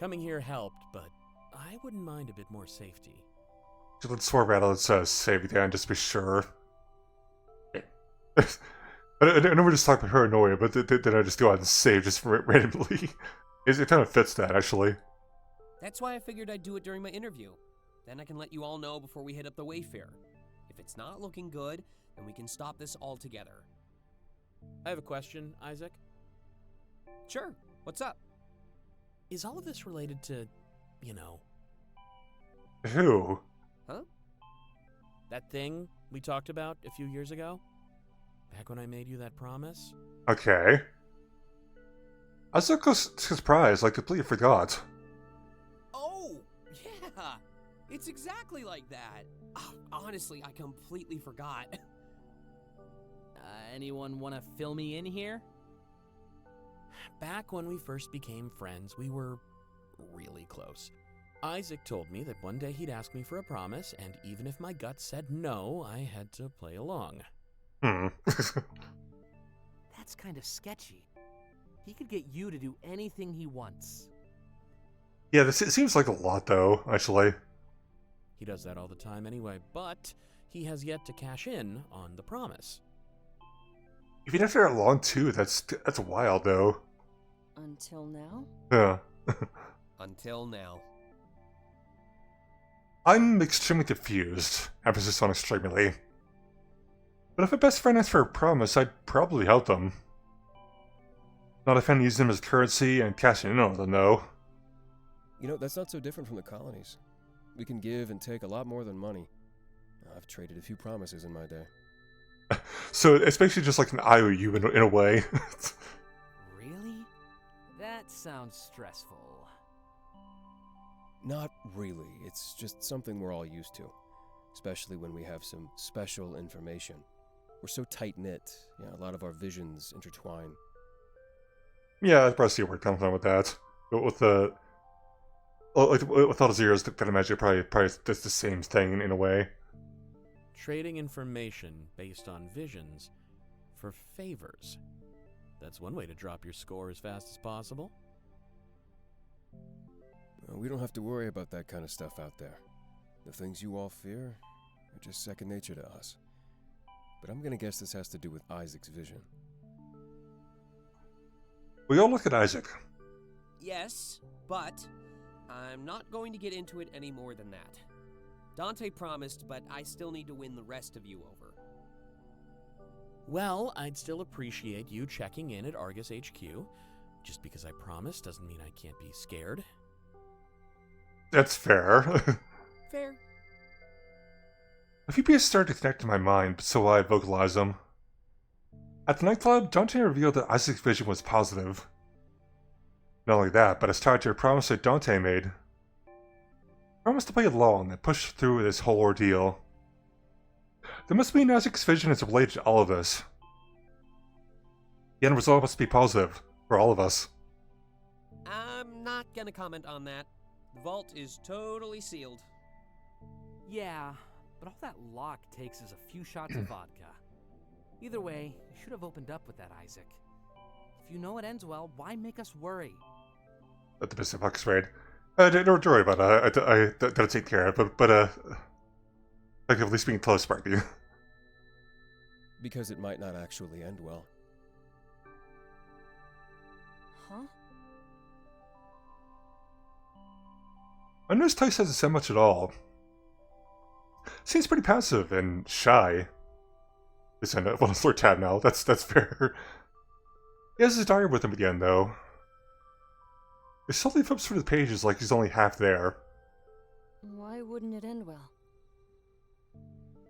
Coming here helped, but I wouldn't mind a bit more safety. So let's swear about it. Let's save it down just to be sure. I know we're just talking about paranoia, but then I just go out and save just randomly. It kind of fits that, actually. That's why I figured I'd do it during my interview. Then I can let you all know before we hit up the Wayfarer. If it's not looking good, then we can stop this altogether. I have a question, Isaac. Sure, what's up? Is all of this related to, you know... Who? Huh? That thing we talked about a few years ago? Back when I made you that promise? Okay. I was so surprised, I completely forgot. Oh, yeah! It's exactly like that. Honestly, I completely forgot. Anyone want to fill me in here? Back when we first became friends, we were really close. Isaac told me that one day he'd ask me for a promise, and even if my gut said no, I had to play along. That's kind of sketchy. He could get you to do anything he wants. Yeah, it seems like a lot, though, actually. He does that all the time anyway, but he has yet to cash in on the promise. If you'd after that long, too, that's wild, though. Until now? Yeah. Until now. I'm extremely confused. Emphasis on extremely. But if a best friend asks for a promise, I'd probably help them. Not if I use them as currency and cashing in on them, though. You know, that's not so different from the colonies. We can give and take a lot more than money. I've traded a few promises in my day. So it's basically just like an IOU in a way. Really? That sounds stressful. Not really. It's just something we're all used to. Especially when we have some special information. We're so tight-knit. Yeah, a lot of our visions intertwine. Yeah, I probably see where it comes from with that. But with the... with all the zeros, I imagine probably does the same thing in a way. Trading information based on visions for favors. That's one way to drop your score as fast as possible. Well, we don't have to worry about that kind of stuff out there. The things you all fear are just second nature to us. But I'm gonna guess this has to do with Isaac's vision. We all look at Isaac. Yes, but I'm not going to get into it any more than that. Dante promised, but I still need to win the rest of you over. Well, I'd still appreciate you checking in at Argus HQ. Just because I promised doesn't mean I can't be scared. That's fair. Fair. A few pieces started to connect in my mind, but so I vocalized them. At the nightclub, Dante revealed that Isaac's vision was positive. Not only that, but it's tied to a promise that Dante made. A promise to play along and push through this whole ordeal. There must mean Isaac's vision is related to all of this. The end result must be positive, for all of us. I'm not gonna comment on that. The vault is totally sealed. Yeah, but all that lock takes is a few shots of vodka. Either way, you should have opened up with that, Isaac. If you know it ends well, why make us worry? At the Mr. Fox raid. Don't worry about it. That'll take care of it, but I could at least being close, Sparky. Because it might not actually end well. Huh? I noticed Tice hasn't said much at all. Seems pretty passive and shy. Yes, I know. Well, it's Lord Tab now. That's fair. He has his diary with him again, though. He slowly flips through the pages like he's only half there. Why wouldn't it end well?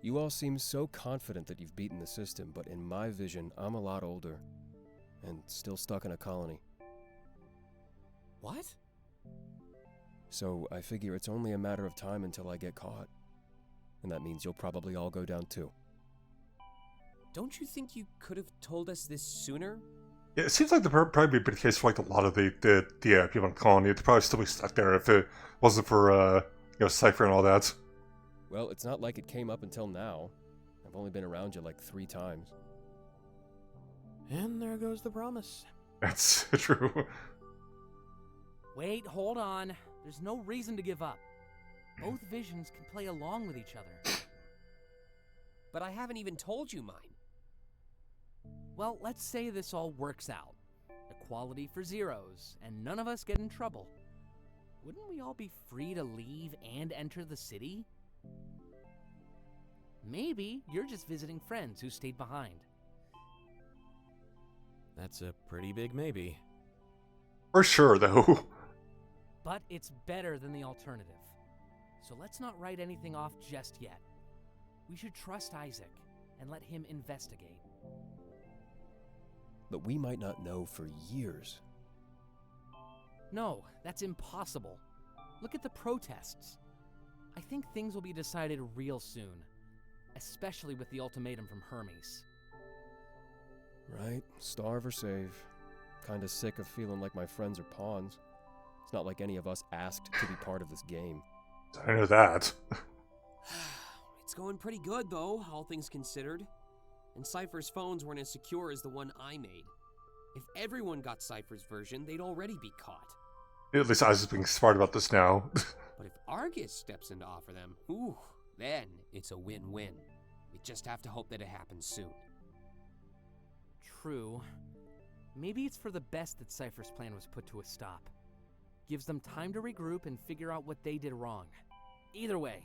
You all seem so confident that you've beaten the system, but in my vision, I'm a lot older. And still stuck in a colony. What? So I figure it's only a matter of time until I get caught. And that means you'll probably all go down too. Don't you think you could have told us this sooner? Yeah, it seems like there probably be the case for like a lot of the people in the colony. They'd probably still be stuck there if it wasn't for Cypher and all that. Well, it's not like it came up until now. I've only been around you like 3 times. And there goes the promise. That's true. Wait, hold on. There's no reason to give up. Both visions can play along with each other. But I haven't even told you mine. Well, let's say this all works out. Equality for zeros, and none of us get in trouble. Wouldn't we all be free to leave and enter the city? Maybe you're just visiting friends who stayed behind. That's a pretty big maybe. For sure, though. But it's better than the alternative. So let's not write anything off just yet. We should trust Isaac and let him investigate. But we might not know for years. No, that's impossible. Look at the protests. I think things will be decided real soon, especially with the ultimatum from Hermes. Right, starve or save. Kinda sick of feeling like my friends are pawns. It's not like any of us asked to be part of this game. I know that. It's going pretty good, though, all things considered. And Cypher's phones weren't as secure as the one I made. If everyone got Cypher's version, they'd already be caught. At least Isaac's being smart about this now. But if Argus steps in to offer them, then it's a win-win. We just have to hope that it happens soon. True. Maybe it's for the best that Cypher's plan was put to a stop. Gives them time to regroup and figure out what they did wrong. Either way,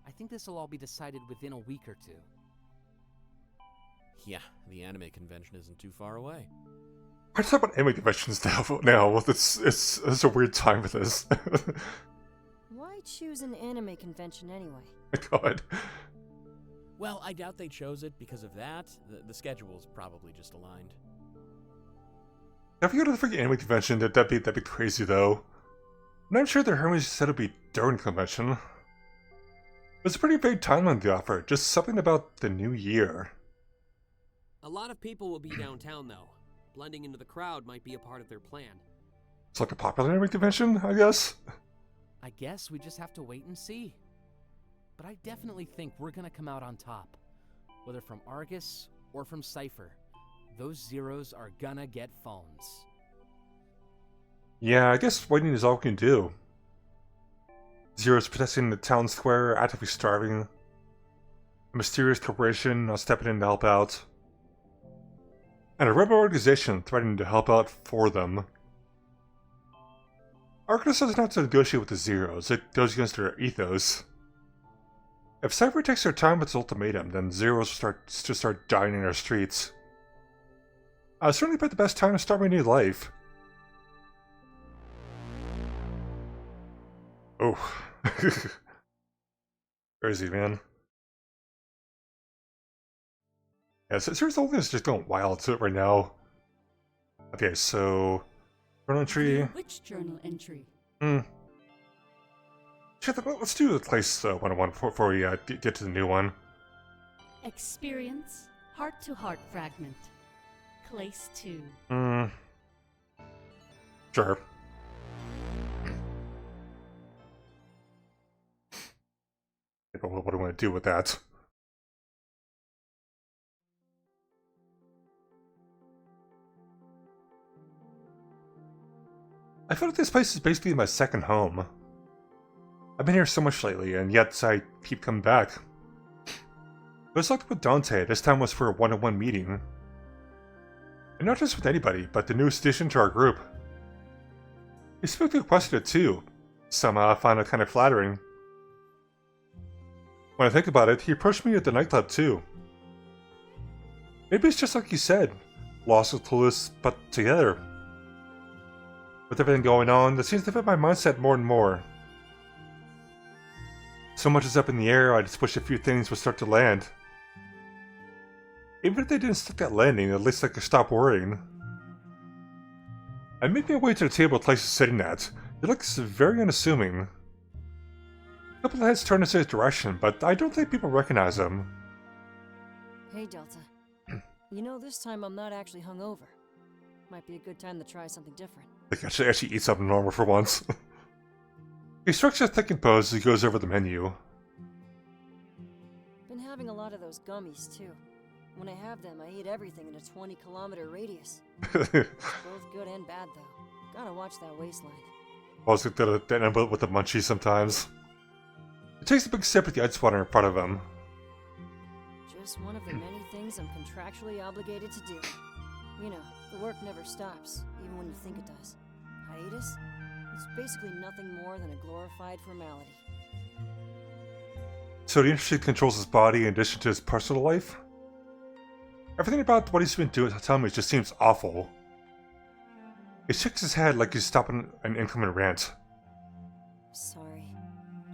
I think this will all be decided within a week or two. Yeah, the anime convention isn't too far away. I talk about anime conventions now. Well, it's a weird time with this. Why choose an anime convention anyway? My God. Well, I doubt they chose it because of that. The schedule's probably just aligned. If you go to the freaking anime convention, that'd be crazy though. I'm not sure that Hermes said it'd be during the convention. It's a pretty vague timeline they offer, just something about the new year. A lot of people will be downtown, though. Blending into the crowd might be a part of their plan. It's like a popular anime convention, I guess. I guess we just have to wait and see. But I definitely think we're gonna come out on top. Whether from Argus or from Cypher, those zeros are gonna get phones. Yeah, I guess waiting is all we can do. Zero's protesting the town square, actively starving. A mysterious corporation not stepping in to help out. And a rebel organization threatening to help out for them. Arcus doesn't have to negotiate with the Zeros, it goes against their ethos. If Cypher takes their time with its ultimatum, then Zeros will start dying in our streets. I certainly bet the best time to start my new life. Oh. Crazy, man. Yeah, so serious whole thing is just going wild to it right now. Okay, so journal entry. Which journal entry? Shit, let's do the place 101 before we get to the new one. Experience heart-to-heart fragment. Place 2. Sure. What do I want to do with that? I feel like this place is basically my second home. I've been here so much lately, and yet I keep coming back. But it's like with Dante, this time was for a one-on-one meeting. And not just with anybody, but the newest addition to our group. He specifically requested it too. Some found it kind of flattering. When I think about it, he approached me at the nightclub too. Maybe it's just like you said, lost and clueless, but together. With everything going on, that seems to fit my mindset more and more. So much is up in the air, I just wish a few things would start to land. Even if they didn't stick that landing, at least I could stop worrying. I make my way to the table Clace is sitting at. It looks very unassuming. A couple of heads turn in his direction, but I don't think people recognize him. Hey, Delta. You know, this time I'm not actually hungover. Might be a good time to try something different. Like, I should actually eat something normal for once. He strikes a thinking pose as he goes over the menu. Been having a lot of those gummies, too. When I have them, I eat everything in a 20-kilometer radius. Both good and bad, though. Gotta watch that waistline. Also, that end up with the munchies sometimes. He takes a big sip at the ice water in front of him. Just one of the many things I'm contractually obligated to do. You know, the work never stops, even when you think it does. Hiatus? It's basically nothing more than a glorified formality. So the industry controls his body in addition to his personal life? Everything about what he's been doing telling me just seems awful. He shakes his head like he's stopping an incoming rant. Sorry.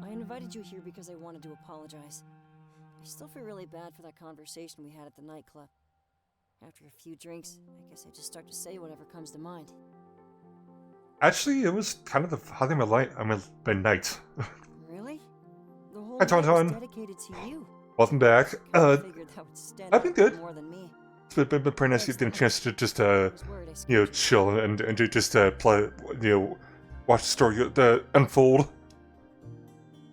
I invited you here because I wanted to apologize. I still feel really bad for that conversation we had at the nightclub. After a few drinks, I guess I just start to say whatever comes to mind. Actually, it was kind of the highlight of my night. Really? The whole Hi, night was Tauntaun. dedicated to you. Welcome back. Figured that would stand I've been out good. more than me. It's been pretty nice getting a chance to just, chill and to just play, watch the story unfold.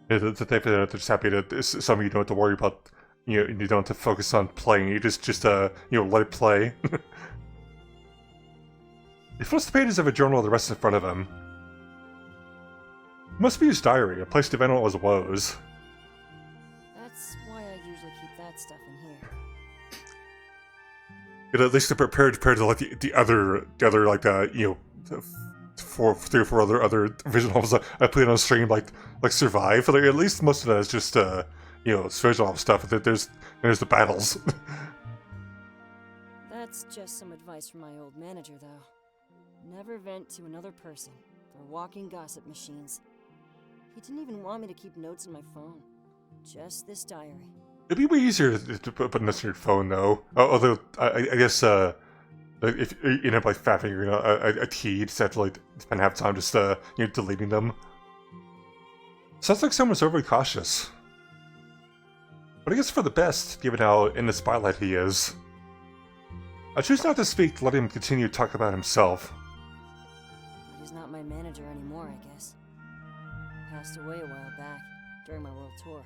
The type of just happy that it's something you don't have to worry about. You don't have to focus on playing. You just let it play. He flips the pages of a journal the rest in front of him. It must be his diary, a place to vent all his woes. That's why I usually keep that stuff in here. But at least compared to like the other like three or four other visual novels I played on stream like Survive. Like, at least most of that is just visual novel stuff. There's the battles. That's just some advice from my old manager, though. Never vent to another person. They're walking gossip machines. He didn't even want me to keep notes on my phone. Just this diary. It'd be way easier to put notes on your phone, though. Although I guess if you end up like fat fingering a key, you just have to spend half time just deleting them. Sounds like someone's overly cautious. But I guess for the best, given how in the spotlight he is. I choose not to speak, to let him continue to talk about himself. But he's not my manager anymore, I guess. Passed away a while back, during my world tour.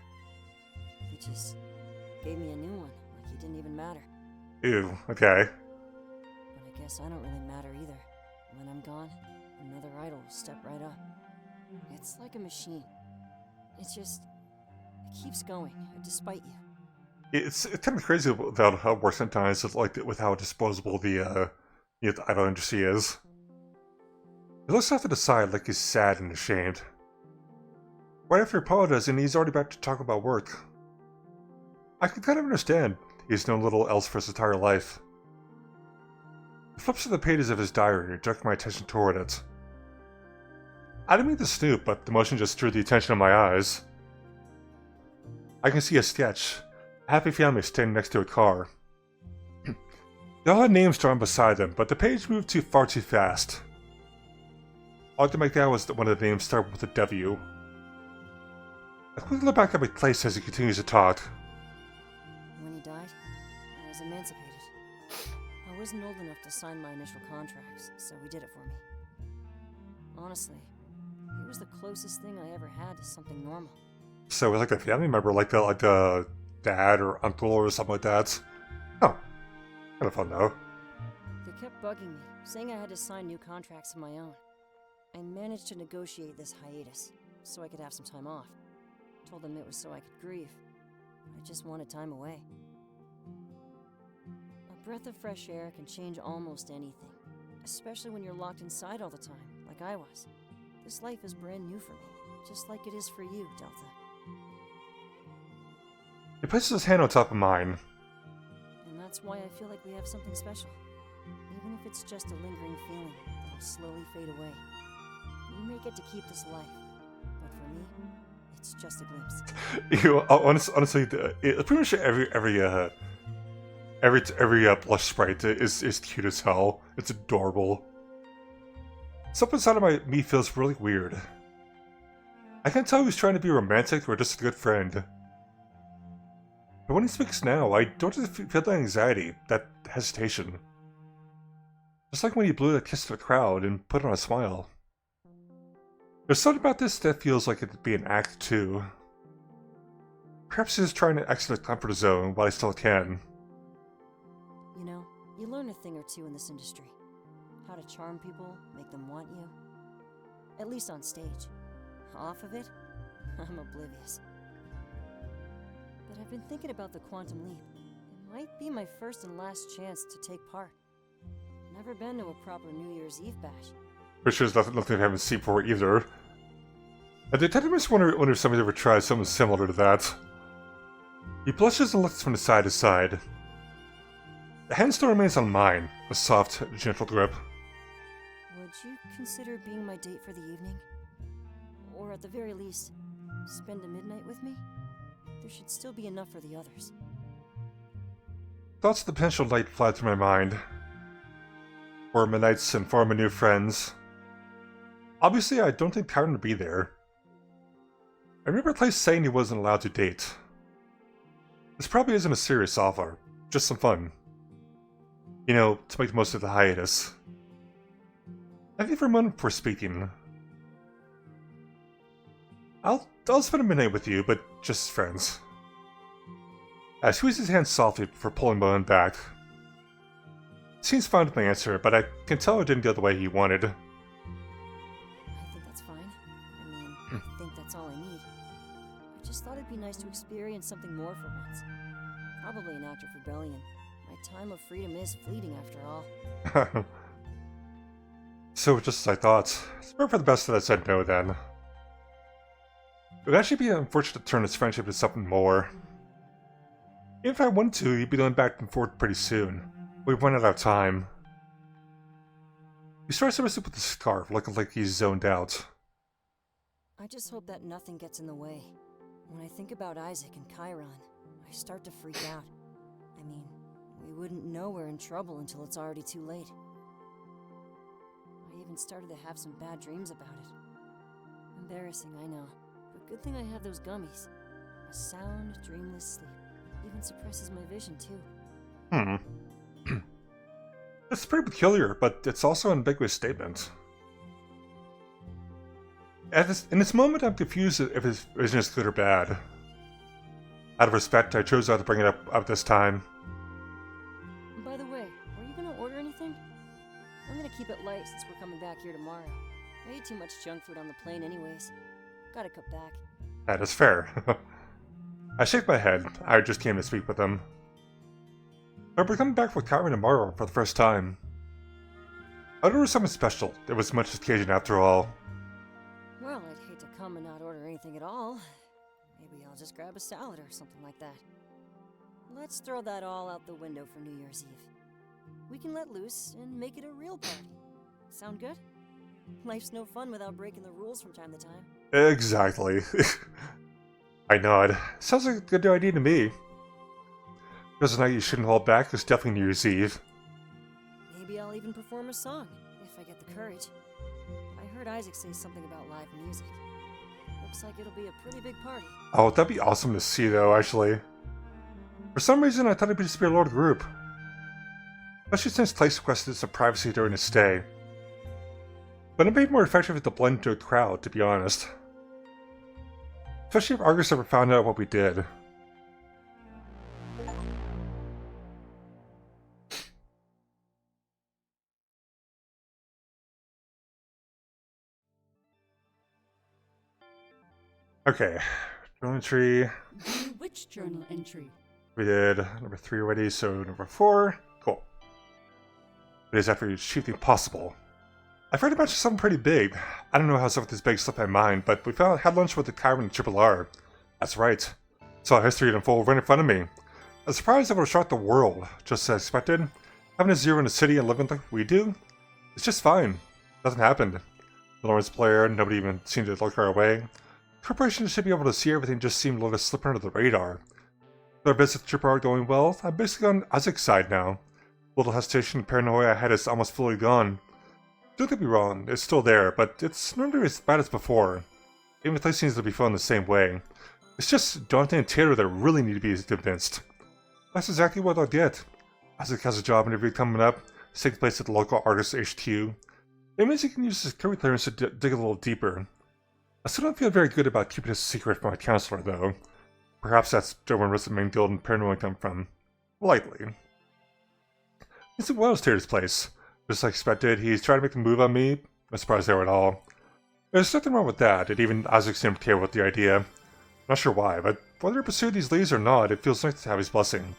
He just gave me a new one, like he didn't even matter. Ew, okay. But I guess I don't really matter either. When I'm gone, another idol will step right up. It's like a machine. It keeps going, despite you. It's kind of crazy about how it works sometimes, with how disposable the idol industry is. He looks off to the side like he's sad and ashamed. Right after apologizing, he's already back to talk about work. I can kind of understand. He's known little else for his entire life. He flips through the pages of his diary and directs my attention toward it. I didn't mean to snoop, but the motion just drew the attention of my eyes. I can see a sketch. A happy family standing next to a car. They all had names drawn beside them, but the page moved far too fast. All I could make out was that one of the names started with a W. I quickly look back at my place as he continues to talk. When he died, I was emancipated. I wasn't old enough to sign my initial contracts, so he did it for me. Honestly, he was the closest thing I ever had to something normal. So it was like a family member, like a dad or uncle or something like that. Oh, kind of fun though. They kept bugging me, saying I had to sign new contracts of my own. I managed to negotiate this hiatus, so I could have some time off. Told them it was so I could grieve. I just wanted time away. A breath of fresh air can change almost anything, especially when you're locked inside all the time, like I was. This life is brand new for me, just like it is for you, Delta. He places his hand on top of mine. And that's why I feel like we have something special. Even if it's just a lingering feeling that'll slowly fade away. You may get to keep this life, but for me, it's just a glimpse. Honestly, pretty much every blush sprite is cute as hell. It's adorable. Something inside of me feels really weird. I can't tell if he's trying to be romantic or just a good friend. But when he speaks now, I don't just feel that anxiety, that hesitation. Just like when he blew that kiss to the crowd and put on a smile. There's something about this that feels like it'd be an act too. Perhaps he's trying to exit the comfort zone while he still can. You know, you learn a thing or two in this industry. How to charm people, make them want you. At least on stage. Off of it, I'm oblivious. But I've been thinking about the quantum leap. It might be my first and last chance to take part. Never been to a proper New Year's Eve bash. Which is nothing I haven't seen before either. I did tend to wonder if somebody ever tried something similar to that. He blushes and looks from side to side. The hand still remains on mine, a soft, gentle grip. Would you consider being my date for the evening? Or at the very least, spend a midnight with me? There should still be enough for the others. Thoughts of the potential night fly through my mind. Form my nights and form my new friends. Obviously, I don't think Karen would be there. I remember Clay saying he wasn't allowed to date. This probably isn't a serious offer, just some fun. You know, to make the most of the hiatus. Thank you for a moment for speaking. I'll spend a midnight with you, but just as friends. I squeeze his hand softly before pulling my own back. Seems fine with my answer, but I can tell it didn't go the way he wanted. I think that's fine. I mean, I think that's all I need. I just thought it'd be nice to experience something more for once. Probably an act of rebellion. My time of freedom is fleeting after all. So, just as I thought. It's better for the best that I said no then. It would actually be unfortunate to turn this friendship into something more. Even if I wanted to, he'd be going back and forth pretty soon. We've run out of time. He starts to wrestle with the scarf, looking like he's zoned out. I just hope that nothing gets in the way. When I think about Isaac and Chiron, I start to freak out. I mean, we wouldn't know we're in trouble until it's already too late. I even started to have some bad dreams about it. Embarrassing, I know. But good thing I have those gummies. A sound, dreamless sleep. Even suppresses my vision, too. It's pretty peculiar, but it's also an ambiguous statement. In this moment, I'm confused if his vision is good or bad. Out of respect, I chose not to bring it up this time. By the way, were you gonna order anything? I'm gonna keep it light since we're coming back here tomorrow. I ate too much junk food on the plane anyways. Gotta cut back. That is fair. I shake my head. I just came to speak with him. But we're coming back with Chiron tomorrow for the first time. I'd order something special. There was much occasion after all. Well, I'd hate to come and not order anything at all. Maybe I'll just grab a salad or something like that. Let's throw that all out the window for New Year's Eve. We can let loose and make it a real party. Sound good? Life's no fun without breaking the rules from time to time. Exactly. I nod. Sounds like a good idea to me. Because the night you shouldn't hold back is definitely New Year's Eve. even perform a song, if I get the courage. I heard Isaac say something about live music. Looks like it'll be a pretty big party. Oh, that'd be awesome to see, though, actually. For some reason, I thought it'd just be a lower group. Especially since Clace requested some privacy during his stay. But it may be more effective if to blend into a crowd, to be honest. Especially if Argus ever found out what we did. Okay, journal entry. Which journal entry? We did number 3 already, so number 4. Cool. It is after you achieve the impossible. I've heard about something pretty big. I don't know how something this big slipped my mind, but we had lunch with the Kyron and Triple R. That's right. Saw history unfold right in front of me. I'm surprised it would have shocked the world, just as expected. Having a zero in the city and living like we do, it's just fine. Nothing happened. The Lawrence player, nobody even seemed to look our way. Corporation should be able to see everything, just seemed to let us slip under the radar. With our business with Triple R going well, I'm basically on Isaac's side now. A little hesitation and paranoia I had is almost fully gone. Don't get me wrong, it's still there, but it's not nearly as bad as before. Even if seems to be feeling the same way. It's just Dante and Taylor that really need to be convinced. That's exactly what I'll get. Isaac has a job interview coming up, taking place at the local Argus HQ. It means he can use his security clearance to dig a little deeper. I still don't feel very good about keeping his secret from my counselor, though. Perhaps that's where the main guild and paranoia come from. Likely. It's well as Taylor's place. Just like expected, he's trying to make a move on me. Not surprised there at all. There's nothing wrong with that, and even Isaac seemed to care with the idea. Not sure why, but whether he pursued these leads or not, it feels nice to have his blessing.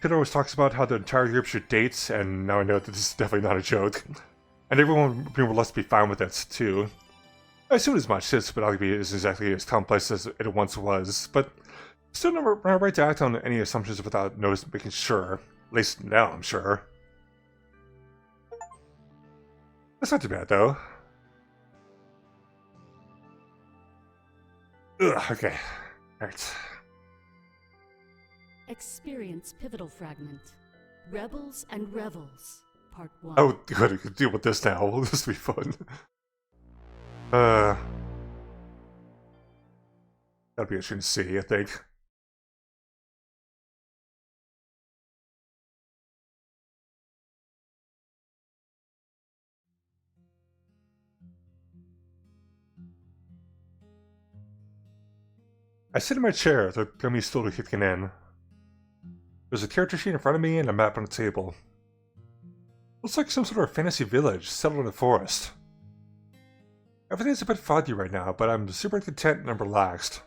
Kid always talks about how the entire group should date, and now I know that this is definitely not a joke. And everyone would be more or less be fine with it, too. I assume as much, since monogamy isn't exactly as complex as it once was, but still not right to act on any assumptions without making sure. At least now, I'm sure. That's not too bad, though. Ugh, okay. Alright. Experience pivotal fragment. Rebels and Revels, Part 1. Oh, good. I can deal with this now. This will be fun. That'll be interesting to see, I think. I sit in my chair, the gummy still kicking in. There's a character sheet in front of me and a map on the table. Looks like some sort of fantasy village settled in a forest. Everything's a bit foggy right now, but I'm super content and I'm relaxed.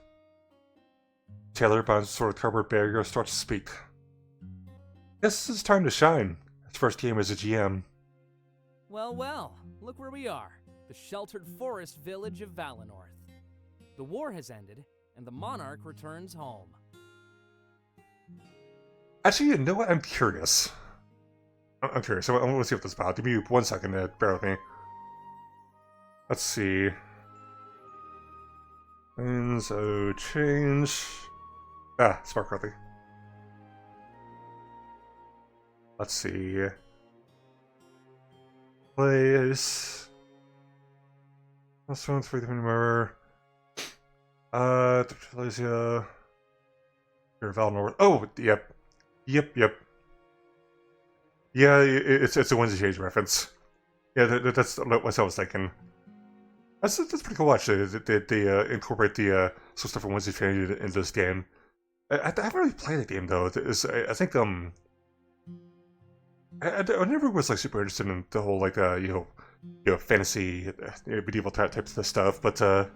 Taylor, behind some sort of cardboard barrier, starts to speak. Guess it's time to shine. His first game as a GM. Well, well, look where we are. The sheltered forest village of Valenorth. The war has ended, and the monarch returns home. Actually, you know what? I'm curious. I'm curious. I want to see what this is about. Give me 1 second to bear with me. Let's see. And so change. Spark early. Let's see. Place. That's one, 3 different mirror. Malaysia. Here, Valinor. Oh, yep. Yep. Yeah, it's a Wednesday Shades reference. Yeah, that's what I was thinking. That's pretty cool, actually. They incorporate the some stuff from Wednesday Shades into this game. I haven't really played the game though. I think I never was like super interested in the whole like fantasy medieval types of stuff, but I'm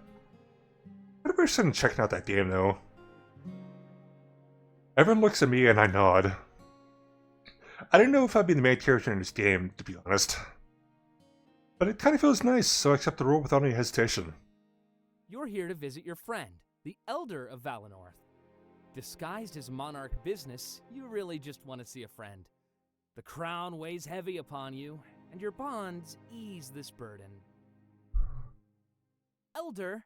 interested in checking out that game though. Everyone looks at me and I nod. I didn't know if I'd be the main character in this game, to be honest. But it kind of feels nice, so I accept the role without any hesitation. You're here to visit your friend, the Elder of Valenorth. Disguised as monarch business, you really just want to see a friend. The crown weighs heavy upon you, and your bonds ease this burden. Elder?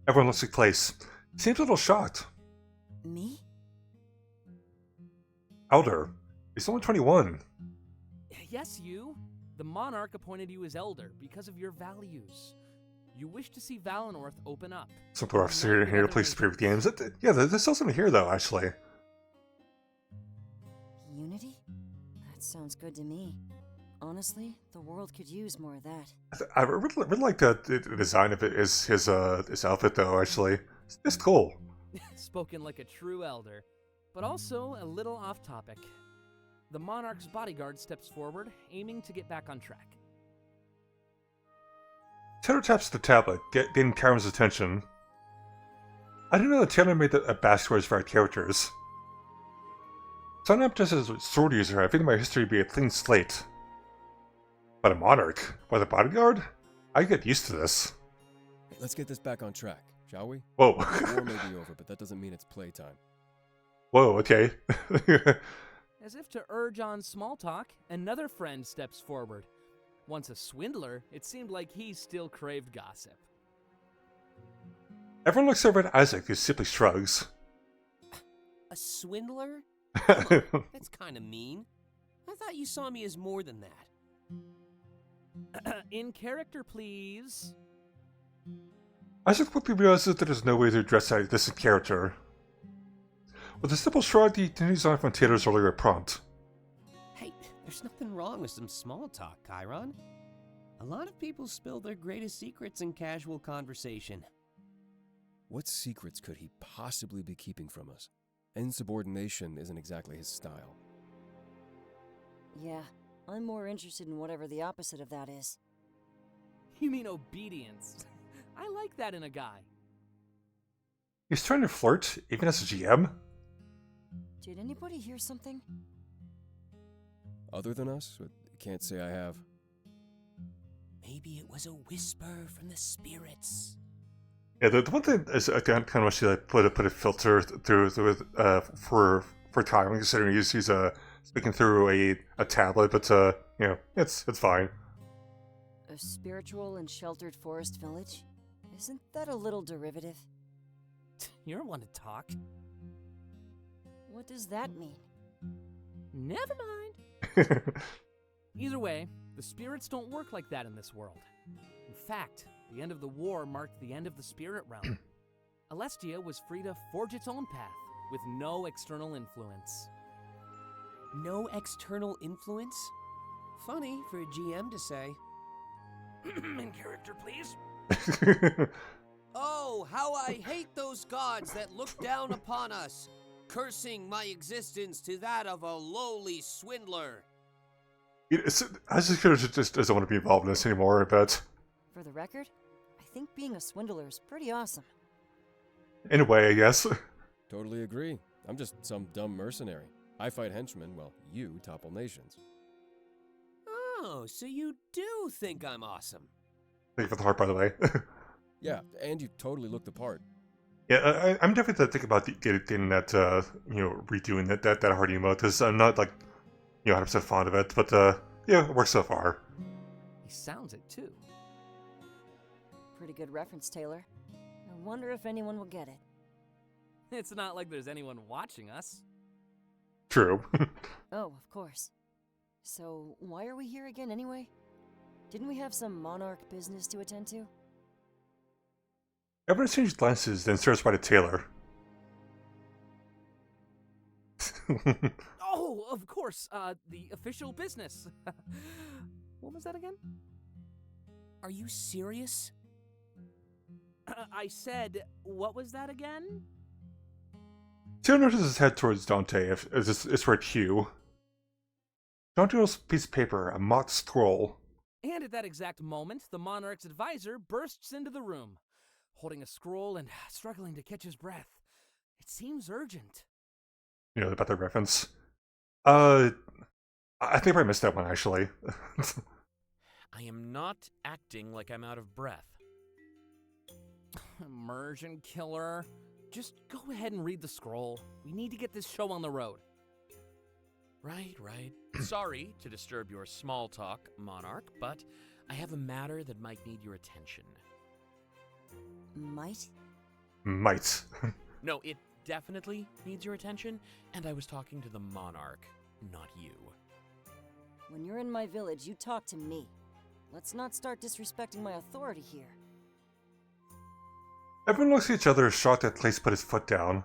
Everyone looks at Clace. He seems a little shocked. Me? Elder, He's only 21. Yes, you. The monarch appointed you as elder because of your values. You wish to see Valenorth open up. Simple officer here plays Spirit games. Yeah, there's still something here though, actually. Unity? That sounds good to me. Honestly, the world could use more of that. I really like the design of it. His outfit though. Actually, it's cool. Spoken like a true elder, but also a little off topic. The monarch's bodyguard steps forward, aiming to get back on track. Taylor taps the tablet, getting Karen's attention. I didn't know that Taylor made a backstories for our characters. Signing up just as a sword user, I think my history would be a clean slate. But a monarch? By the bodyguard? I get used to this. Hey, let's get this back on track, shall we? Whoa. The war may be over, but that doesn't mean it's playtime. Whoa, okay. As if to urge on small talk, another friend steps forward. Once a swindler, it seemed like he still craved gossip. Everyone looks over at Isaac, who simply shrugs. A swindler? Come on, that's kind of mean. I thought you saw me as more than that. In character, please. Isaac quickly realizes that there's no way to address this in character. With a simple shrug, he continues on from Taylor's earlier prompt. Hey, there's nothing wrong with some small talk, Chiron. A lot of people spill their greatest secrets in casual conversation. What secrets could he possibly be keeping from us? Insubordination isn't exactly his style. Yeah, I'm more interested in whatever the opposite of that is. You mean obedience? I like that in a guy. He's trying to flirt, even as a GM? Did anybody hear something? Other than us? Can't say I have. Maybe it was a whisper from the spirits. Yeah, the one thing is I kind of wish you put a filter through for Chiron, considering he's speaking through a tablet, but you know, it's fine. A spiritual and sheltered forest village? Isn't that a little derivative? You're one to talk. What does that mean? Never mind. Either way, the spirits don't work like that in this world. In fact, the end of the war marked the end of the spirit realm. Alestia was free to forge its own path, with no external influence. No external influence? Funny for a GM to say. In character, please. Oh, how I hate those gods that look down upon us, cursing my existence to that of a lowly swindler. Isaac just doesn't want to be involved in this anymore, but... For the record, I think being a swindler is pretty awesome. In a way, I guess. Totally agree. I'm just some dumb mercenary. I fight henchmen, while you topple nations. Oh, so you do think I'm awesome. Thank you for the heart, by the way. Yeah, and you totally look the part. Yeah, I'm definitely thinking about getting that, redoing that heart emote, because I'm not, 100% fond of it, but, yeah, it works so far. He sounds it, too. Pretty good reference, Taylor. I wonder if anyone will get it. It's not like there's anyone watching us. True. Oh, of course. So, why are we here again anyway? Didn't we have some monarch business to attend to? Everyone exchanges glances, then stares right at Taylor. Oh, of course, the official business. What was that again? Are you serious? I said, what was that again? Taylor notices his head towards Dante, it's for Q. Dante holds a piece of paper, a mock scroll. And at that exact moment, the monarch's advisor bursts into the room, holding a scroll and struggling to catch his breath. It seems urgent. You know, about the reference. I think I missed that one, actually. I am not acting like I'm out of breath. Immersion killer. Just go ahead and read the scroll. We need to get this show on the road. Right. Sorry to disturb your small talk, Monarch, but I have a matter that might need your attention. Might? Might. No, it definitely needs your attention, and I was talking to the Monarch. not you. When you're in my village, you talk to me. Let's not start disrespecting my authority here. Everyone looks at each other, shocked that Clace put his foot down.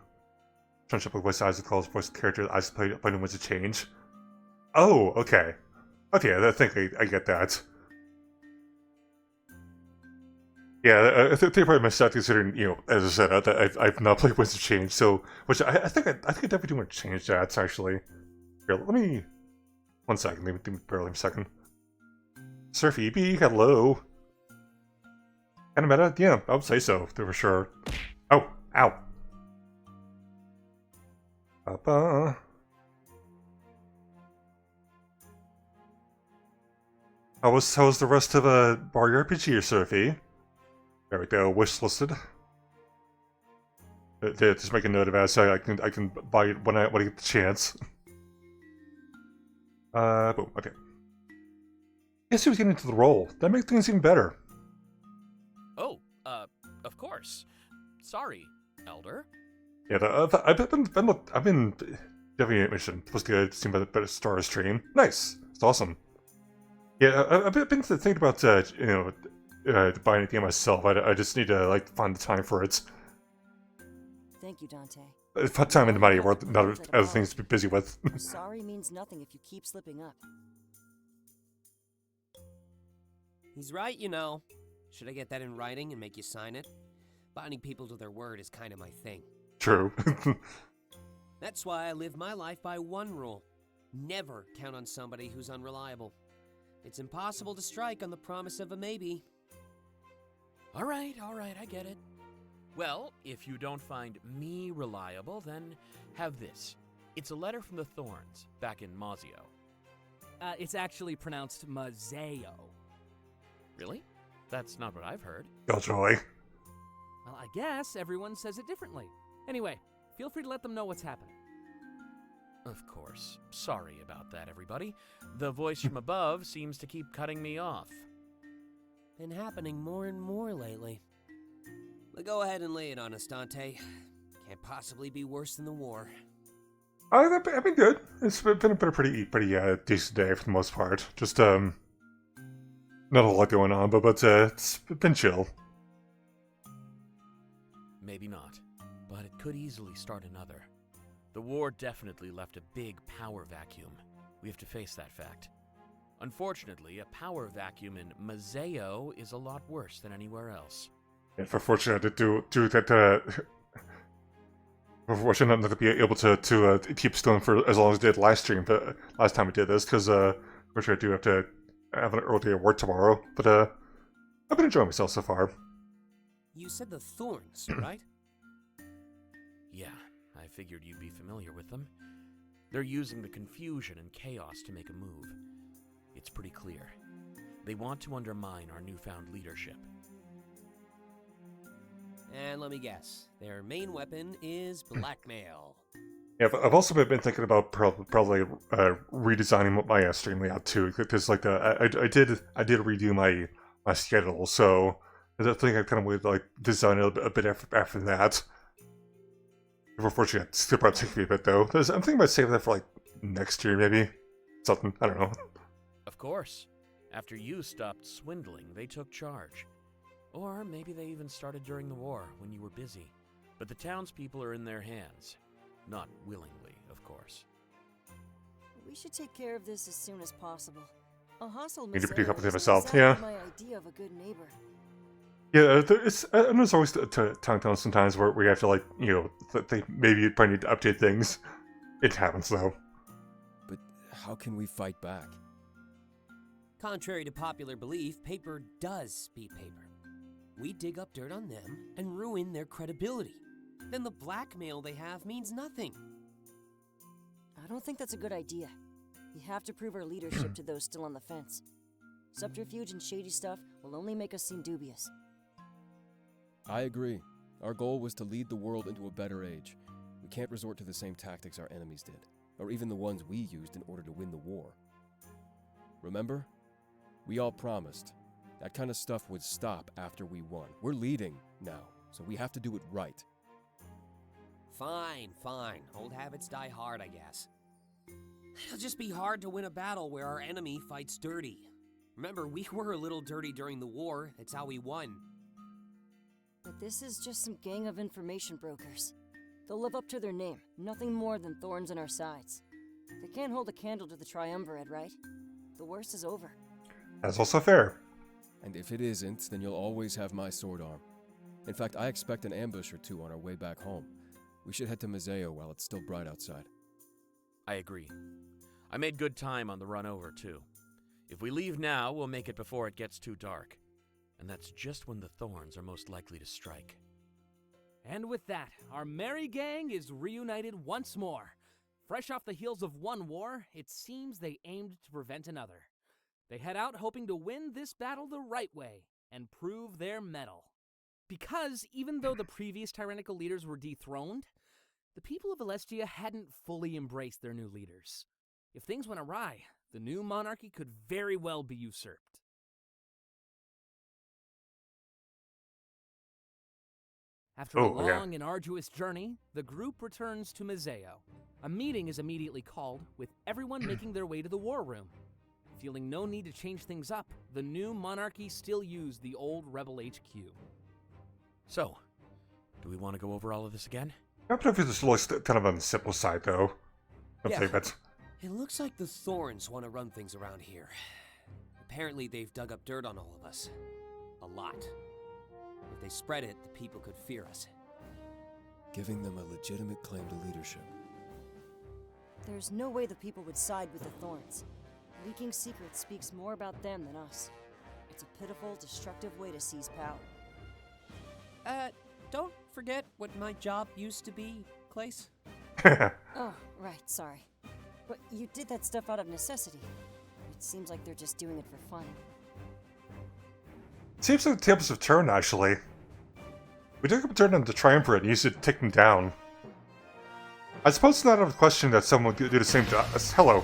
Friendship with West Isaac calls voice character Isaac played was a change. Oh, okay. Okay, I think I get that. Yeah, I think they probably missed out considering, you know, as I said, that I've not played Wizard Change, so which I think I definitely do want to change that actually. Here, let me 1 second, maybe barely a second. Surf EB, hello. Kind of meta? Yeah, I would say so, for sure. Oh, ow. How was the rest of Mario RPG or Surfy? There we go, wish listed. Just make a note of that so I can buy it when I get the chance. Boom, okay. Guess he was getting into the role. That makes things even better. Oh, of course. Sorry, Elder. Yeah, I've been definitely a mission. Supposed to see by the Star stream. Nice, it's awesome. Yeah, I've been thinking about you know, buying a game myself. I just need to like find the time for it. Thank you, Dante. Put time and money, or not other things to be busy with. Sorry means nothing if you keep slipping up. He's right, you know. Should I get that in writing and make you sign it? Binding people to their word is kind of my thing. True. That's why I live my life by one rule. Never count on somebody who's unreliable. It's impossible to strike on the promise of a maybe. All right, I get it. Well, if you don't find me reliable, then have this. It's a letter from the Thorns, back in Mazio. It's actually pronounced Mazeo. Really? That's not what I've heard. Killjoy. Well, I guess everyone says it differently. Anyway, feel free to let them know what's happening. Of course. Sorry about that, everybody. The voice from above seems to keep cutting me off. Been happening more and more lately. But go ahead and lay it on us, Dante. Can't possibly be worse than the war. I've been good. It's been a pretty decent day for the most part. Just not a lot going on, but it's been chill. Maybe not, but it could easily start another. The war definitely left a big power vacuum. We have to face that fact. Unfortunately, a power vacuum in Mazeo is a lot worse than anywhere else. Yeah, for fortunate to do that. We're fortunate not to be able to keep still for as long as I did last stream, but last time we did this, because we're sure I do have to have an early day of work tomorrow. But I've been enjoying myself so far. You said the Thorns, right? Yeah, I figured you'd be familiar with them. They're using the confusion and chaos to make a move. It's pretty clear. They want to undermine our newfound leadership. And let me guess, their main weapon is blackmail. Yeah, I've also been thinking about probably redesigning my stream layout too, because like I did redo my schedule, so I think I kind of would like design it a bit after that. Unfortunately, it's still probably take me a bit though. I'm thinking about saving that for like next year, maybe something. I don't know. Of course. After you stopped swindling, they took charge. Or maybe they even started during the war, when you were busy. But the townspeople are in their hands. Not willingly, of course. We should take care of this as soon as possible. A hostile Need to be Mazeo competent is myself, exactly yeah. my idea of a good neighbor. Yeah, there's always time sometimes where we have to, like, you know, they maybe probably need to update things. It happens, though. But how can we fight back? Contrary to popular belief, paper does beat paper. We dig up dirt on them and ruin their credibility. Then the blackmail they have means nothing. I don't think that's a good idea. We have to prove our leadership to those still on the fence. Subterfuge and shady stuff will only make us seem dubious. I agree. Our goal was to lead the world into a better age. We can't resort to the same tactics our enemies did, or even the ones we used in order to win the war. Remember? We all promised. That kind of stuff would stop after we won. We're leading now, so we have to do it right. Fine. Old habits die hard, I guess. It'll just be hard to win a battle where our enemy fights dirty. Remember, we were a little dirty during the war. That's how we won. But this is just some gang of information brokers. They'll live up to their name, nothing more than thorns in our sides. They can't hold a candle to the triumvirate, right? The worst is over. That's also fair. And if it isn't, then you'll always have my sword arm. In fact, I expect an ambush or two on our way back home. We should head to Museo while it's still bright outside. I agree. I made good time on the run over, too. If we leave now, we'll make it before it gets too dark. And that's just when the thorns are most likely to strike. And with that, our merry gang is reunited once more. Fresh off the heels of one war, it seems they aimed to prevent another. They head out hoping to win this battle the right way and prove their mettle. Because even though the previous tyrannical leaders were dethroned, the people of Alestia hadn't fully embraced their new leaders. If things went awry, the new monarchy could very well be usurped. After a long and arduous journey, the group returns to Museo. A meeting is immediately called, with everyone making their way to the war room. Feeling no need to change things up, the new monarchy still used the old rebel HQ. So, do we want to go over all of this again? I don't know if this looks kind of on the simple side, though. Yeah. But It looks like the Thorns want to run things around here. Apparently, they've dug up dirt on all of us. A lot. If they spread it, the people could fear us. Giving them a legitimate claim to leadership. There's no way the people would side with the Thorns. Leaking secrets speaks more about them than us. It's a pitiful, destructive way to seize power. Don't forget what my job used to be, Clace. Oh, right, sorry. But you did that stuff out of necessity. It seems like they're just doing it for fun. seems like the tables have turned, actually. We took a turn on the Triumvirate and used it to take them down. I suppose it's not out of the question that someone would do the same to us. Hello.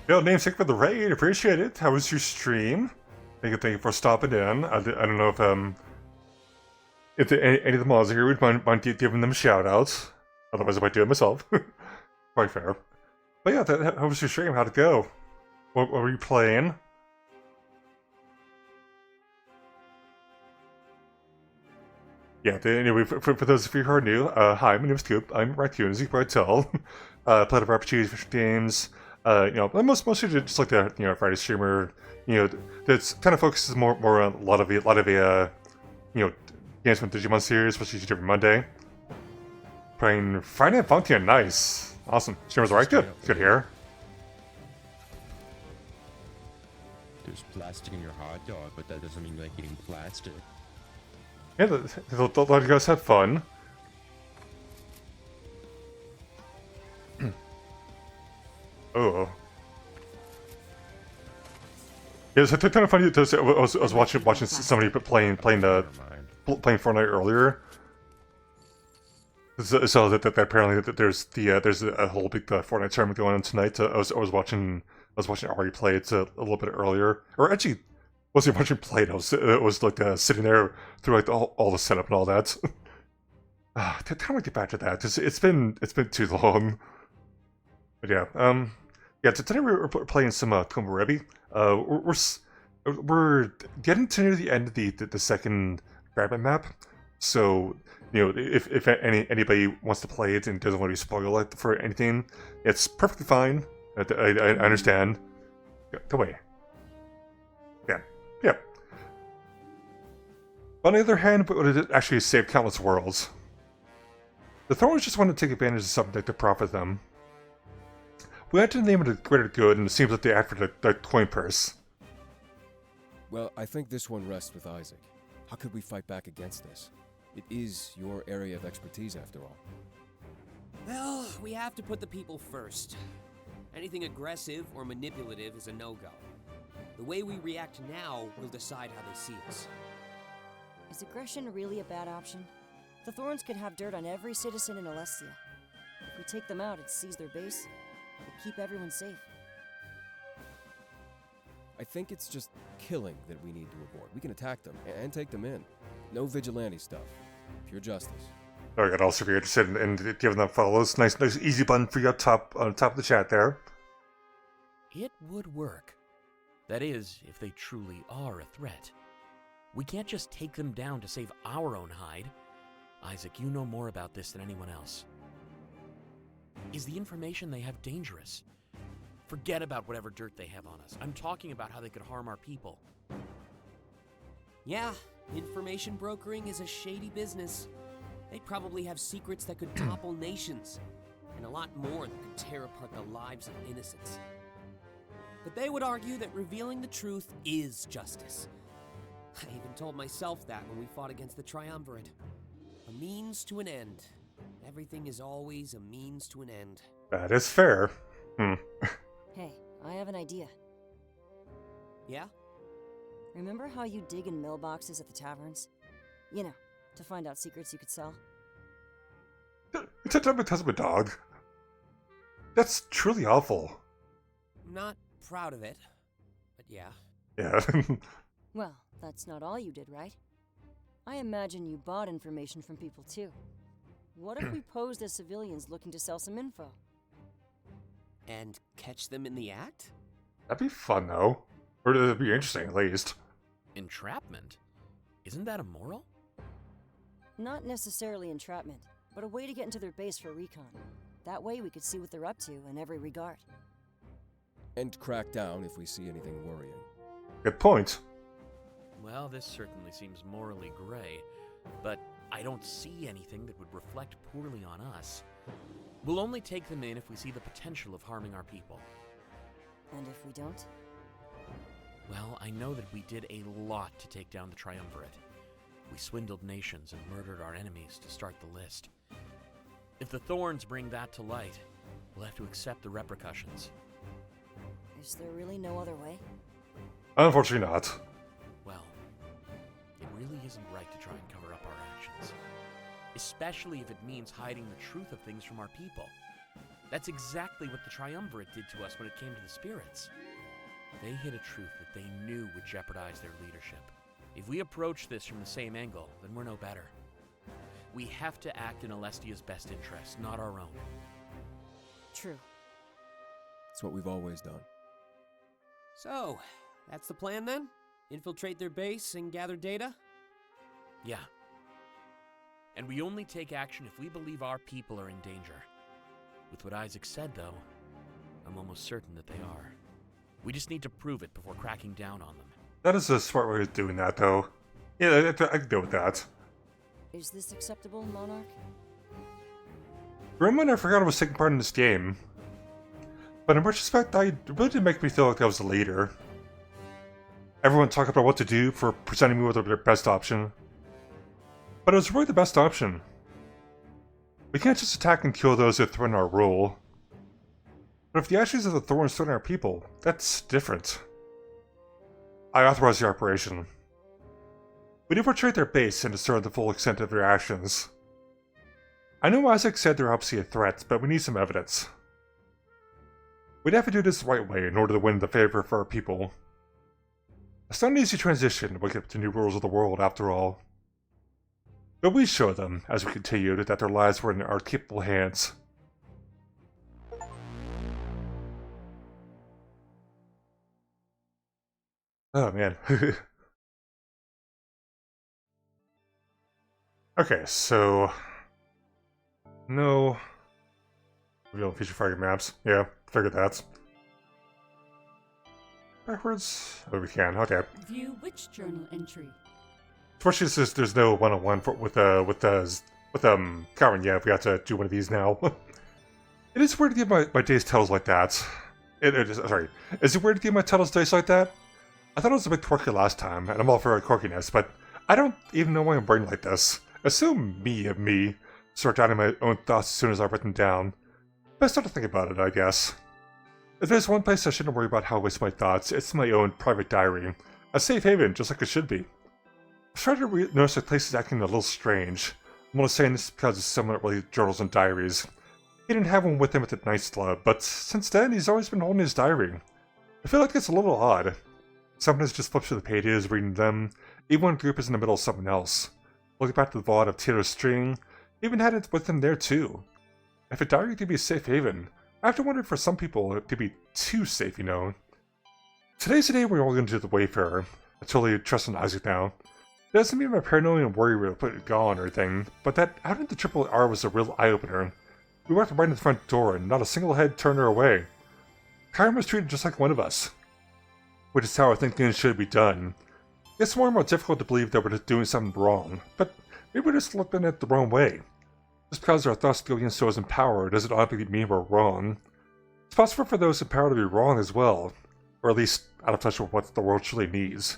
Yo, namesake for the raid, appreciate it. How was your stream? Thank you for stopping in. I don't know if any of the mods here would mind giving them shout-outs. Otherwise I might do it myself. Quite fair. But yeah, how was your stream? How'd it go? What were you playing? Yeah, anyway, for those of you who are new, hi, my name is Coop. I'm Raccoon, as you can probably tell. Played of RPGs, visual games. Mostly just like the Friday streamer. That's kind of focuses more on a lot of games from the Digimon series, which is every Monday. Playing Friday and Funky, nice, awesome. Streamer's alright, good to hear. There's plastic in your hot dog, but that doesn't mean you like eating plastic. Yeah, let you guys have fun. Oh. Yeah, it's kind of funny. I was watching somebody playing Fortnite earlier. So that apparently there's a whole big Fortnite tournament going on tonight. I was watching Ari play it a little bit earlier, or actually wasn't watching play it. I was like sitting there through like all the setup and all that. How do I get back to that? It's been too long. But yeah, today we're playing some Komorebi. We're getting to near the end of the second rabbit map, so if anybody wants to play it and doesn't want to be spoiled for anything, it's perfectly fine. I understand. Go away. Yeah. On the other hand, would it actually save countless worlds? The Thorns just want to take advantage of something to profit them. We had to name it a greater good, and it seems like they act for the coin purse. Well, I think this one rests with Isaac. How could we fight back against this? It is your area of expertise, after all. Well, we have to put the people first. Anything aggressive or manipulative is a no-go. The way we react now will decide how they see us. Is aggression really a bad option? The Thorns could have dirt on every citizen in Alestia. If we take them out and seize their base, it'll keep everyone safe. I think it's just killing that we need to avoid. We can attack them and take them in. No vigilante stuff. Pure justice. I could also be interested in giving them follows. Nice, easy button for you up top on top of the chat there. It would work. That is, if they truly are a threat. We can't just take them down to save our own hide. Isaac, you know more about this than anyone else. Is the information they have dangerous? Forget about whatever dirt they have on us. I'm talking about how they could harm our people. Yeah, information brokering is a shady business. They probably have secrets that could topple nations, and a lot more that could tear apart the lives of innocents. But they would argue that revealing the truth is justice. I even told myself that when we fought against the Triumvirate. A means to an end. Everything is always a means to an end. That is fair. Hey, I have an idea. Yeah? Remember how you dig in mailboxes at the taverns? You know, to find out secrets you could sell? It's a time to test my dog. That's truly awful. Not proud of it, but yeah. Yeah. Well, that's not all you did, right? I imagine you bought information from people too. What if we posed as civilians looking to sell some info? And catch them in the act? That'd be fun, though. Or it'd be interesting, at least. Entrapment? Isn't that immoral? Not necessarily entrapment, but a way to get into their base for recon. That way we could see what they're up to in every regard. And crack down if we see anything worrying. Good point. Well, this certainly seems morally gray, but I don't see anything that would reflect poorly on us. We'll only take them in if we see the potential of harming our people. And if we don't? Well, I know that we did a lot to take down the Triumvirate. We swindled nations and murdered our enemies to start the list. If the Thorns bring that to light, we'll have to accept the repercussions. Is there really no other way? Unfortunately not. Well, it really isn't right to try and cover up our actions. Especially if it means hiding the truth of things from our people. That's exactly what the Triumvirate did to us when it came to the spirits. They hid a truth that they knew would jeopardize their leadership. If we approach this from the same angle, then we're no better. We have to act in Alestia's best interest, not our own. True. It's what we've always done. So, that's the plan then? Infiltrate their base and gather data? Yeah. And we only take action if we believe our people are in danger. With what Isaac said, though, I'm almost certain that they are. We just need to prove it before cracking down on them. That is a smart way of doing that, though. Yeah, I can go with that. Is this acceptable, Monarch? For a moment, I forgot I was taking part in this game. But in retrospect, it really did make me feel like I was the leader. Everyone talked about what to do for presenting me with their best option. But it was really the best option. We can't just attack and kill those who threaten our rule. But if the actions of the Thorns threaten our people, that's different. I authorize the operation. We infiltrate their base and discern the full extent of their actions. I know Isaac said they're obviously a threat, but we need some evidence. We'd have to do this the right way in order to win the favor for our people. It's not an easy transition to wake up to new rules of the world, after all. But we show them, as we continued, that their lives were in our capable hands. Oh, man. Okay, so... No... Reveal feature fragment maps. Yeah, figured that. Backwards? Oh, we can. Okay. View which journal entry? Especially since there's no one-on-one with Karen. Yeah, we have to do one of these now. It is weird to give my days titles like that. Sorry. Is it weird to give my titles days like that? I thought it was a bit quirky last time, and I'm all for quirkiness, but I don't even know why I'm brain like this. Assume me, start doubting my own thoughts as soon as I've written down. Best not to think about it, I guess. If there's one place I shouldn't worry about how I waste my thoughts, it's my own private diary. A safe haven, just like it should be. I started to notice the place is acting a little strange. I'm only saying this because it's someone that really journals and diaries. He didn't have one with him at the Night's Club, but since then he's always been holding his diary. I feel like it's a little odd. Sometimes just flip through the pages, reading them, even when the group is in the middle of something else. Looking back to the vault of Taylor's string, even had it with them there too. If a diary could be a safe haven, I have to wonder if for some people it could be too safe, you know. Today's the day we're all going to do the Wayfarer. I totally trust in Isaac now. It doesn't mean my paranoia and worry will put it gone or anything, but that outing the Triple R was a real eye-opener. We walked right in the front door and not a single head turned her away. Kyron was treated just like one of us. Which is how I think things should be done. It's more and more difficult to believe that we're just doing something wrong, but maybe we're just looking at it the wrong way. Just because our thoughts go against those in power doesn't automatically mean we're wrong. It's possible for those in power to be wrong as well, or at least out of touch with what the world truly needs.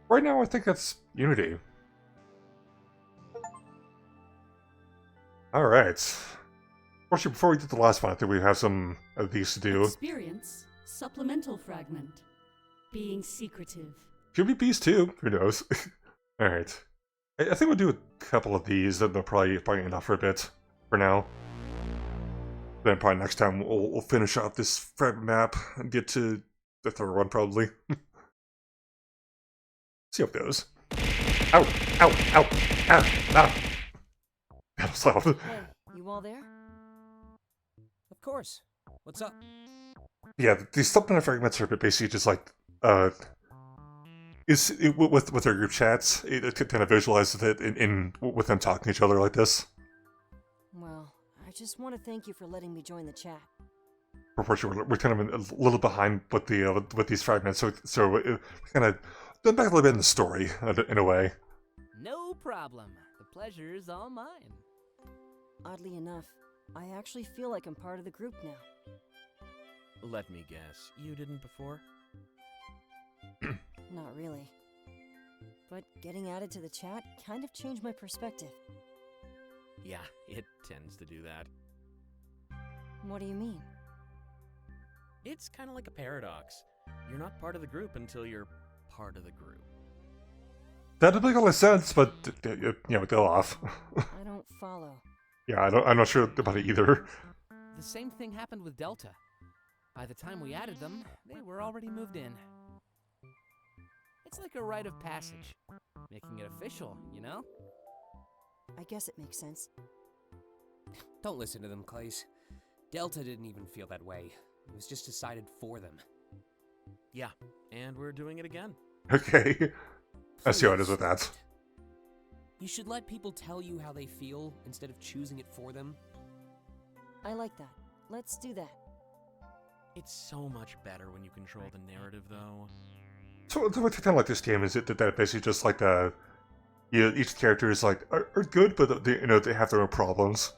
Right now, I think that's unity. Alright. Fortunately, before we do the last one, I think we have some of these to do. Experience supplemental fragment. Being secretive. Could be bees too, who knows? Alright. I think we'll do a couple of these, then they'll probably enough for a bit for now. Then probably next time we'll finish off this fragment map and get to the third one probably. See how it goes. Ow! Ow! Ow! Ah! Ah! That was loud. Hey, you all there? Of course. What's up? Yeah, these supplemental fragments are basically just like, with their group chats, it kind of visualizes it with them talking to each other like this. Well, I just want to thank you for letting me join the chat. Unfortunately, we're kind of a little behind with these fragments, so we're kind of going back a little bit in the story in a way. No problem. The pleasure is all mine. Oddly enough, I actually feel like I'm part of the group now. Let me guess, you didn't before? Not really. But getting added to the chat kind of changed my perspective. Yeah, it tends to do that. What do you mean? It's kind of like a paradox. You're not part of the group until you're part of the group. That doesn't make a lot of sense, but go off. I don't follow. Yeah, I'm not sure about it either. The same thing happened with Delta. By the time we added them, they were already moved in. It's like a rite of passage, making it official, you know? I guess it makes sense. Don't listen to them, Clays. Delta didn't even feel that way. It was just decided for them. Yeah, and we're doing it again. Okay. I see how it is with that. You should let people tell you how they feel instead of choosing it for them. I like that. Let's do that. It's so much better when you control the narrative, though. So what's kind of like this game is it that basically just like each character is like are good, but they have their own problems.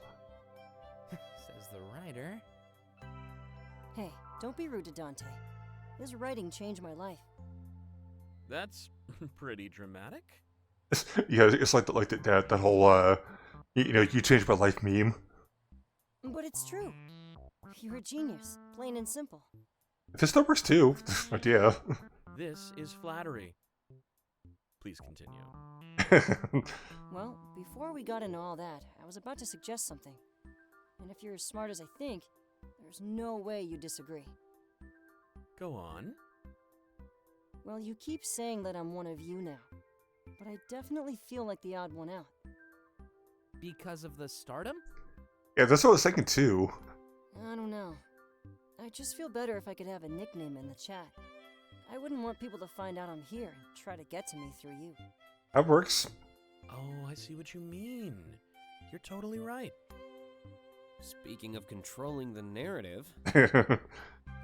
Says the writer. Hey, don't be rude to Dante. His writing changed my life. That's pretty dramatic. Yeah, it's like that whole you changed my life meme. But it's true. You're a genius, plain and simple. This still works too. Idea. This is flattery. Please continue. Well, before we got into all that, I was about to suggest something. And if you're as smart as I think, there's no way you disagree. Go on. Well, you keep saying that I'm one of you now, but I definitely feel like the odd one out. Because of the stardom? Yeah, that's what I was thinking too. I don't know. I just feel better if I could have a nickname in the chat. I wouldn't want people to find out I'm here and try to get to me through you. That works. Oh, I see what you mean. You're totally right. Speaking of controlling the narrative...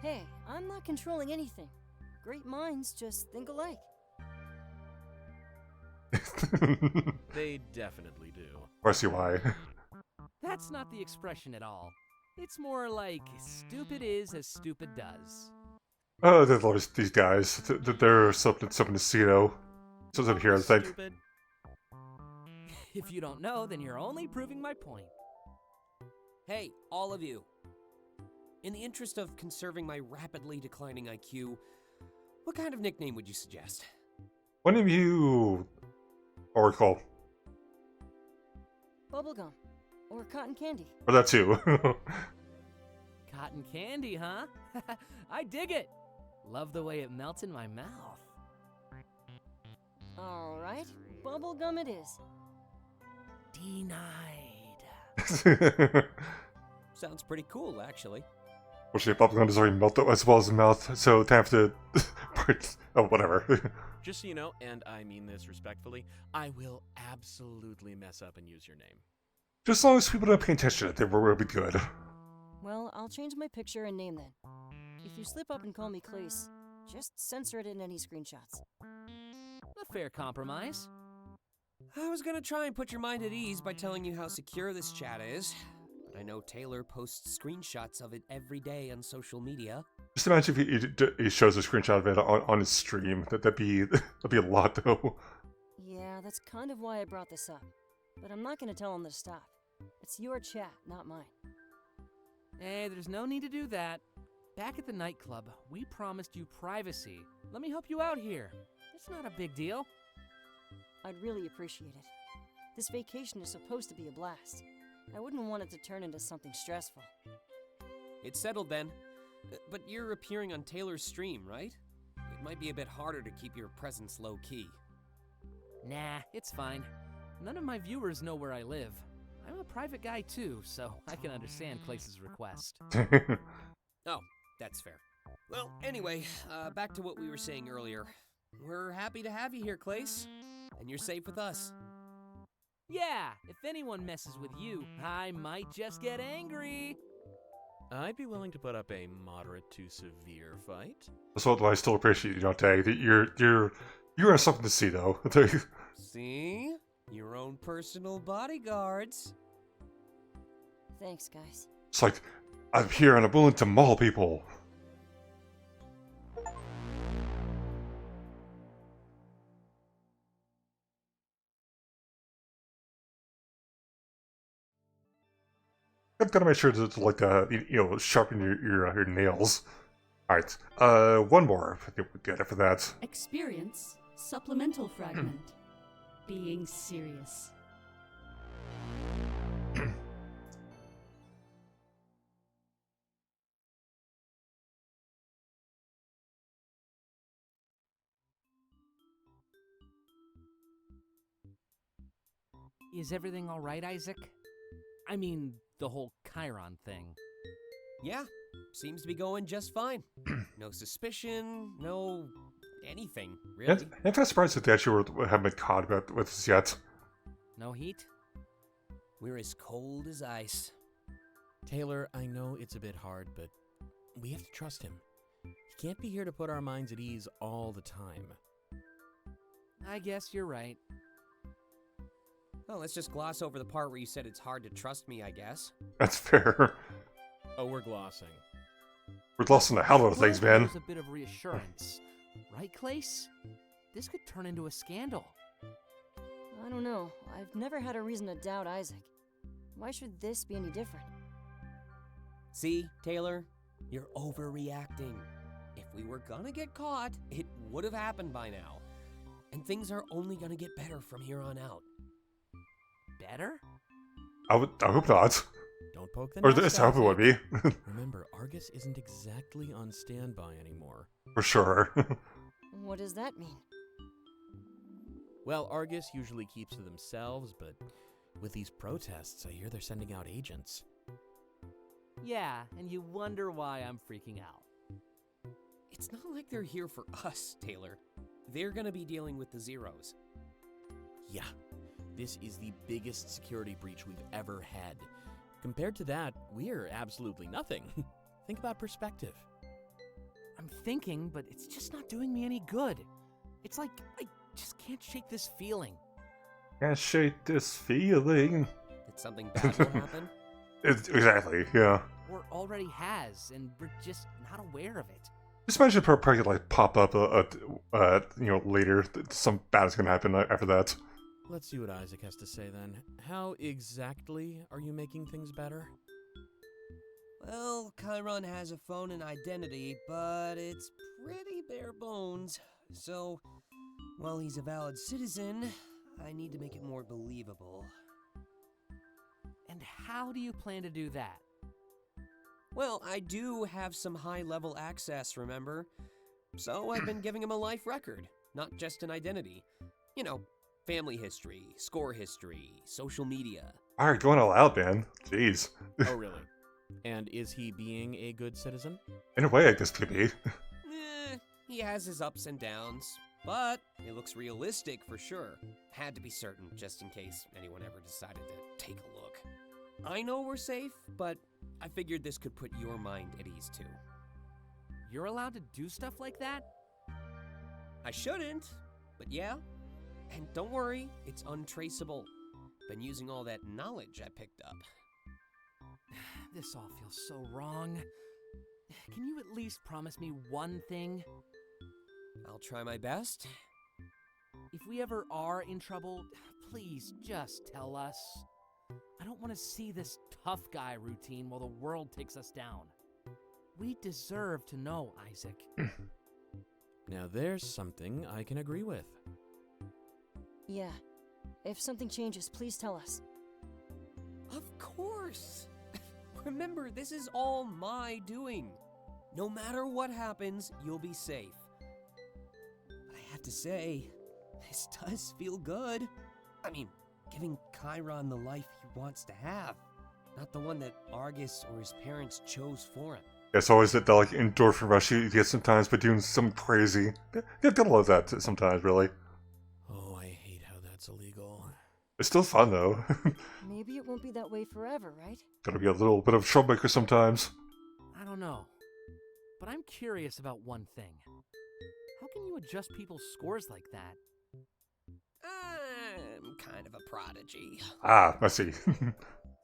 Hey, I'm not controlling anything. Great minds just think alike. They definitely do. I see why. That's not the expression at all. It's more like, stupid is as stupid does. Oh, there's these guys. They're something to see, though. Something here, I think. Stupid. If you don't know, then you're only proving my point. Hey, all of you. In the interest of conserving my rapidly declining IQ, what kind of nickname would you suggest? One of you... Oracle. Bubblegum. Or cotton candy. Or that too. Cotton candy, huh? I dig it. Love the way it melts in my mouth. Alright, bubblegum it is. Denied. Sounds pretty cool, actually. Well, shit, bubblegum is already melted as well as the mouth, so time to... oh, whatever. Just so you know, and I mean this respectfully, I will absolutely mess up and use your name. Just as long as people don't pay attention, then we'll be good. Well, I'll change my picture and name then. If you slip up and call me Clace, just censor it in any screenshots. A fair compromise. I was gonna try and put your mind at ease by telling you how secure this chat is, but I know Taylor posts screenshots of it every day on social media. Just imagine if he shows a screenshot of it on his stream. That'd be a lot, though. Yeah, that's kind of why I brought this up. But I'm not gonna tell him to stop. It's your chat, not mine. Hey, there's no need to do that. Back at the nightclub, we promised you privacy. Let me help you out here. It's not a big deal. I'd really appreciate it. This vacation is supposed to be a blast. I wouldn't want it to turn into something stressful. It's settled then. But you're appearing on Taylor's stream, right? It might be a bit harder to keep your presence low-key. Nah, it's fine. None of my viewers know where I live. I'm a private guy too, so I can understand Clace's request. Oh, that's fair. Well, anyway, back to what we were saying earlier. We're happy to have you here, Clace. And you're safe with us. Yeah, if anyone messes with you, I might just get angry. I'd be willing to put up a moderate to severe fight. That's what I still appreciate, you know, Tay. You're have something to see, though. See? Your own personal bodyguards. Thanks, guys. It's like, I'm here and I'm willing to maul people. I've got to make sure to like sharpen your nails. All right, one more. I think we get it for that. Experience supplemental fragment. Being serious. Is everything all right, Isaac? I mean, the whole Chiron thing. Yeah, seems to be going just fine. No suspicion, no anything, really. I'm kind of surprised that they actually haven't been caught about with this yet. No heat? We're as cold as ice. Taylor, I know it's a bit hard, but we have to trust him. He can't be here to put our minds at ease all the time. I guess you're right. Well, let's just gloss over the part where you said it's hard to trust me, I guess. That's fair. Oh, we're glossing. We're glossing the hell out of things, man. There's a bit of reassurance. Right, Clace? This could turn into a scandal. I don't know. I've never had a reason to doubt Isaac. Why should this be any different? See, Taylor? You're overreacting. If we were gonna get caught, it would have happened by now. And things are only gonna get better from here on out. Better? I hope not. Don't poke the Or nest, this, I hope it would be. Remember, Argus isn't exactly on standby anymore. For sure. What does that mean? Well, Argus usually keeps to themselves, but with these protests, I hear they're sending out agents. Yeah, and you wonder why I'm freaking out. It's not like they're here for us, Taylor. They're gonna be dealing with the Zeros. Yeah, this is the biggest security breach we've ever had. Compared to that, we're absolutely nothing. Think about perspective. I'm thinking, but it's just not doing me any good. It's like I just can't shake this feeling. Can't shake this feeling. Did something bad will happen? Exactly, yeah. Or already has, and we're just not aware of it. Just imagine it probably like pop up later. Some bad is gonna happen after that. Let's see what Isaac has to say then. How exactly are you making things better? Well, Chiron has a phone and identity, but it's pretty bare bones. So, while he's a valid citizen, I need to make it more believable. And how do you plan to do that? Well, I do have some high-level access, remember? So I've been giving him a life record, not just an identity. You know, family history, score history, social media. Alright, going all out, man. Jeez. Oh, really? And is he being a good citizen? In a way, I guess could be. He has his ups and downs, but it looks realistic for sure. Had to be certain, just in case anyone ever decided to take a look. I know we're safe, but I figured this could put your mind at ease too. You're allowed to do stuff like that? I shouldn't, but yeah. And don't worry, it's untraceable. Been using all that knowledge I picked up. This all feels so wrong. Can you at least promise me one thing? I'll try my best. If we ever are in trouble, please just tell us. I don't want to see this tough guy routine while the world takes us down. We deserve to know, Isaac. Now there's something I can agree with. Yeah. If something changes, please tell us. Of course! Remember, this is all my doing. No matter what happens, you'll be safe. But I have to say, this does feel good. I mean, giving Chiron the life he wants to have, not the one that Argus or his parents chose for him. It's always that like endorphin rush you get sometimes, but doing something crazy. Yeah, I love that sometimes, really. Oh, I hate how that's illegal. It's still fun though. Maybe it won't be that way forever, right? Gotta be a little bit of troublemaker sometimes. I don't know. But I'm curious about one thing. How can you adjust people's scores like that? I'm kind of a prodigy. Ah, I see.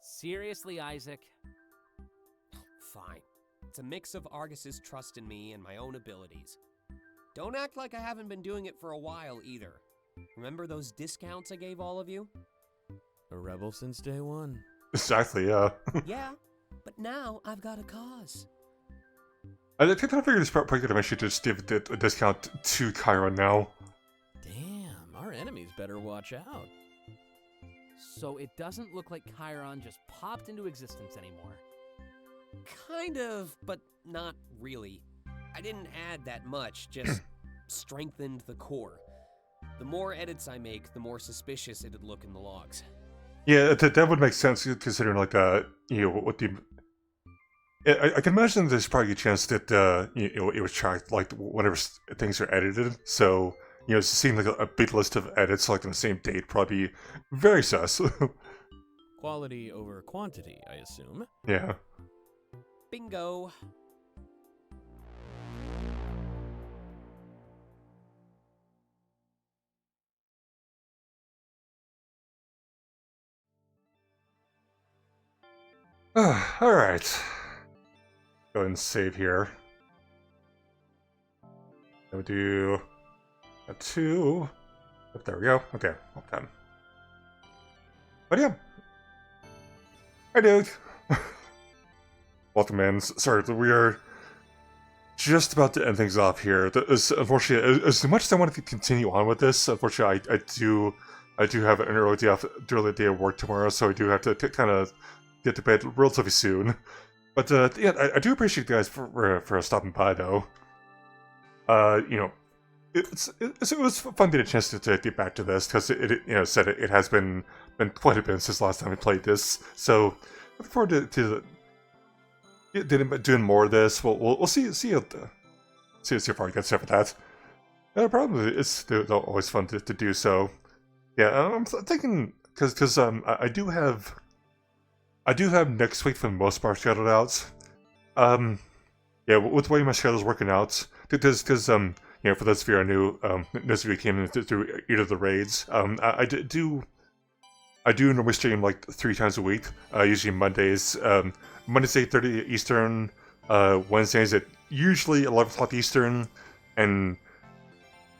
Seriously, Isaac? Fine. It's a mix of Argus's trust in me and my own abilities. Don't act like I haven't been doing it for a while either. Remember those discounts I gave all of you? A rebel since day one. Exactly, yeah. Yeah, but now I've got a cause. I kind of figured it's probably good to eventually just give a discount to Chiron now. Damn, our enemies better watch out. So it doesn't look like Chiron just popped into existence anymore. Kind of, but not really. I didn't add that much, just strengthened the core. The more edits I make, the more suspicious it'd look in the logs. Yeah, that would make sense considering like what the. I can imagine there's probably a chance that it was tracked like whenever things are edited. So seeing like a big list of edits like on the same date probably be very sus. Quality over quantity, I assume. Yeah. Bingo. Alright. Go ahead and save here. We'll do a 2. Oh, there we go. Okay, all done. But yeah. Hi, dude. Welcome in. Sorry, we are just about to end things off here. Unfortunately, as much as I want to continue on with this, unfortunately, I do have an early day of work tomorrow, so I do have to kind of get to bed relatively soon. But yeah, I do appreciate you guys for stopping by, though. It was fun to get a chance to get back to this because it has been quite a bit since last time we played this. So looking forward to doing more of this. We'll see how far we get with that. No problem. It's always fun to do so. Yeah, I'm thinking because I do have next week for the most part scheduled out. Yeah, with the way my schedule's working out, because for those of you who are new, those of you who came in through either of the raids, I do normally stream like 3 times a week. Usually Mondays, Mondays 8:30 Eastern, Wednesdays at usually 11 o'clock Eastern, and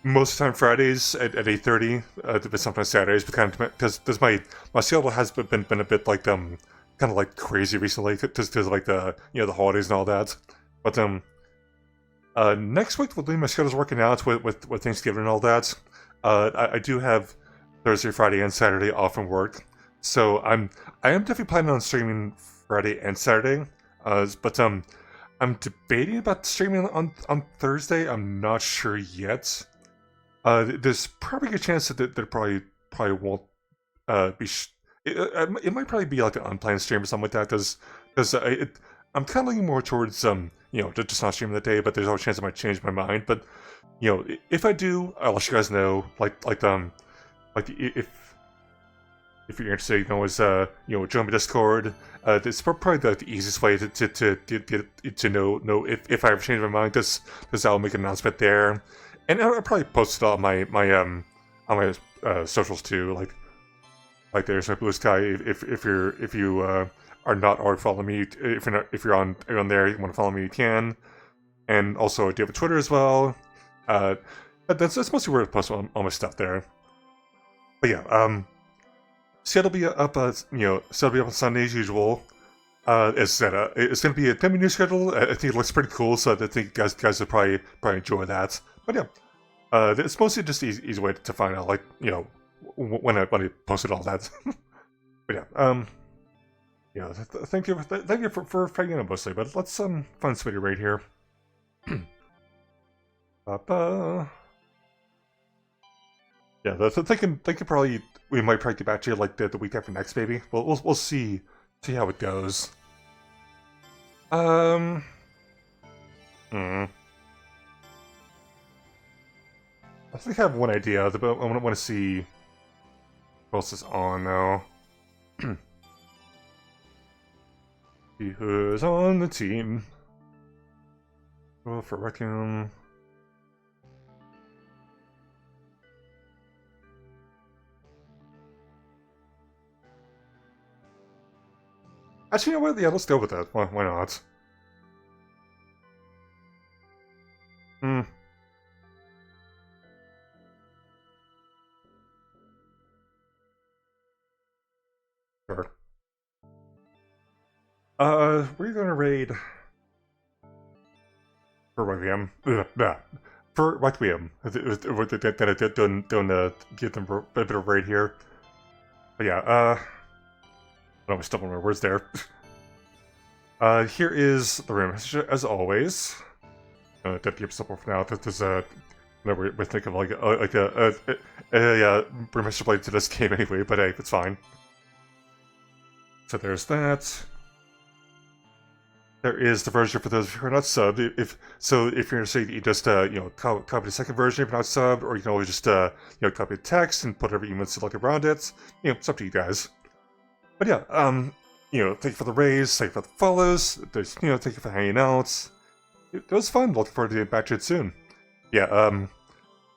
most of the time Fridays at 8:30. But sometimes Saturdays, but because my schedule has been a bit like kind of like crazy recently, because like the holidays and all that. But next week my schedule's working out with Thanksgiving and all that. I do have Thursday, Friday, and Saturday off from work, so I am definitely planning on streaming Friday and Saturday. But I'm debating about streaming on Thursday. I'm not sure yet. there's probably a good chance that there probably won't be. It might probably be like an unplanned stream or something like that. Because I'm kind of leaning more towards just not streaming that day. But there's always a chance I might change my mind. But if I do, I'll let you guys know. If you're interested, you can always join my Discord. It's probably the easiest way to know if I ever change my mind. Because I'll make an announcement there, and I'll probably post it on my socials too. Like there's my bsky. If you are not already following me, if you're on there, you want to follow me, you can. And also, I do have a Twitter as well. That's mostly where I post all my stuff there. But yeah, so it'll be up, on Sunday as usual. It's gonna be a new schedule. I think it looks pretty cool, so I think you guys will probably enjoy that. But yeah, it's mostly just easy way to find out, when I posted all that. But yeah, thank you for hanging out mostly. But let's find somebody right here. Yeah, that's thinking probably we might probably get back to you the week after next, maybe. We'll see how it goes. I think I have one idea, but I want to see what else is on now. See who's on the team. Go for Requiem. Actually, you know what? Yeah, let's go with that. Why not? Sure. We're gonna raid for Requiem. For Requiem. That I don't give them a bit of raid here. But yeah, I always stumble on my words there. Here is the room, as always. That keeps support for now. There's whenever we think of a remaster blade to this game anyway, but hey, it's fine. So there's that. There is the version for those who are not subbed. If you're interested, you just copy the second version if you're not subbed, or you can always just copy the text and put whatever you want to select around it. It's up to you guys. But yeah, thank you for the raise, thank you for the follows. There's thank you for hanging out. It was fun. Looking forward to getting back to it soon. Yeah,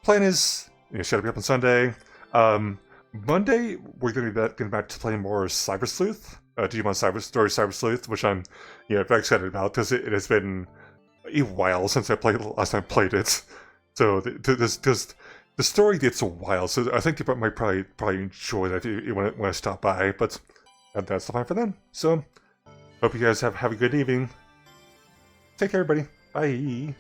plan is should be up on Sunday. Monday we're going to be getting back to playing more Cyber Sleuth. Digimon Cyber Sleuth, which I'm very excited about because it has been a while since I played last time I played it. So the story gets a while, so I think you might probably enjoy that if you want to stop by. But that's the time for then. So hope you guys have a good evening. Take care, everybody. Bye.